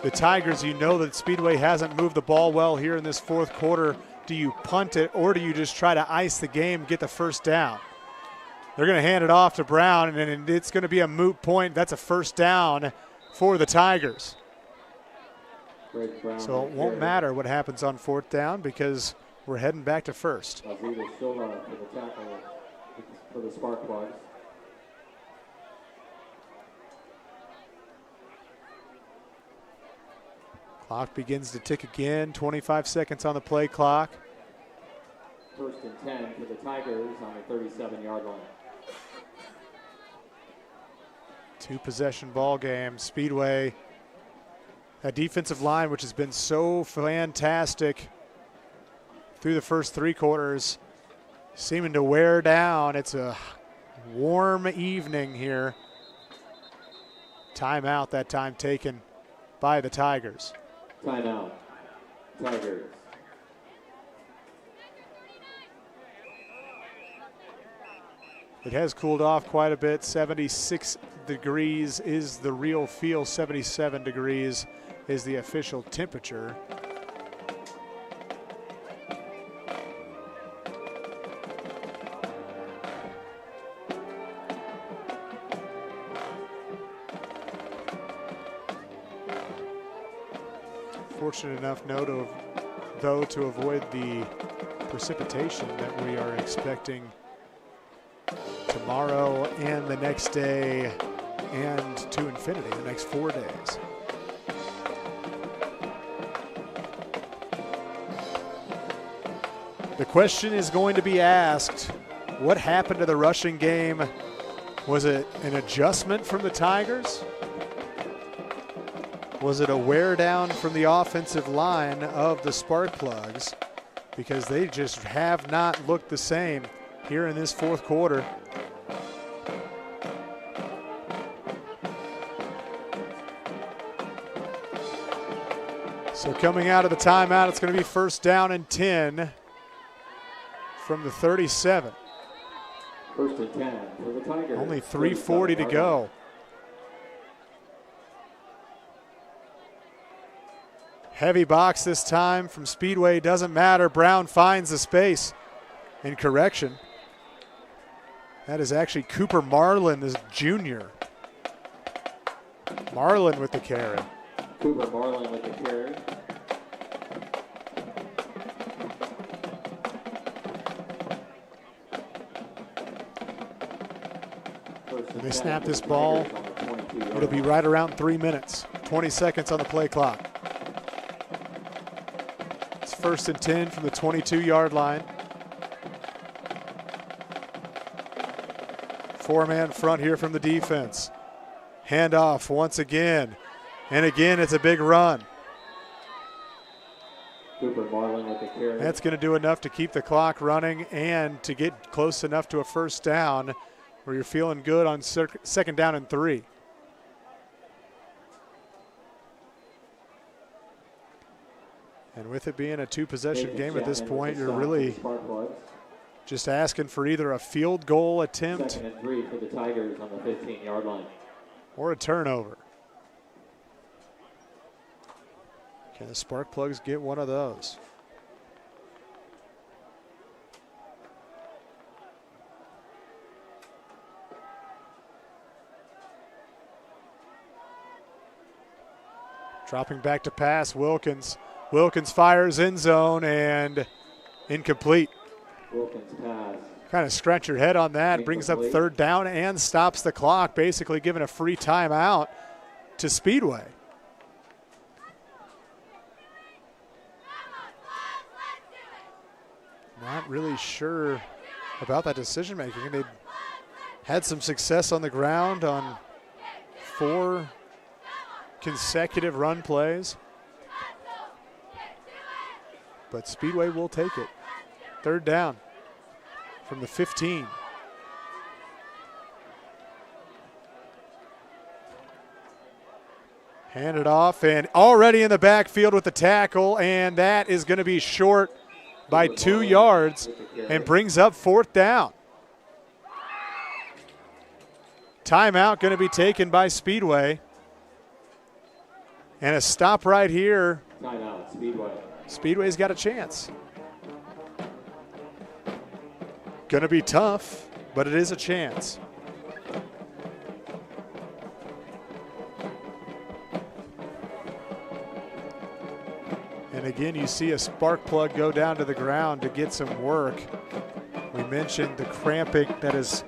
the Tigers, you know that Speedway hasn't moved the ball well here in this 4th quarter. Do you punt it, or do you just try to ice the game, get the 1st down? They're going to hand it off to Brown, and it's going to be a moot point. That's a 1st down for the Tigers. So it won't matter what happens on 4th down because we're heading back to 1st.
For the Sparkplug.
Clock begins to tick again. 25 seconds on the play clock.
1st and 10 for the Tigers on the 37-yard line.
2-possession ball game. Speedway That defensive line, which has been so fantastic through the first 3 quarters, seeming to wear down. It's a warm evening here. Timeout that time taken by the Tigers.
Timeout, Tigers.
It has cooled off quite a bit. 76 degrees is the real feel. 77 degrees is the official temperature. Fortunate enough, though, to avoid the precipitation that we are expecting tomorrow and the next day and to infinity, the next 4 days. The question is going to be asked, what happened to the rushing game? Was it an adjustment from the Tigers? Was it a wear down from the offensive line of the Sparkplugs? Because they just have not looked the same here in this 4th quarter. So coming out of the timeout, it's going to be 1st down and 10 from the 37.
1st and 10 for the Tigers.
Only 3:40 to go. Heavy box this time from Speedway. Doesn't matter. Brown finds the space. In correction, that is actually Cooper Marlin, the junior. Marlin with the carry.
Cooper Marlin with the carry.
When they snap this ball, it'll be right around 3 minutes. 20 seconds on the play clock. It's 1st and 10 from the 22-yard line. 4-man front here from the defense. Handoff once again. And again, it's a big run.
Cooper Marlin with the carry.
That's going to do enough to keep the clock running and to get close enough to a 1st down where you're feeling good on 2nd down and 3. And with it being a 2-possession game at this point, you're really just asking for either a field goal attempt
2nd and 3 for the Tigers on the 15-yard line.
or a turnover. Can the Sparkplugs get one of those? Dropping back to pass, Wilkins. Wilkins fires end zone and incomplete.
Wilkins pass.
Kind of scratch your head on that. Brings up 3rd down and stops the clock, basically giving a free timeout to Speedway. Not really sure about that decision making. They had some success on the ground on 4 consecutive run plays. But Speedway will take it. 3rd down from the 15. Hand it off, and already in the backfield with the tackle, and that is going to be short by 2 yards and brings up 4th down. Timeout going to be taken by Speedway. And a stop right here.
Timeout, Speedway.
Speedway's got a chance. Going to be tough, but it is a chance. And again, you see a spark plug go down to the ground to get some work. We mentioned the cramping that has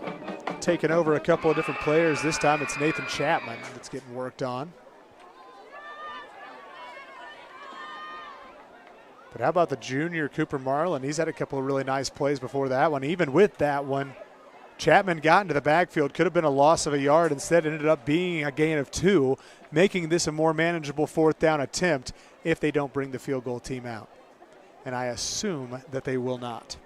taken over a couple of different players. This time it's Nathan Chapman that's getting worked on. But how about the junior Cooper Marlin? He's had a couple of really nice plays before that one. Even with that one, Chapman got into the backfield, could have been a loss of a yard. Instead, ended up being a gain of 2, making this a more manageable 4th down attempt if they don't bring the field goal team out. And I assume that they will not.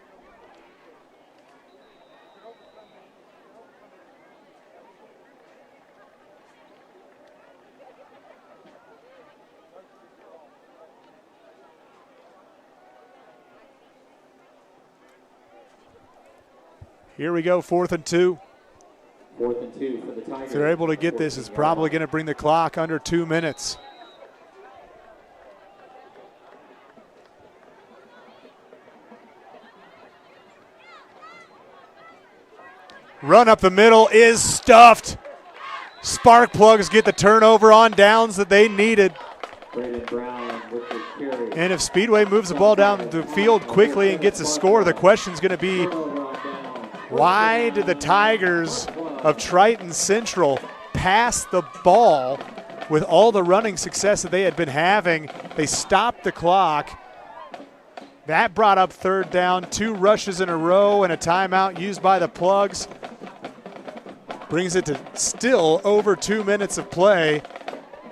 Here we go, 4th and 2.
4th and 2 for the Tigers.
If they're able to get this, it's probably going to bring the clock under 2 minutes. Run up the middle is stuffed. Sparkplugs get the turnover on downs that they needed. And if Speedway moves the ball down the field quickly and gets a score, the question's going to be, why did the Tigers of Triton Central pass the ball with all the running success that they had been having? They stopped the clock. That brought up 3rd down, 2 rushes in a row and a timeout used by the Plugs. Brings it to still over 2 minutes of play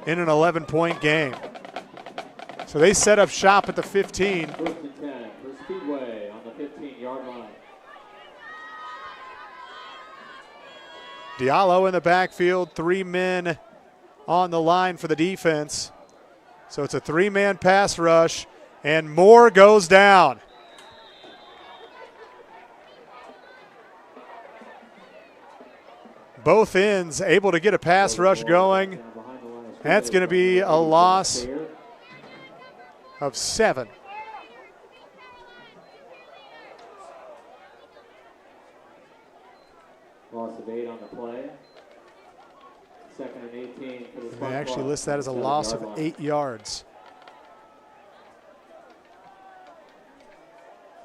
in an 11-point game. So they set up shop at the 15.
1st and 10 for Speedway on the 15-yard line.
Diallo in the backfield, 3 men on the line for the defense. So it's a 3-man pass rush, and Moore goes down. Both ends able to get a pass rush going. That's going to be a loss of 7.
Loss of 8 on the play. 2nd and 18 for the Sparkplug.
They actually list that as a loss of 8 yards.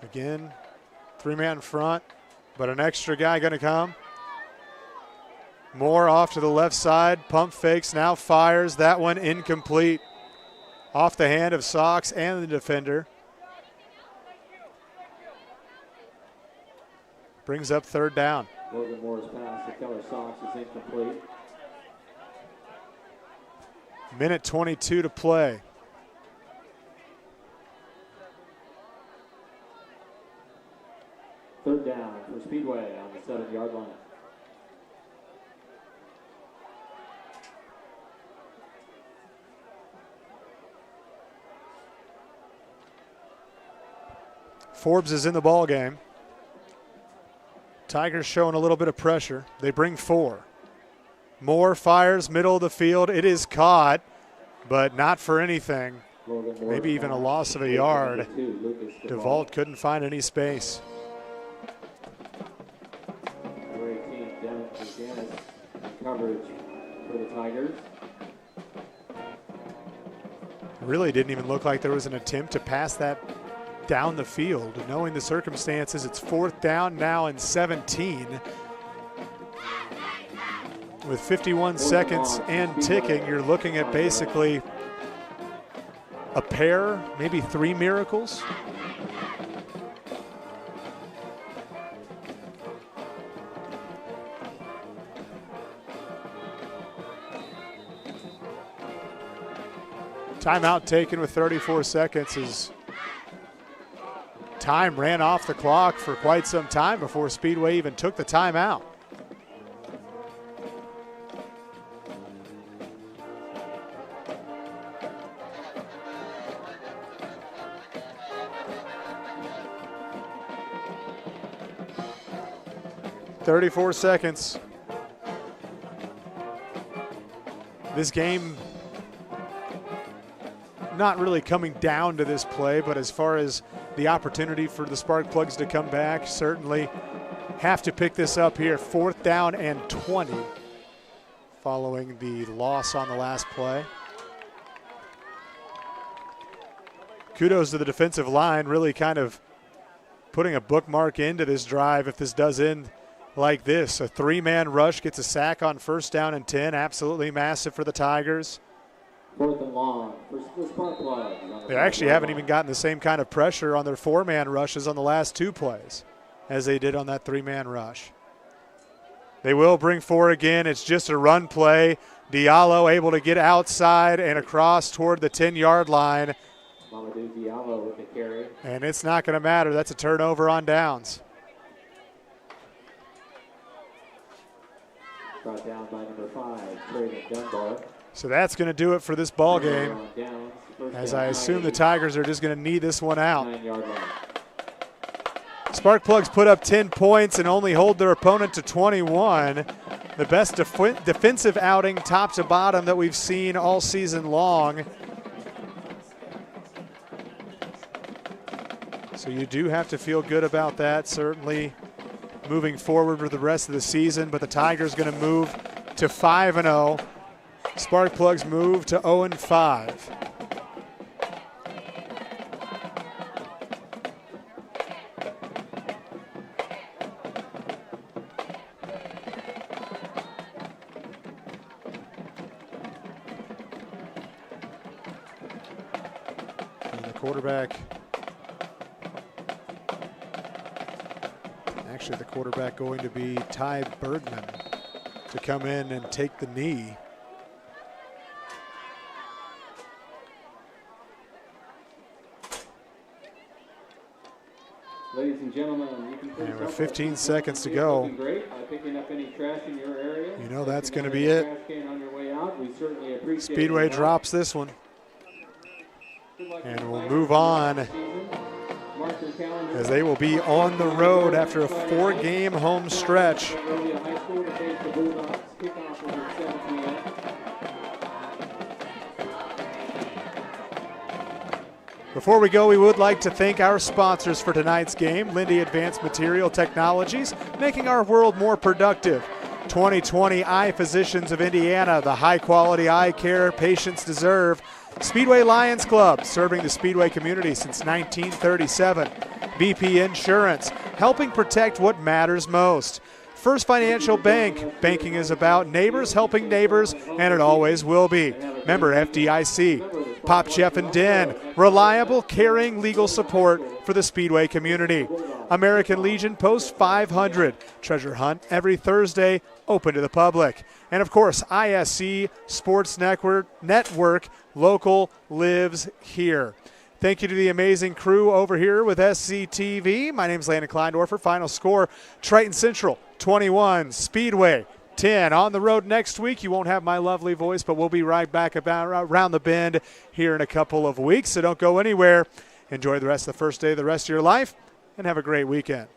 Again, 3-man front, but an extra guy going to come. Moore off to the left side, pump fakes, now fires. That one incomplete. Off the hand of Sox and the defender. Brings up 3rd down.
Logan Moore's pass to Keller Sox is incomplete.
Minute 22 to play.
Third down for Speedway on the 7-yard line.
Forbes is in the ball game. Tigers showing a little bit of pressure. They bring 4. Moore fires middle of the field. It is caught, but not for anything. Maybe even a loss of a yard. DeVault couldn't find any space.
Number 18, Devin Janis, coverage for the Tigers.
Really didn't even look like there was an attempt to pass that down the field. Knowing the circumstances, it's 4th down now and 17. With 51 seconds and ticking, you're looking at basically a pair, maybe 3 miracles. Timeout taken with 34 seconds as time ran off the clock for quite some time before Speedway even took the timeout. .34 seconds. This game not really coming down to this play, but as far as the opportunity for the Sparkplugs to come back, certainly have to pick this up here. 4th down and 20 following the loss on the last play. Kudos to the defensive line, really kind of putting a bookmark into this drive if this does end like this. A 3-man rush gets a sack on 1st down and 10. Absolutely massive for the Tigers.
4th and long for the Sparkplug.
They actually haven't even gotten the same kind of pressure on their 4-man rushes on the last 2 plays as they did on that 3-man rush. They will bring four again. It's just a run play. Diallo able to get outside and across toward the 10-yard line.
Mamadou Diallo with the carry.
And it's not going to matter. That's a turnover on downs.
Brought down by number 5, Triton Dunbar.
So that's going to do it for this ball game, as I assume the Tigers are just going to need this one out.
9-yard line.
Sparkplugs put up 10 points and only hold their opponent to 21. The best defensive outing top to bottom that we've seen all season long. So you do have to feel good about that, certainly moving forward for the rest of the season. But the Tigers going to move to 5-0. Sparkplugs move to 0-5. Actually, the quarterback going to be Ty Bergman to come in and take the knee.
Ladies and gentlemen, you can
and with 15 seconds to go,
picking up any trash in your area.
You know that's going to be it. Speedway drops this one. And we'll move on as they will be on the road after a 4-game home stretch. Before we go, we would like to thank our sponsors for tonight's game, Lindy Advanced Material Technologies, making our world more productive. 2020 Eye Physicians of Indiana, the high-quality eye care patients deserve. Speedway Lions Club, serving the Speedway community since 1937. BP Insurance, helping protect what matters most. First Financial Bank, banking is about neighbors helping neighbors, and it always will be. Member FDIC. Popcheff and Dinn, reliable, caring legal support for the Speedway community. American Legion Post 500, treasure hunt every Thursday, open to the public. And of course, ISC Sports Network, local lives here. Thank you to the amazing crew over here with SCTV. My name is Landon Kleindorfer. Final score, Triton Central 21, Speedway 10. On the road next week. You won't have my lovely voice, but we'll be right back around the bend here in a couple of weeks. So don't go anywhere. Enjoy the rest of the first day of the rest of your life, and have a great weekend.